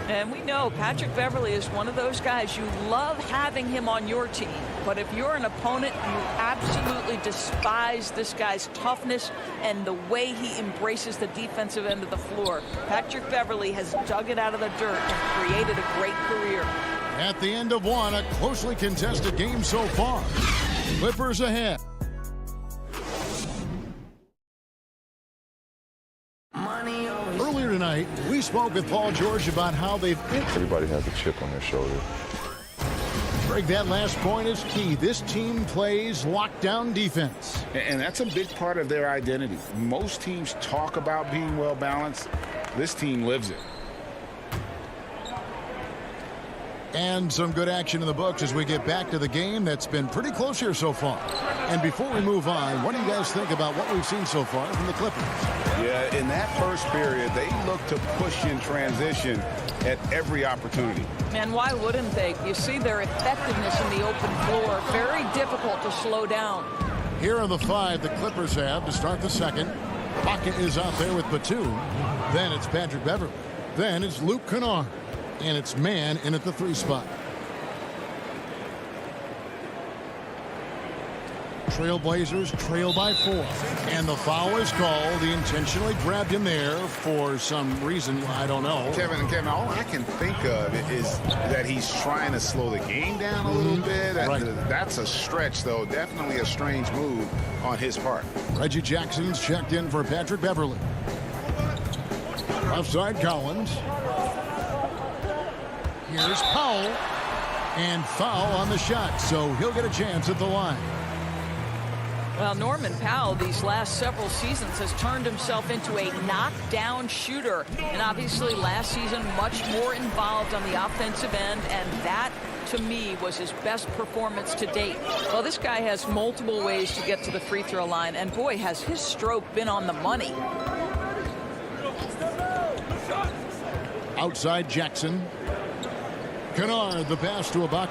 Speaker 3: And we know Patrick Beverly is one of those guys you love having him on your team. But if you're an opponent, you absolutely despise this guy's toughness and the way he embraces the defensive end of the floor. Patrick Beverly has dug it out of the dirt and created a great career.
Speaker 1: At the end of one, a closely contested game so far. Clippers ahead. Earlier tonight, we spoke with Paul George about how they've...
Speaker 13: Everybody has a chip on their shoulder.
Speaker 1: Greg, that last point is key. This team plays lockdown defense.
Speaker 4: And that's a big part of their identity. Most teams talk about being well balanced. This team lives it.
Speaker 1: And some good action in the books as we get back to the game that's been pretty close here so far. And before we move on, what do you guys think about what we've seen so far from the Clippers?
Speaker 4: Yeah, in that first period, they looked to push in transition at every opportunity.
Speaker 3: And why wouldn't they? You see their effectiveness in the open floor. Very difficult to slow down.
Speaker 1: Here are the 5 the Clippers have to start the second. Pocket is out there with Batum. Then it's Patrick Beverly. Then it's Luke Kennard. And it's man in at the 3 spot. Trailblazers trail by 4. And the foul is called. He intentionally grabbed him there for some reason. I don't know.
Speaker 4: Kevin, all I can think of is that he's trying to slow the game down a little bit.
Speaker 1: Right.
Speaker 4: That's a stretch, though. Definitely a strange move on his part.
Speaker 1: Reggie Jackson's checked in for Patrick Beverly. Offside Collins. Here's Powell, and foul on the shot, so he'll get a chance at the line.
Speaker 3: Well, Norman Powell these last several seasons has turned himself into a knockdown shooter. And obviously last season much more involved on the offensive end, and that to me was his best performance to date. Well, this guy has multiple ways to get to the free throw line, and boy, has his stroke been on the money.
Speaker 1: Outside Jackson. Kennard, the pass to Ibaka.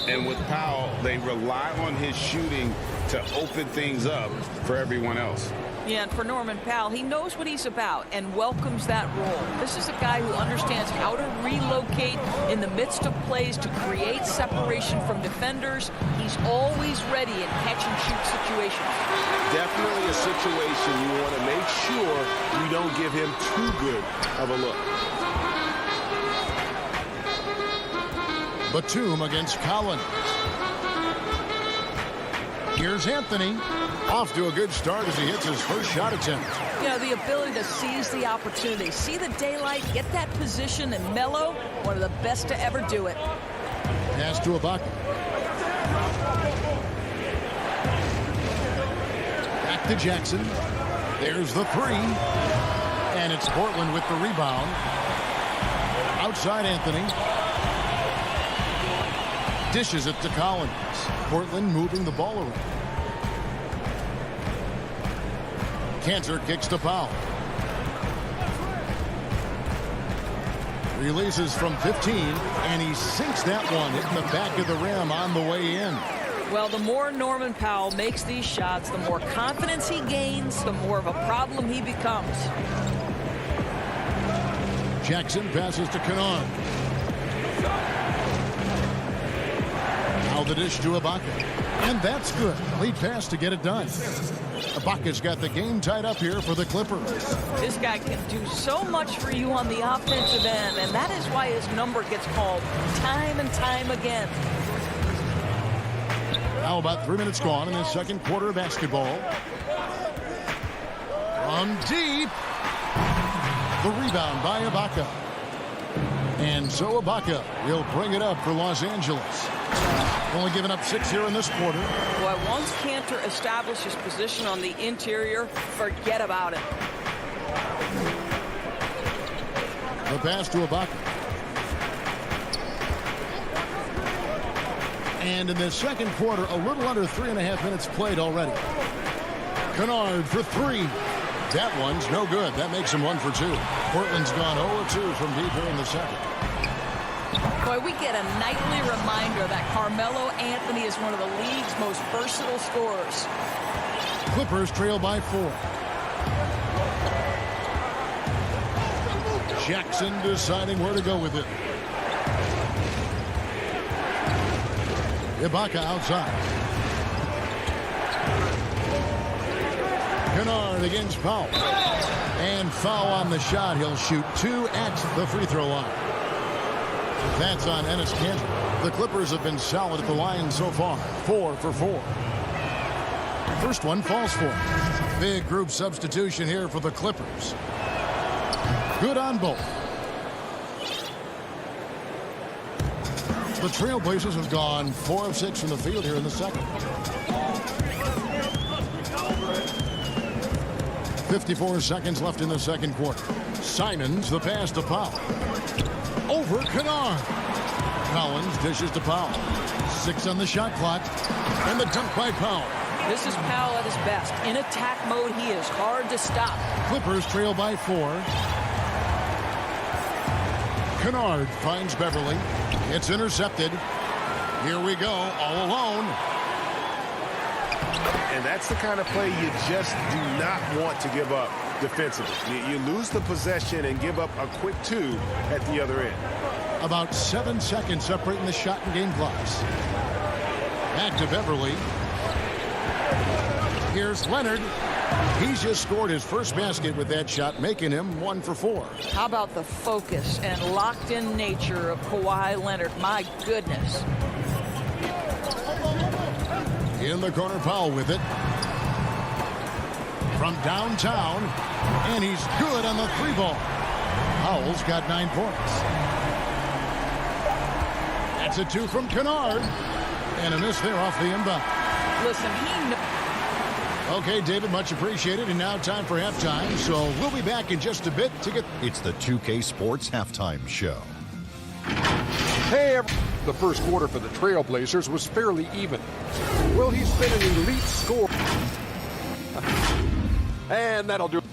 Speaker 4: And with Powell, they rely on his shooting to open things up for everyone else.
Speaker 3: Yeah, and for Norman Powell, he knows what he's about and welcomes that role. This is a guy who understands how to relocate in the midst of plays to create separation from defenders. He's always ready in catch-and-shoot situations.
Speaker 7: Definitely a situation you want to make sure you don't give him too good of a look.
Speaker 1: Batum against Collins. Here's Anthony. Off to a good start as he hits his first shot attempt.
Speaker 3: You know, the ability to seize the opportunity, see the daylight, get that position, and Melo, one of the best to ever do it.
Speaker 1: Pass to Ibaka. Back to Jackson. There's the three. And it's Portland with the rebound. Outside Anthony. Dishes it to Collins. Portland moving the ball around. Cantor kicks to Powell. Releases from 15, and he sinks that one, hitting the back of the rim on the way in.
Speaker 3: Well, the more Norman Powell makes these shots, the more confidence he gains, the more of a problem he becomes.
Speaker 1: Jackson passes to Kennard. Now the dish to Ibaka. And that's good. Lead pass to get it done. Ibaka's got the game tied up here for the Clippers.
Speaker 3: This guy can do so much for you on the offensive end, and that is why his number gets called time and time again.
Speaker 1: Now about 3 minutes gone in the second quarter of basketball. From deep. The rebound by Ibaka. And so Ibaka will bring it up for Los Angeles. Only giving up 6 here in this quarter.
Speaker 3: Boy, once Cantor establishes position on the interior, forget about it.
Speaker 1: The pass to Ibaka. And in the second quarter, a little under 3.5 minutes played already. Kennard for three. That one's no good. That makes him 1 for 2. Portland's gone 0-2 from deep here in the second.
Speaker 3: Boy, we get a nightly reminder that Carmelo Anthony is one of the league's most versatile scorers.
Speaker 1: Clippers trail by 4. Jackson deciding where to go with it. Ibaka outside. Kennard against Powell. And foul on the shot. He'll shoot 2 at the free throw line. That's on Enes Kanter. The Clippers have been solid at the line so far. 4 for 4. First one falls for. Big group substitution here for the Clippers. Good on both. The Trailblazers have gone 4 of 6 from the field here in the second. 54 seconds left in the second quarter. Simons, the pass to Powell. Over Kennard. Collins dishes to Powell. 6 on the shot clock. And the dunk by Powell.
Speaker 3: This is Powell at his best. In attack mode, he is hard to stop.
Speaker 1: Clippers trail by 4. Kennard finds Beverly. It's intercepted. Here we go, all alone.
Speaker 4: And that's the kind of play you just do not want to give up defensively. You lose the possession and give up a quick 2 at the other end.
Speaker 1: About 7 seconds separating the shot and game clocks. Back to Beverly. Here's Leonard. He's just scored his first basket with that shot, making him 1 for 4.
Speaker 3: How about the focus and locked-in nature of Kawhi Leonard? My goodness.
Speaker 1: In the corner, Powell with it. From downtown. And he's good on the 3 ball. Powell's got 9 points. That's a 2 from Kennard. And a miss there off the inbound.
Speaker 3: Listen,
Speaker 1: Okay, David, much appreciated. And now time for halftime. So we'll be back in just a bit to get...
Speaker 6: It's the 2K Sports Halftime Show.
Speaker 2: Hey, everyone. The first quarter for the Trailblazers was fairly even. Well, he's been an elite scorer. And that'll do it.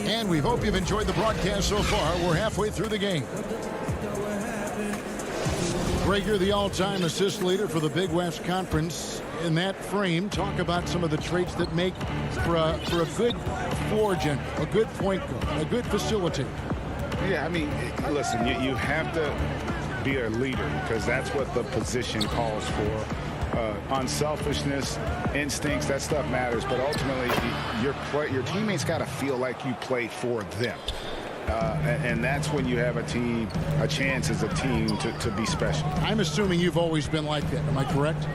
Speaker 1: And we hope you've enjoyed the broadcast so far. We're halfway through the game. Rager, the all-time assist leader for the Big West Conference. In that frame, talk about some of the traits that make for a good floor general, a good point guard, a good facilitator.
Speaker 4: Yeah, I mean, listen, you have to be a leader because that's what the position calls for. Unselfishness, instincts, that stuff matters. But ultimately, your teammates got to feel like you play for them.
Speaker 5: and that's when you have a chance as a team to be special.
Speaker 1: I'm assuming you've always been like that. Am I correct?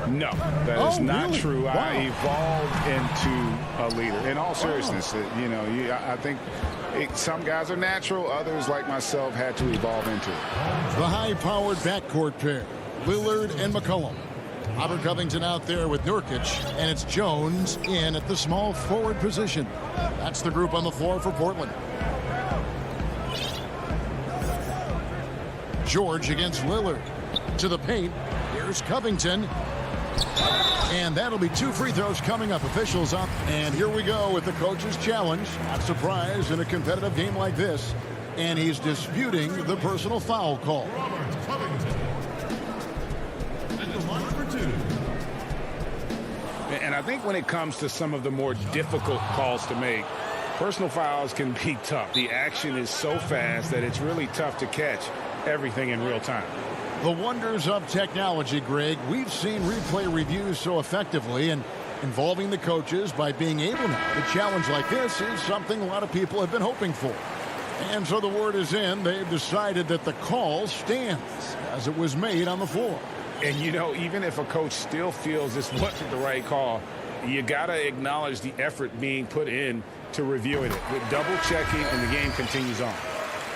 Speaker 5: No, that is not
Speaker 1: really?
Speaker 5: true.
Speaker 1: Wow.
Speaker 5: I evolved into a leader. In all seriousness, I think some guys are natural. Others, like myself, had to evolve into it.
Speaker 1: The high-powered backcourt pair, Lillard and McCollum. Robert Covington out there with Nurkic, and it's Jones in at the small forward position. That's the group on the floor for Portland. George against Lillard. To the paint. Here's Covington. And that'll be 2 free throws coming up. Officials up. And here we go with the coach's challenge. Not surprised in a competitive game like this. And he's disputing the personal foul call.
Speaker 5: And I think when it comes to some of the more difficult calls to make, personal fouls can be tough. The action is so fast that it's really tough to catch everything in real time.
Speaker 1: The wonders of technology, Greg. We've seen replay reviews so effectively, and involving the coaches by being able now to challenge like this is something a lot of people have been hoping for. And so the word is in. They've decided that the call stands as it was made on the floor.
Speaker 5: And, even if a coach still feels this wasn't the right call, you got to acknowledge the effort being put in to reviewing it. With double checking, and the game continues on.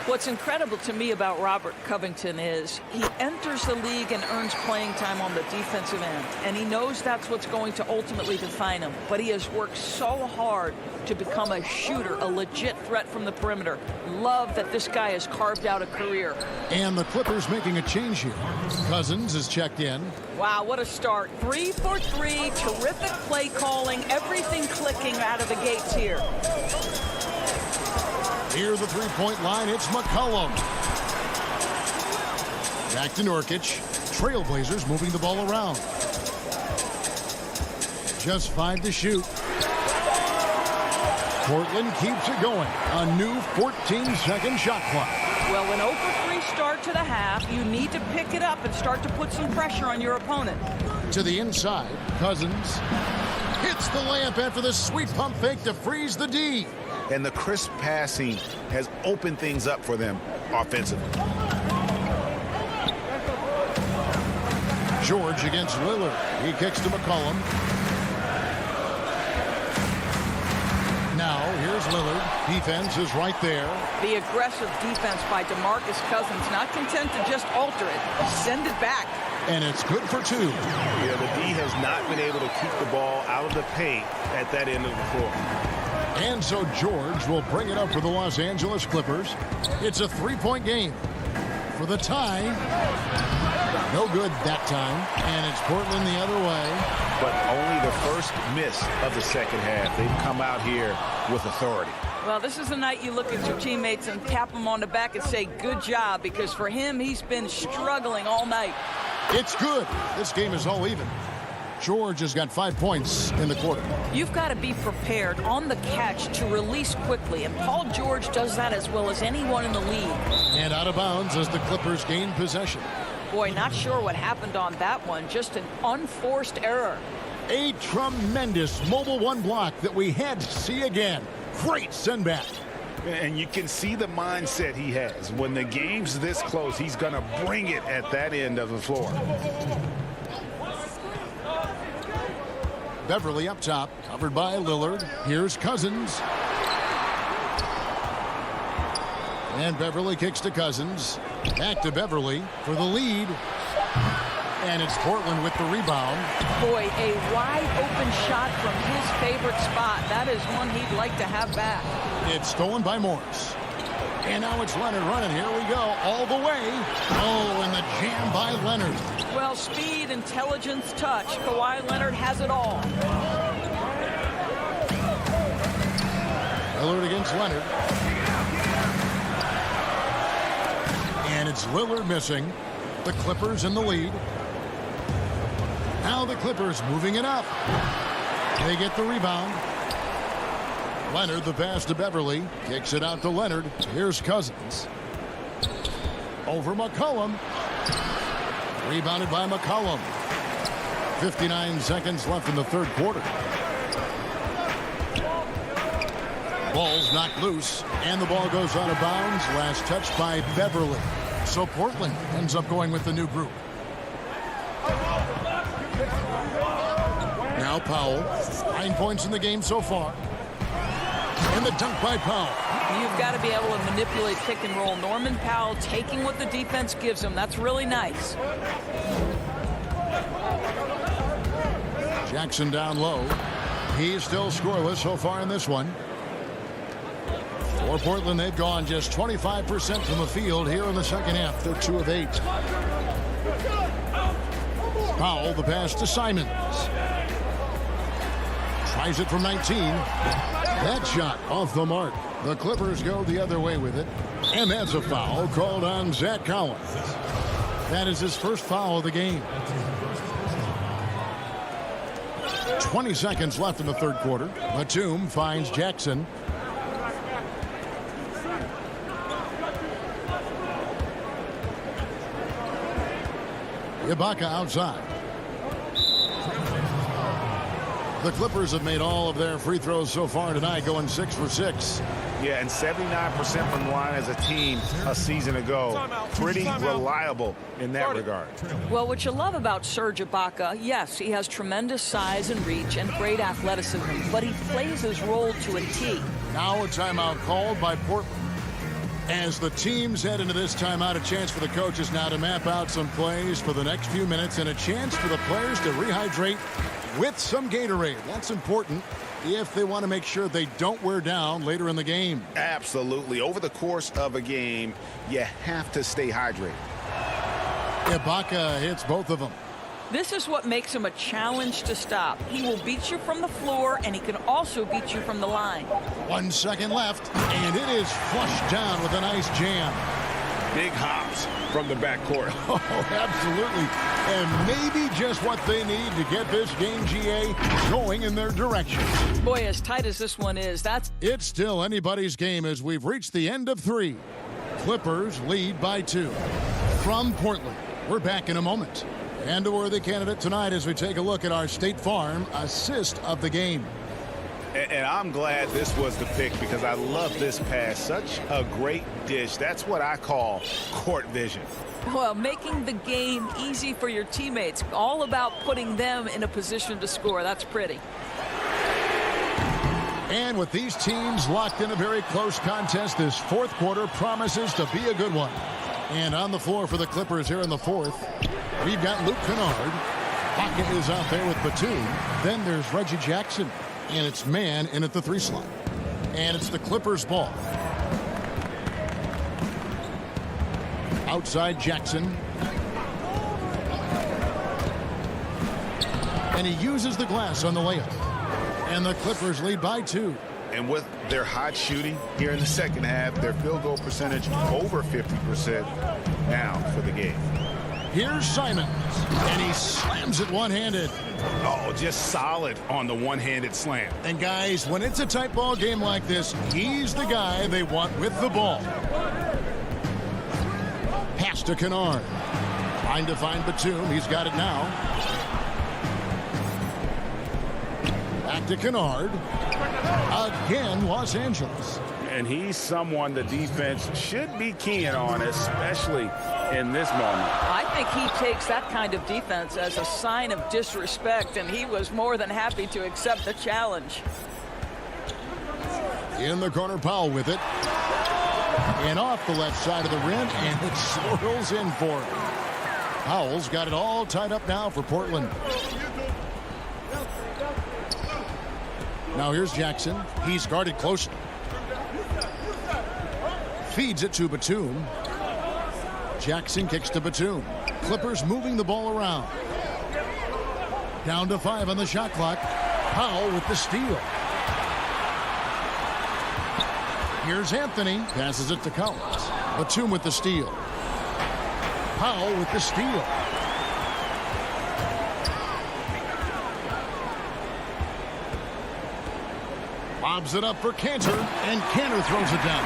Speaker 3: What's incredible to me about Robert Covington is he enters the league and earns playing time on the defensive end, and he knows that's what's going to ultimately define him. But he has worked so hard to become a shooter, a legit threat from the perimeter. Love that this guy has carved out a career.
Speaker 1: And the Clippers making a change here. Cousins is checked in.
Speaker 3: Wow, what a start. 3 for 3, terrific play calling, everything clicking out of the gates here.
Speaker 1: Near the three-point line, it's McCollum. Back to Nurkic. Trailblazers moving the ball around. Just 5 to shoot. Portland keeps it going. A new 14-second shot clock.
Speaker 3: Well, an 0 for 3 start to the half. You need to pick it up and start to put some pressure on your opponent.
Speaker 1: To the inside, Cousins hits the layup after the sweet pump fake to freeze the D.
Speaker 4: And the crisp passing has opened things up for them offensively.
Speaker 1: George against Lillard. He kicks to McCollum. Now, here's Lillard. Defense is right there.
Speaker 3: The aggressive defense by DeMarcus Cousins, not content to just alter it, send it back.
Speaker 1: And it's good for 2.
Speaker 7: Yeah, the D has not been able to keep the ball out of the paint at that end of the floor.
Speaker 1: And so George will bring it up for the Los Angeles Clippers. It's a 3-point game for the tie. No good that time. And it's Portland the other way.
Speaker 4: But only the first miss of the second half. They've come out here with authority.
Speaker 3: Well, this is the night you look at your teammates and tap them on the back and say, good job, because for him, he's been struggling all night.
Speaker 1: It's good. This game is all even. George has got 5 points in the quarter.
Speaker 3: You've got to be prepared on the catch to release quickly, and Paul George does that as well as anyone in the league.
Speaker 1: And out of bounds as the Clippers gain possession.
Speaker 3: Boy, not sure what happened on that one. Just an unforced error.
Speaker 1: A tremendous mobile 1 block that we had to see again. Great send back.
Speaker 5: And you can see the mindset he has. When the game's this close, he's going to bring it at that end of the floor.
Speaker 1: Beverly up top, covered by Lillard. Here's Cousins. And Beverly kicks to Cousins. Back to Beverly for the lead. And it's Portland with the rebound.
Speaker 3: Boy, a wide open shot from his favorite spot. That is one he'd like to have back.
Speaker 1: It's stolen by Morris. And now it's Leonard running. Here we go. All the way. Oh, and the jam by Leonard.
Speaker 3: Well, speed, intelligence, touch. Kawhi Leonard has it all.
Speaker 1: Lillard against Leonard. And it's Lillard missing. The Clippers in the lead. Now the Clippers moving it up. They get the rebound. Leonard, the pass to Beverly. Kicks it out to Leonard. Here's Cousins. Over McCollum. Rebounded by McCollum. 59 seconds left in the third quarter. Ball's knocked loose, and the ball goes out of bounds. Last touch by Beverly. So Portland ends up going with the new group. Now Powell. 9 points in the game so far. And the dunk by Powell.
Speaker 3: You've got to be able to manipulate pick and roll. Norman Powell taking what the defense gives him. That's really nice.
Speaker 1: Jackson down low. He's still scoreless so far in this one. For Portland, they've gone just 25% from the field here in the second half. They're 2 of 8. Powell, the pass to Simons. Tries it from 19. That shot off the mark. The Clippers go the other way with it. And that's a foul called on Zach Collins. That is his first foul of the game. 20 seconds left in the third quarter. Batum finds Jackson. Ibaka outside. The Clippers have made all of their free throws so far tonight, going 6 for 6.
Speaker 4: Yeah, and 79% from the line as a team a season ago. Pretty reliable in that regard.
Speaker 3: Well, what you love about Serge Ibaka, yes, he has tremendous size and reach and great athleticism, but he plays his role to a T.
Speaker 1: Now a timeout called by Portland. As the teams head into this timeout, a chance for the coaches now to map out some plays for the next few minutes and a chance for the players to rehydrate with some Gatorade. That's important if they want to make sure they don't wear down later in the game.
Speaker 4: Absolutely. Over the course of a game, you have to stay hydrated.
Speaker 1: Ibaka hits both of them.
Speaker 3: This is what makes him a challenge to stop. He will beat you from the floor, and he can also beat you from the line.
Speaker 1: 1 second left, and it is flushed down with a nice jam.
Speaker 4: Big hops from the backcourt.
Speaker 1: Oh, absolutely. And maybe just what they need to get this game, GA, going in their direction.
Speaker 3: Boy, as tight as this one is,
Speaker 1: It's still anybody's game as we've reached the end of 3. Clippers lead by 2. From Portland, we're back in a moment. And a worthy candidate tonight as we take a look at our State Farm assist of the game.
Speaker 4: And I'm glad this was the pick because I love this pass. Such a great dish. That's what I call court vision.
Speaker 3: Well, making the game easy for your teammates. All about putting them in a position to score. That's pretty.
Speaker 1: And with these teams locked in a very close contest, this fourth quarter promises to be a good one. And on the floor for the Clippers here in the fourth, we've got Luke Kennard. Pocket is out there with Batum. Then there's Reggie Jackson. And it's man in at the 3 slot. And it's the Clippers ball. Outside Jackson. And he uses the glass on the layup. And the Clippers lead by 2.
Speaker 4: And with their hot shooting here in the second half, their field goal percentage over 50% now for the game.
Speaker 1: Here's Simons, and he slams it one-handed.
Speaker 4: Oh, just solid on the one-handed slam.
Speaker 1: And guys, when it's a tight ball game like this, he's the guy they want with the ball. Pass to Kennard. Trying to find Batum. He's got it now. Back to Kennard. Again, Los Angeles.
Speaker 4: And he's someone the defense should be keying on, especially in this moment.
Speaker 3: I think he takes that kind of defense as a sign of disrespect, and he was more than happy to accept the challenge.
Speaker 1: In the corner, Powell with it. And off the left side of the rim, and it swirls in for him. Powell's got it all tied up now for Portland. Now here's Jackson. He's guarded closely. Feeds it to Batum. Jackson kicks to Batum. Clippers moving the ball around. Down to 5 on the shot clock. Powell with the steal. Here's Anthony. Passes it to Collins. Batum with the steal. Powell with the steal. Lobs it up for Cantor, and Cantor throws it down.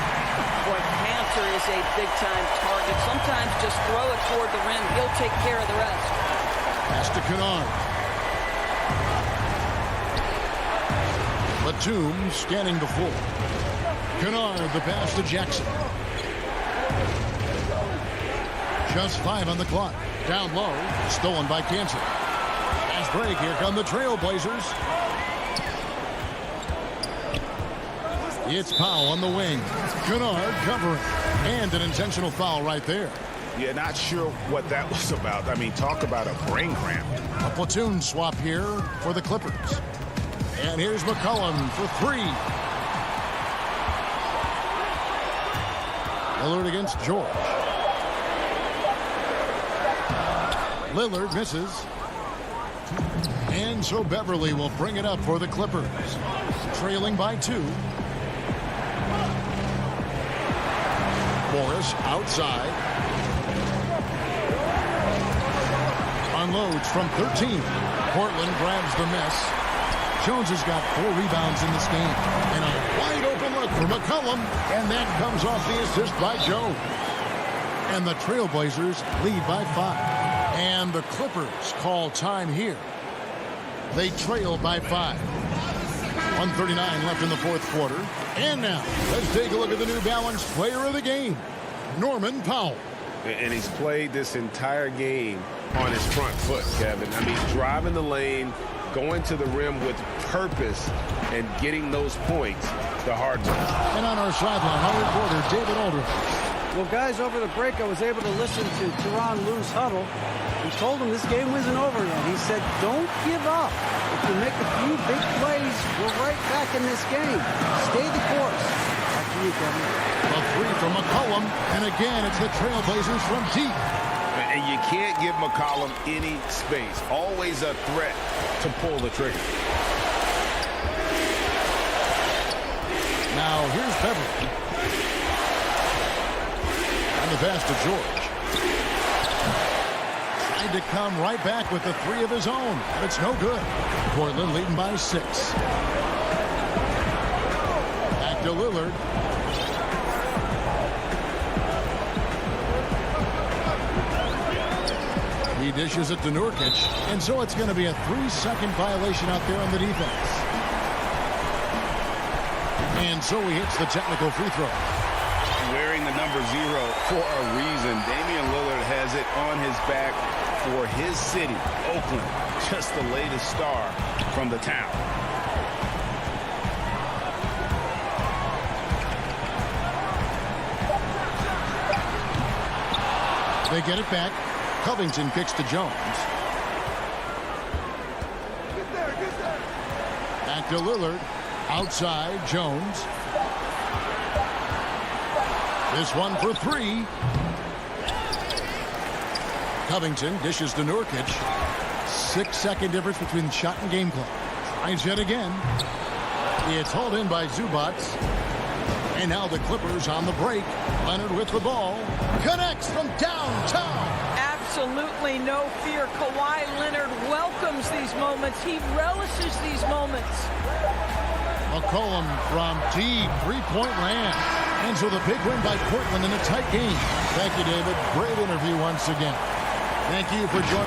Speaker 3: Boy, Cantor is a big-time target. Sometimes just throw it toward the rim. He'll take care of the rest.
Speaker 1: Pass to Kennard. Batum scanning the floor. Kennard, the pass to Jackson. Just 5 on the clock. Down low, stolen by Kansas. Fast break, here come the Trailblazers. It's Powell on the wing. Kennard covering. And an intentional foul right there.
Speaker 4: Yeah, not sure what that was about. I mean, talk about a brain cramp.
Speaker 1: A platoon swap here for the Clippers. And here's McCollum for 3. Lillard against George. Lillard misses. And so Beverly will bring it up for the Clippers. Trailing by 2. Morris outside. Unloads from 13. Portland grabs the miss. Jones has got 4 rebounds in this game. And a wide open look for McCollum. And that comes off the assist by Jones. And the Trailblazers lead by 5. And the Clippers call time here. They trail by 5. 1:39 left in the fourth quarter. And now, let's take a look at the New Balance player of the game, Norman Powell.
Speaker 7: And he's played this entire game on his front foot, Kevin. I mean, driving the lane, going to the rim with purpose, and getting those points the hard way.
Speaker 1: And on our sideline, our reporter, David Aldridge.
Speaker 14: Well, guys, over the break, I was able to listen to Tyronn Lue's huddle. He told him this game isn't over yet. He said, don't give up. If you make a few big plays, we're right back in this game. Stay the course. Back to you, Kevin.
Speaker 1: A 3 from McCollum. And again, it's the Trailblazers from deep.
Speaker 7: And you can't give McCollum any space. Always a threat to pull the trigger.
Speaker 1: Now, here's Beverly. And the pass to George. Tried to come right back with the 3 of his own. But it's no good. Portland leading by 6. Back to Lillard. He dishes it to Nurkic. And so it's going to be a 3-second violation out there on the defense. And so he hits the technical free throw.
Speaker 4: Wearing the number 0 for a reason. Damian Lillard has it on his back for his city, Oakland. Just the latest star from the town.
Speaker 1: They get it back. Covington kicks to Jones. Back to Lillard. Outside, Jones. This one for 3. Covington dishes to Nurkic. 6-second difference between shot and game clock. Tries yet again. It's hauled in by Zubac. And now the Clippers on the break. Leonard with the ball. Connects from downtown.
Speaker 3: Absolutely no fear. Kawhi Leonard welcomes these moments. He relishes these moments.
Speaker 1: McCollum from deep 3-point land. And so the big win by Portland in a tight game. Thank you, David. Great interview once again. Thank you for joining.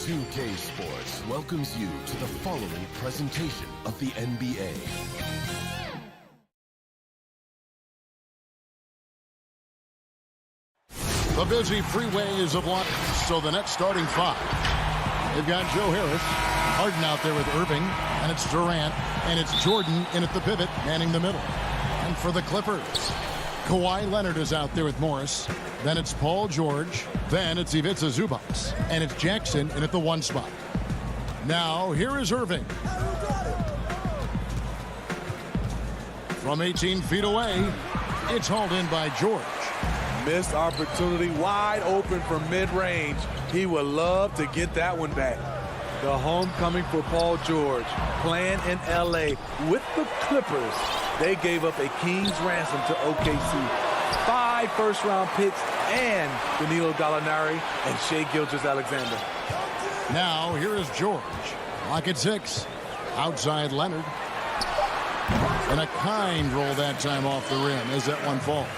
Speaker 8: 2K Sports welcomes you to the following presentation of the NBA.
Speaker 1: The busy freeway is a block, so the next starting five. They've got Joe Harris, Harden out there with Irving, and it's Durant, and it's Jordan in at the pivot, manning the middle. And for the Clippers, Kawhi Leonard is out there with Morris. Then it's Paul George. Then it's Ivica Zubac. And it's Jackson in at the one spot. Now, here is Irving. From 18 feet away, it's hauled in by George.
Speaker 15: Missed opportunity, wide open from mid-range. He would love to get that one back. The homecoming for Paul George, playing in L.A. with the Clippers. they gave up a king's ransom to OKC. 5 first-round picks and Danilo Gallinari and Shai Gilgeous-Alexander.
Speaker 1: Now, here is George. Lock at 6. Outside Leonard. And a kind roll that time off the rim as that one falls.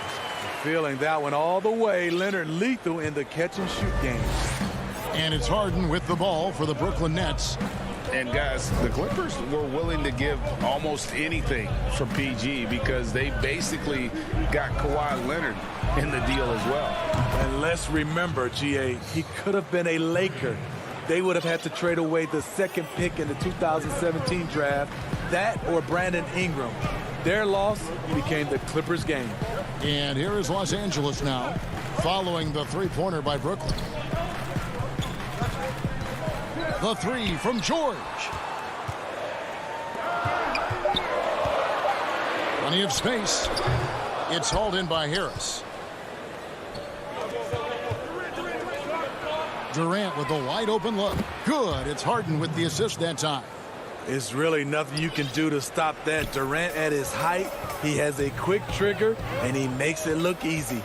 Speaker 15: Feeling that one all the way. Leonard lethal in the catch-and-shoot game.
Speaker 1: And it's Harden with the ball for the Brooklyn Nets.
Speaker 4: And guys, the Clippers were willing to give almost anything for PG because they basically got Kawhi Leonard in the deal as well.
Speaker 15: And let's remember, GA, he could have been a Laker. They would have had to trade away the 2nd pick in the 2017 draft, that or Brandon Ingram. Their loss became the Clippers' game.
Speaker 1: And here is Los Angeles now, following the three-pointer by Brooklyn. The 3 from George. Plenty of space. It's hauled in by Harris. Durant with a wide open look. Good. It's Harden with the assist that time.
Speaker 15: It's really nothing you can do to stop that. Durant at his height, he has a quick trigger, and he makes it look easy.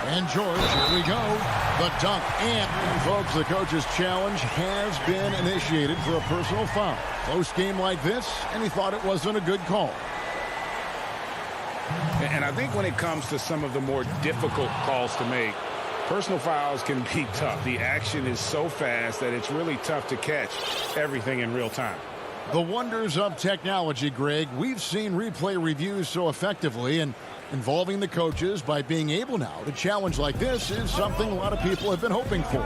Speaker 1: And George, here we go. The dunk. And, folks, the coach's challenge has been initiated for a personal foul. Close game like this, and he thought it wasn't a good call.
Speaker 4: And I think when it comes to some of the more difficult calls to make, personal fouls can be tough. The action is so fast that it's really tough to catch everything in real time.
Speaker 1: The wonders of technology, Greg. We've seen replay reviews so effectively, and involving the coaches by being able now to challenge like this is something a lot of people have been hoping for.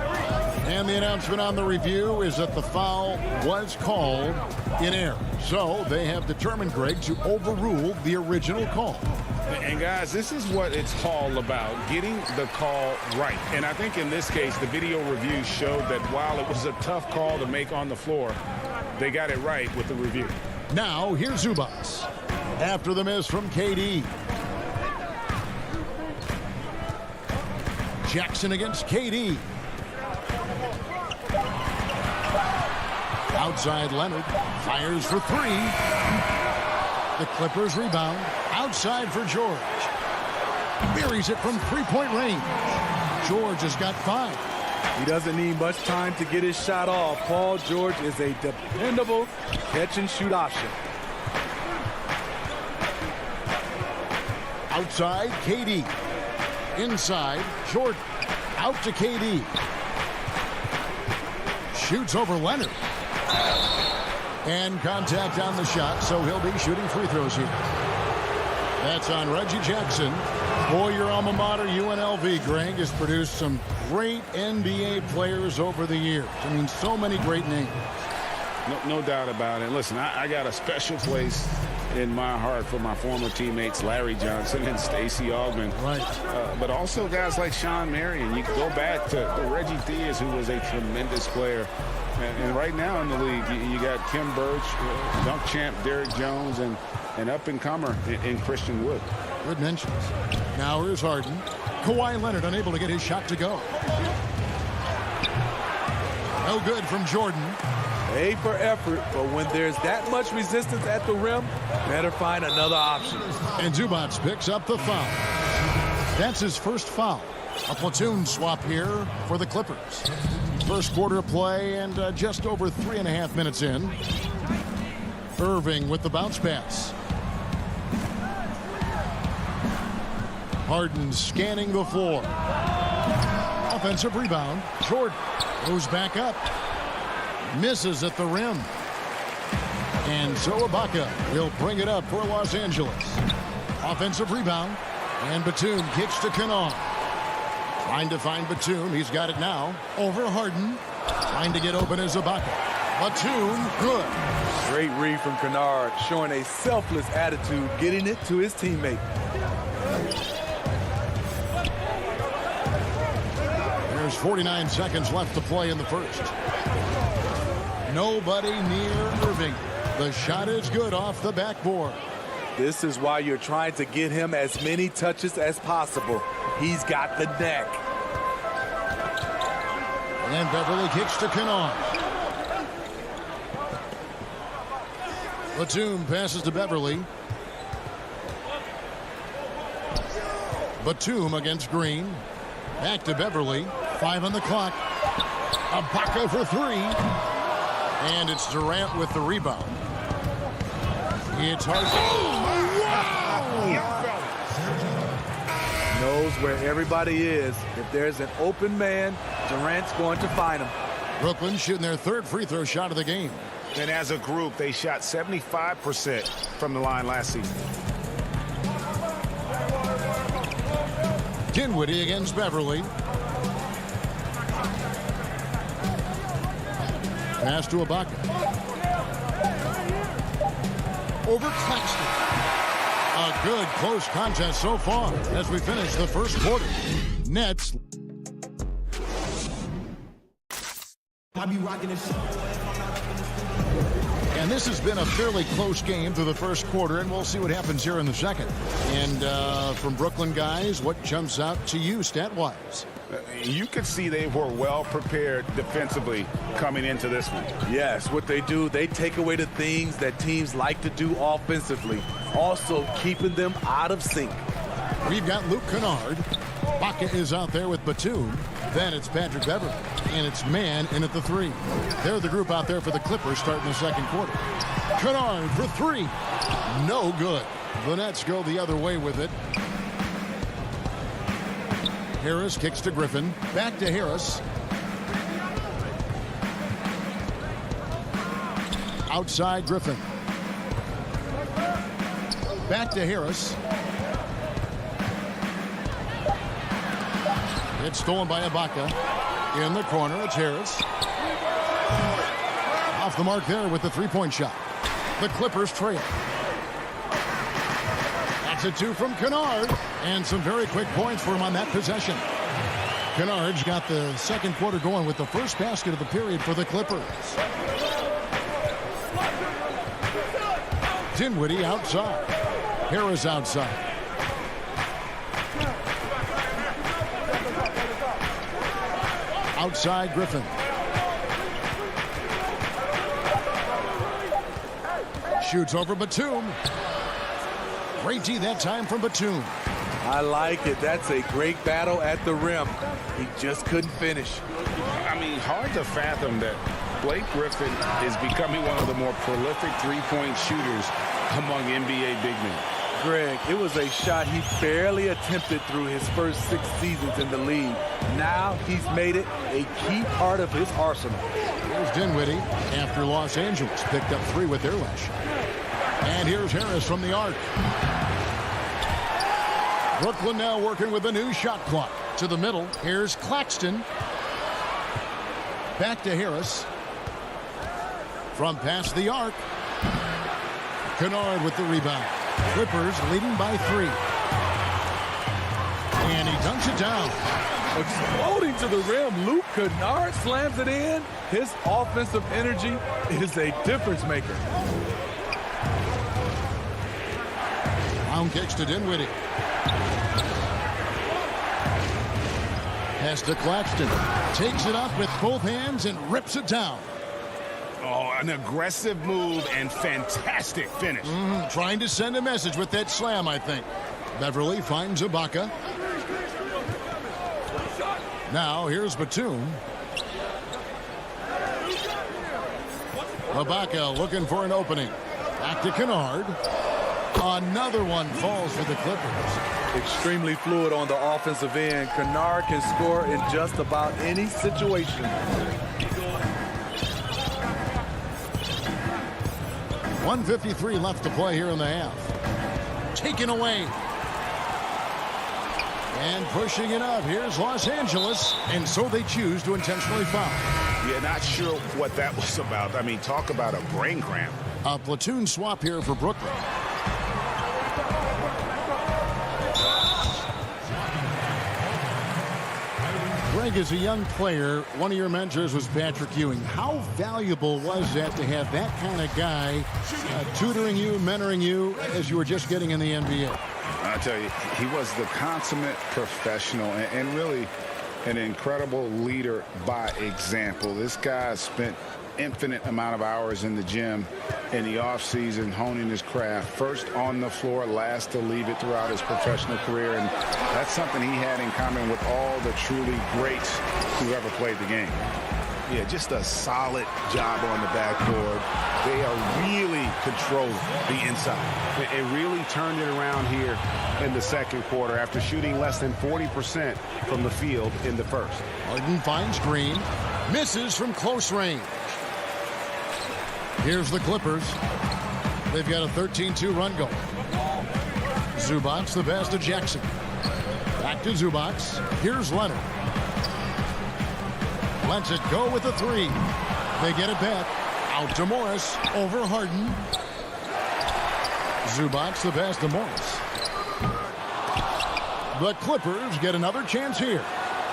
Speaker 1: And the announcement on the review is that the foul was called in error. So they have determined, Greg, to overrule the original call.
Speaker 4: And guys, this is what it's all about, getting the call right. And I think in this case, the video review showed that while it was a tough call to make on the floor, they got it right with the review.
Speaker 1: Now, here's Zubas. After the miss from KD. Jackson against KD. Outside Leonard. Fires for 3. The Clippers rebound. Outside for George. Buries it from three-point range. George has got 5.
Speaker 15: He doesn't need much time to get his shot off. Paul George is a dependable catch-and-shoot option.
Speaker 1: Outside, KD. Inside, Jordan. Out to KD. Shoots over Leonard. And contact on the shot, so he'll be shooting free throws here. That's on Reggie Jackson. Boy, your alma mater, UNLV, Greg, has produced some great NBA players over the years. I mean, so many great names.
Speaker 4: No doubt about it. Listen, I got a special place in my heart for my former teammates Larry Johnson and Stacey Augmon.
Speaker 1: Right.
Speaker 4: But also guys like Sean Marion. You go back to Reggie Theus, who was a tremendous player. And right now in the league, you got Kim Birch, dunk champ Derrick Jones, and up-and-comer in Christian Wood.
Speaker 1: Good mentions. Now here's Harden. Kawhi Leonard unable to get his shot to go. No good from Jordan.
Speaker 15: A for effort, but when there's that much resistance at the rim, better find another option.
Speaker 1: And Zubats picks up the foul. That's his first foul. A platoon swap here for the Clippers. First quarter of play and just over 3.5 minutes in. Irving with the bounce pass. Harden scanning the floor. Offensive rebound. Jordan goes back up. Misses at the rim. And so Ibaka will bring it up for Los Angeles. Offensive rebound. And Batum kicks to Kennard. Trying to find Batum. He's got it now. Over Harden. Trying to get open as Ibaka. Batum, good.
Speaker 15: Great read from Kennard, showing a selfless attitude, getting it to his teammate.
Speaker 1: There's 49 seconds left to play in the first. Nobody near Irving. The shot is good off the backboard.
Speaker 15: This is why you're trying to get him as many touches as possible. He's got the neck.
Speaker 1: And Beverly kicks to Kennard. Batum passes to Beverly. Batum against Green. Back to Beverly. 5 on the clock. Ibaka for 3. And it's Durant with the rebound. It's hard.
Speaker 15: Knows where everybody is. If there's an open man, Durant's going to find him.
Speaker 1: Brooklyn shooting their 3rd free throw shot of the game.
Speaker 4: And as a group, they shot 75% from the line last season.
Speaker 1: Dinwiddie against Beverly. Pass to Ibaka. Over Claxton. A good close contest so far as we finish the first quarter. Nets. And this has been a fairly close game through the first quarter, and we'll see what happens here in the second. And from Brooklyn guys, what jumps out to you stat-wise?
Speaker 4: You could see they were well prepared defensively coming into this one.
Speaker 15: Yes, what they do, they take away the things that teams like to do offensively, also keeping them out of sync.
Speaker 1: We've got Luke Kennard. Ibaka is out there with Batum. Then it's Patrick Beverly. And it's Man in at the 3. They're the group out there for the Clippers starting the second quarter. Kennard for 3. No good. The Nets go the other way with it. Harris kicks to Griffin. Back to Harris. Outside Griffin. Back to Harris. It's stolen by Ibaka. In the corner, it's Harris. Off the mark there with the 3-point shot. The Clippers trail. That's a 2 from Kennard. And some very quick points for him on that possession. Kennard's got the second quarter going with the first basket of the period for the Clippers. Dinwiddie outside. Harris outside. Outside Griffin. Shoots over Batum. Great D that time from Batum.
Speaker 15: I like it. That's a great battle at the rim. He just couldn't finish.
Speaker 4: I mean, hard to fathom that Blake Griffin is becoming one of the more prolific three-point shooters among NBA big men.
Speaker 15: Greg, it was a shot he barely attempted through his first 6 seasons in the league. Now he's made it a key part of his arsenal.
Speaker 1: Here's Dinwiddie after Los Angeles picked up 3 with their last shot. And here's Harris from the arc. Brooklyn now working with a new shot clock. To the middle, here's Claxton. Back to Harris. From past the arc. Kennard with the rebound. Clippers leading by 3. And he dunks it down.
Speaker 15: Exploding to the rim, Luke Kennard slams it in. His offensive energy is a difference maker.
Speaker 1: Round kicks to Dinwiddie. Pass to Claxton. Takes it up with both hands and rips it down.
Speaker 4: Oh, an aggressive move and fantastic finish.
Speaker 1: Trying to send a message with that slam, I think. Beverly finds Ibaka. Now here's Batum. Ibaka looking for an opening. Back to Kennard. Another one falls for the Clippers.
Speaker 15: Extremely fluid on the offensive end. Kennard can score in just about any situation.
Speaker 1: 1:53 left to play here in the half. Taken away. And pushing it up. Here's Los Angeles. And so they choose to intentionally foul.
Speaker 4: Yeah, not sure what that was about. I mean, talk about a brain cramp.
Speaker 1: A platoon swap here for Brooklyn. Greg, as a young player, one of your mentors was Patrick Ewing. How valuable was that to have that kind of guy tutoring you, mentoring you as you were just getting in the NBA?
Speaker 4: I tell you, he was the consummate professional and really an incredible leader by example. This guy spent
Speaker 5: infinite amount of hours in the gym in the offseason, honing his craft. First on the floor, last to leave it throughout his professional career. And that's something he had in common with all the truly greats who ever played the game.
Speaker 4: Yeah, just a solid job on the backboard. They are really controlling the inside.
Speaker 5: It really turned it around here in the second quarter after shooting less than 40% from the field in the first.
Speaker 1: Harden finds Green. Misses from close range. Here's the Clippers. They've got a 13-2 run going. Zubac, the pass to Jackson. Back to Zubac. Here's Leonard. Lets it go with a three. They get it back. Out to Morris. Over Harden. Zubac, the pass to Morris. The Clippers get another chance here.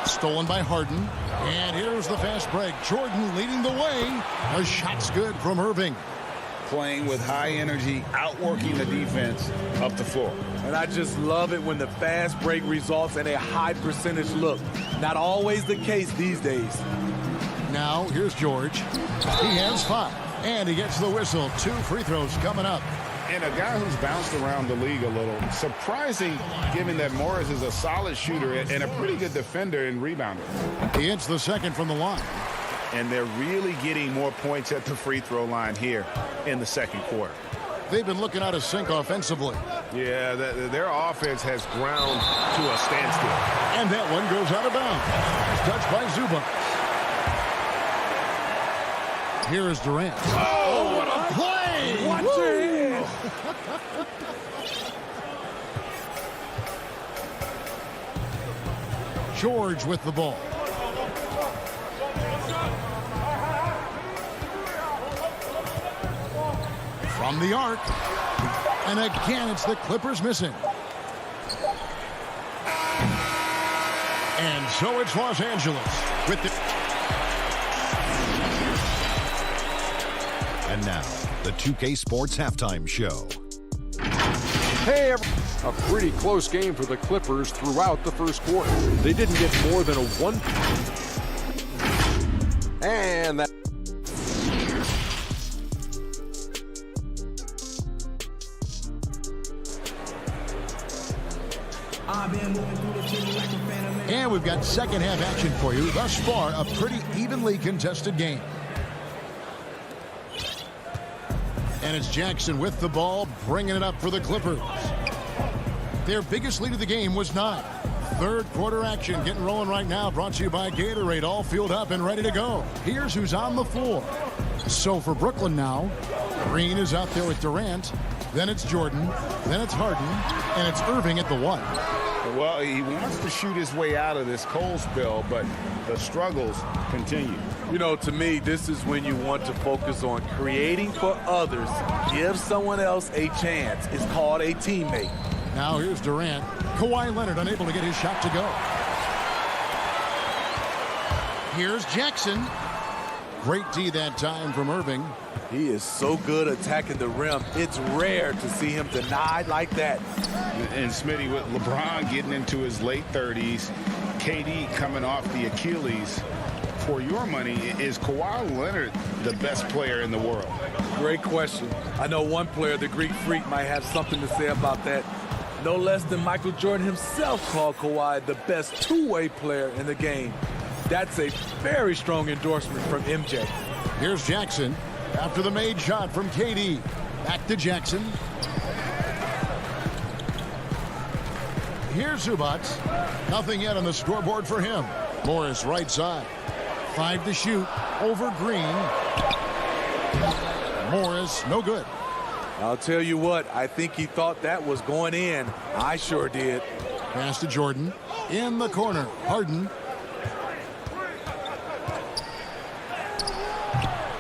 Speaker 1: Stolen by Harden. And here's the fast break. Jordan leading the way. A shot's good from Irving.
Speaker 4: Playing with high energy, outworking the defense up the floor.
Speaker 15: And I just love it when the fast break results in a high percentage look. Not always the case these days.
Speaker 1: Now here's George. He has 5. And he gets the whistle. 2 free throws coming up.
Speaker 5: And a guy who's bounced around the league a little. Surprising, given that Morris is a solid shooter and a pretty good defender and rebounder.
Speaker 1: He hits the second from the line.
Speaker 4: And they're really getting more points at the free throw line here in the second quarter.
Speaker 1: They've been looking out of sync offensively.
Speaker 4: Yeah, their offense has ground to a standstill.
Speaker 1: And that one goes out of bounds. Touched by Zubac. Here is Durant.
Speaker 15: Oh, what a play! Watch your head.
Speaker 1: George with the ball. From the arc. And again, it's the Clippers missing. And so it's Los Angeles with the...
Speaker 6: And now, the 2K Sports Halftime Show.
Speaker 2: Hey, a pretty close game for the Clippers throughout the first quarter. They didn't get more than a 1. And that...
Speaker 1: And we've got second half action for you. Thus far, a pretty evenly contested game. And it's Jackson with the ball, bringing it up for the Clippers. Their biggest lead of the game was 9. Third quarter action getting rolling right now, brought to you by Gatorade, all fueled up and ready to go. Here's who's on the floor. So for Brooklyn now, Green is out there with Durant. Then it's Jordan. Then it's Harden. And it's Irving at the 1.
Speaker 5: Well, he wants to shoot his way out of this cold spell, but the struggles continue.
Speaker 15: You know, to me, this is when you want to focus on creating for others. Give someone else a chance. It's called a teammate.
Speaker 1: Now here's Durant. Kawhi Leonard unable to get his shot to go. Here's Jackson. Great D that time from Irving.
Speaker 15: He is so good attacking the rim. It's rare to see him denied like that.
Speaker 5: And Smitty, with LeBron getting into his late 30s, KD coming off the Achilles, for your money, is Kawhi Leonard the best player in the world?
Speaker 15: Great question. I know one player, the Greek Freak, might have something to say about that. No less than Michael Jordan himself called Kawhi the best two-way player in the game. That's a very strong endorsement from MJ.
Speaker 1: Here's Jackson after the made shot from KD. Back to Jackson. Here's Zubac. Nothing yet on the scoreboard for him. Morris right side. 5 to shoot over Green. Morris, no good.
Speaker 15: I'll tell you what, I think he thought that was going in. I sure did.
Speaker 1: Pass to Jordan. In the corner, Harden.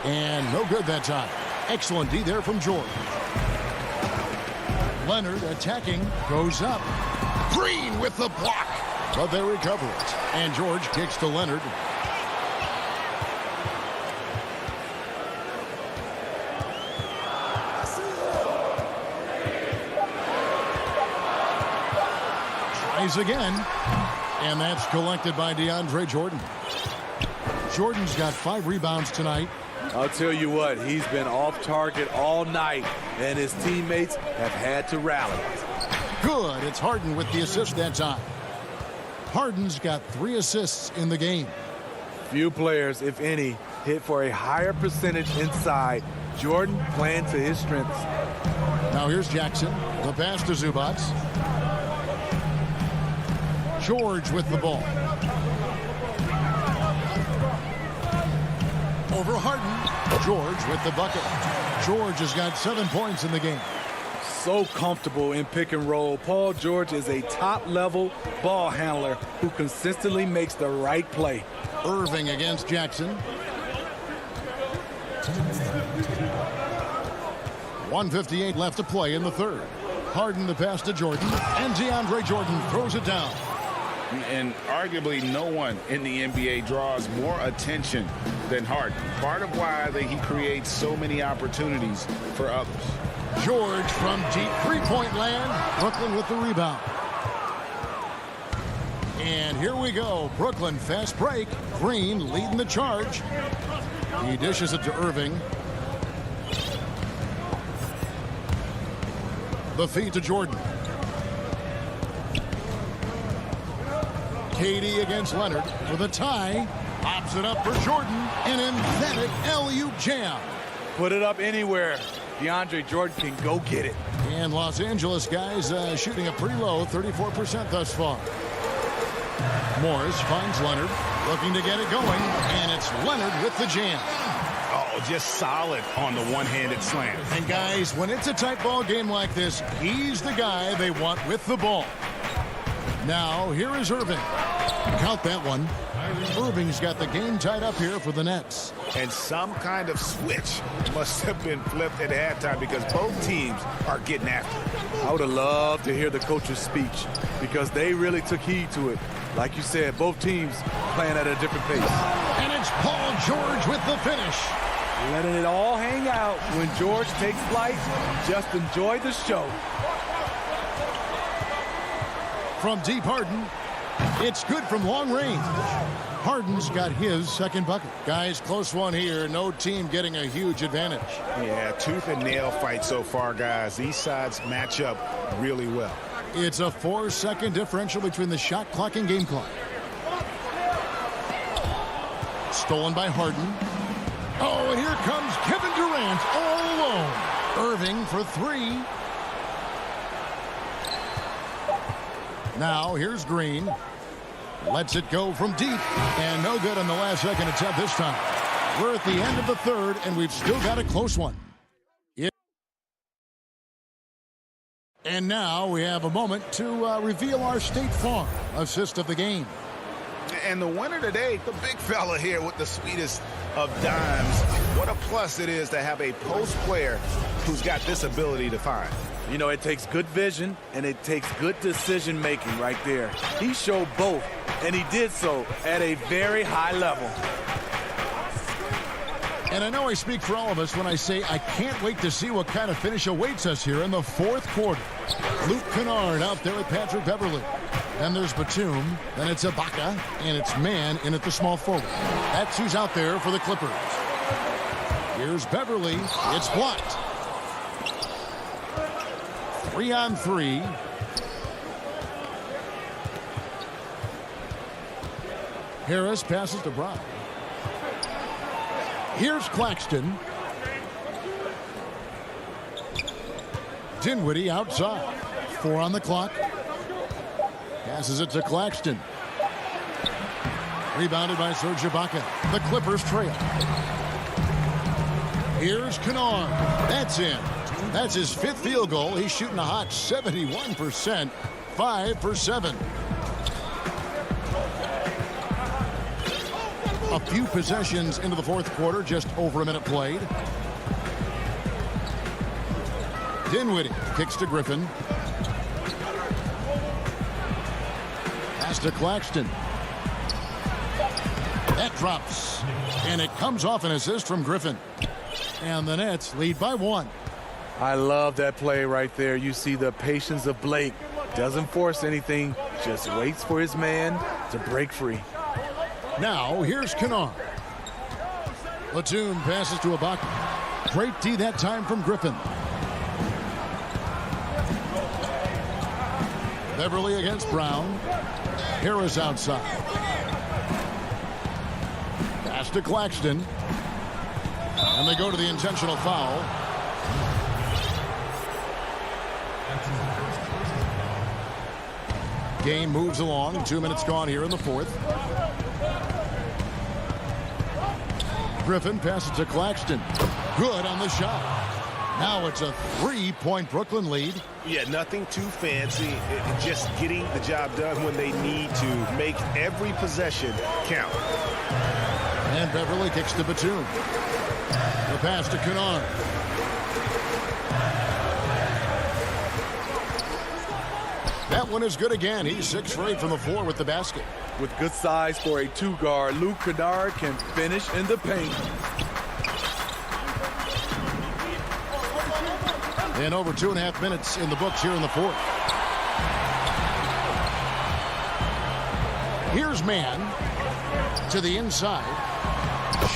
Speaker 1: And no good that time. Excellent D there from George. Leonard attacking, goes up. Green with the block. But they recover it. And George kicks to Leonard. Tries again. And that's collected by DeAndre Jordan. Jordan's got 5 rebounds tonight.
Speaker 15: I'll tell you what, he's been off target all night, and his teammates have had to rally.
Speaker 1: Good. It's Harden with the assist that time. Harden's got 3 assists in the game.
Speaker 15: Few players, if any, hit for a higher percentage inside. Jordan playing to his strengths.
Speaker 1: Now here's Jackson. The pass to Zubac. George with the ball. Over Harden. George with the bucket. George has got 7 points in the game.
Speaker 15: So comfortable in pick and roll. Paul George is a top-level ball handler who consistently makes the right play.
Speaker 1: Irving against Jackson. 1:58 left to play in the third. Harden the pass to Jordan, and DeAndre Jordan throws it down.
Speaker 4: And arguably no one in the NBA draws more attention than Harden. Part of why he creates so many opportunities for others.
Speaker 1: George from deep three-point land. Brooklyn with the rebound. And here we go. Brooklyn fast break. Green leading the charge. He dishes it to Irving. The feed to Jordan. Katie against Leonard for the tie. Pops it up for Jordan. An emphatic alley-oop jam.
Speaker 15: Put it up anywhere. DeAndre Jordan can go get it.
Speaker 1: And Los Angeles guys shooting a pretty low 34% thus far. Morris finds Leonard, looking to get it going, and it's Leonard with the jam.
Speaker 4: Oh, just solid on the one-handed slam.
Speaker 1: And guys, when it's a tight ball game like this, he's the guy they want with the ball. Now, here is Irving. Count that one. Irving's got the game tied up here for the Nets.
Speaker 4: And some kind of switch must have been flipped at halftime because both teams are getting after it.
Speaker 15: I would have loved to hear the coach's speech because they really took heed to it. Like you said, both teams playing at a different pace.
Speaker 1: And it's Paul George with the finish.
Speaker 15: Letting it all hang out. When George takes flight, just enjoy the show.
Speaker 1: From deep, Harden. It's good from long range. Harden's got his second bucket. Guys, close one here. No team getting a huge advantage.
Speaker 4: Yeah, tooth and nail fight so far, guys. These sides match up really well.
Speaker 1: It's a 4-second differential between the shot clock and game clock. Stolen by Harden. Oh, and here comes Kevin Durant all alone. Irving for 3. Now here's Green. Lets it go from deep. And no good on the last second attempt this time. We're at the end of the third, and we've still got a close one. And now we have a moment to reveal our State Farm assist of the game.
Speaker 4: And the winner today, the big fella here with the sweetest of dimes. What a plus it is to have a post player who's got this ability to find.
Speaker 15: You know, it takes good vision and it takes good decision making right there. He showed both, and he did so at a very high level.
Speaker 1: And I know I speak for all of us when I say I can't wait to see what kind of finish awaits us here in the fourth quarter. Luke Kennard out there with Patrick Beverly. Then there's Batum. Then it's Ibaka. And it's Mann in at the small forward. That's who's out there for the Clippers. Here's Beverly. It's blocked. 3-on-3. Harris passes to Brown. Here's Claxton. Dinwiddie outside. 4 on the clock. Passes it to Claxton. Rebounded by Serge Ibaka. The Clippers trail. Here's Kennard. That's in. That's his 5th field goal. He's shooting a hot 71%. 5 for 7. A few possessions into the fourth quarter, just over a minute played. Dinwiddie kicks to Griffin. Pass to Claxton. That drops. And it comes off an assist from Griffin. And the Nets lead by 1.
Speaker 15: I love that play right there. You see the patience of Blake. Doesn't force anything, just waits for his man to break free.
Speaker 1: Now, here's Kennard. Platoon passes to Ibaka. Great D that time from Griffin. Beverly against Brown. Harris outside. Pass to Claxton. And they go to the intentional foul. Game moves along. 2 minutes gone here in the fourth. Griffin passes to Claxton. Good on the shot. Now it's a 3-point Brooklyn lead.
Speaker 4: Yeah, nothing too fancy. Just getting the job done when they need to. Make every possession count.
Speaker 1: And Beverly kicks to Batum. The pass to Kennard. That one is good again. He's 6 for 8 from the floor with the basket.
Speaker 15: With good size for a 2-guard, Luke Kennard can finish in the paint.
Speaker 1: And over 2.5 minutes in the books here in the fourth. Here's man to the inside.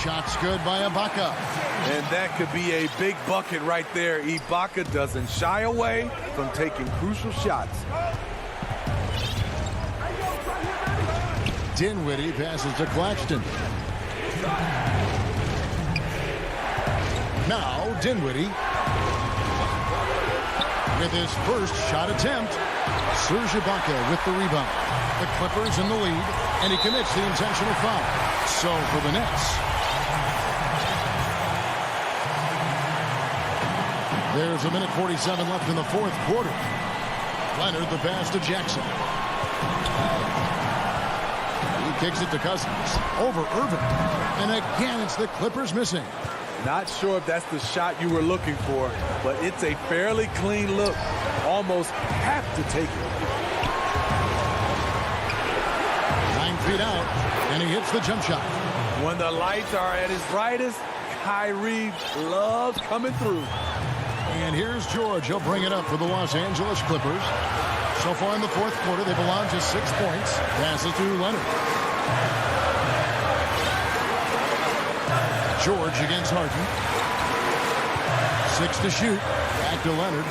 Speaker 1: Shot's good by Ibaka.
Speaker 15: And that could be a big bucket right there. Ibaka doesn't shy away from taking crucial shots.
Speaker 1: Dinwiddie passes to Claxton. Now Dinwiddie with his first shot attempt. Serge Ibaka with the rebound. The Clippers in the lead, and he commits the intentional foul. So for the Nets, there's 1:47 left in the fourth quarter. Leonard the pass to Jackson. He kicks it to Cousins. Over Irving. And again, it's the Clippers missing.
Speaker 15: Not sure if that's the shot you were looking for, but it's a fairly clean look. Almost have to take it.
Speaker 1: 9 feet out, and he hits the jump shot.
Speaker 15: When the lights are at his brightest, Kyrie loves coming through.
Speaker 1: And here's George. He'll bring it up for the Los Angeles Clippers. So far in the fourth quarter, they've allowed just 6 points. Passes to Leonard. George against Harden. 6 to shoot. Back to Leonard.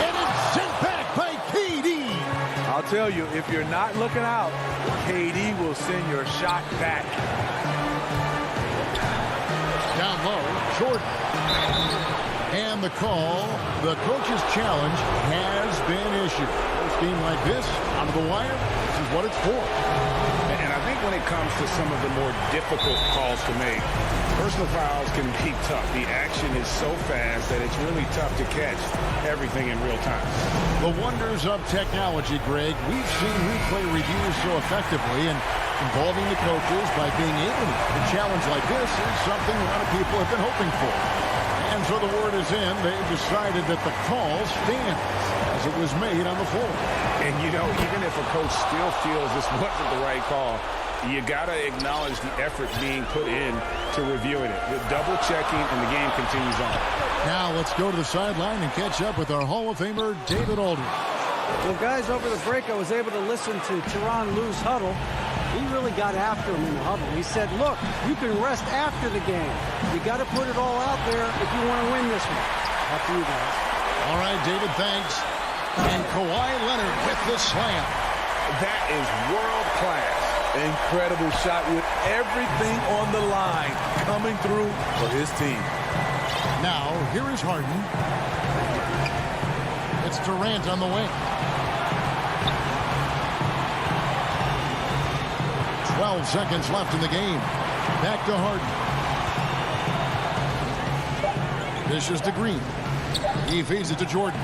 Speaker 1: And it's sent back by KD.
Speaker 15: I'll tell you, if you're not looking out, KD will send your shot back.
Speaker 1: Down low, Jordan. And the call, the coach's challenge has been issued. A game like this, out of the wire, this is what it's for.
Speaker 4: And I think when it comes to some of the more difficult calls to make, personal fouls can be tough. The action is so fast that it's really tough to catch everything in real time.
Speaker 1: The wonders of technology, Greg. We've seen replay reviews so effectively, and involving the coaches by being able to a challenge like this is something a lot of people have been hoping for. And so the word is in. They've decided that the call stands as it was made on the floor.
Speaker 4: And, you know, even if a coach still feels this wasn't the right call, you got to acknowledge the effort being put in to reviewing it. The double checking, and the game continues on.
Speaker 1: Now let's go to the sideline and catch up with our Hall of Famer, David Aldridge.
Speaker 14: Well, guys, over the break, I was able to listen to Tyronn Lue's huddle. He really got after him in the huddle. He said, look, you can rest after the game. You got to put it all out there if you want to win this one. Up to you guys.
Speaker 1: All right, David, thanks. And Kawhi Leonard with the slam.
Speaker 4: That is world class.
Speaker 15: Incredible shot with everything on the line coming through for his team.
Speaker 1: Now, here is Harden. It's Durant on the wing. 12 seconds left in the game. Back to Harden. Dishes to Green. He feeds it to Jordan.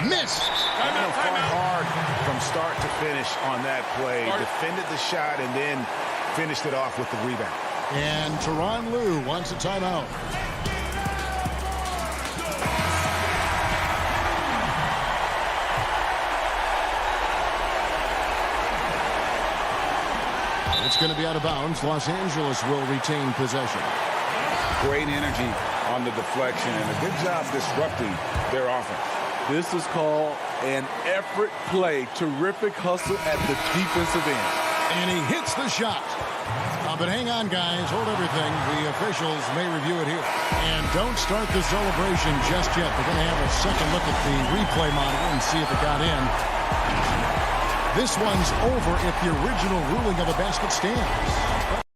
Speaker 1: Missed.
Speaker 4: Fought hard from start to finish on that play. Defended the shot and then finished it off with the rebound.
Speaker 1: And Tyronn Lue wants a timeout. It's going to be out of bounds. Los Angeles will retain possession.
Speaker 4: Great energy on the deflection and a good job disrupting their offense.
Speaker 15: This is called an effort play. Terrific hustle at the defensive end.
Speaker 1: And he hits the shot. But hang on, guys. Hold everything. The officials may review it here. And don't start the celebration just yet. They're going to have a second look at the replay monitor and see if it got in. This one's over if the original ruling of a basket stands.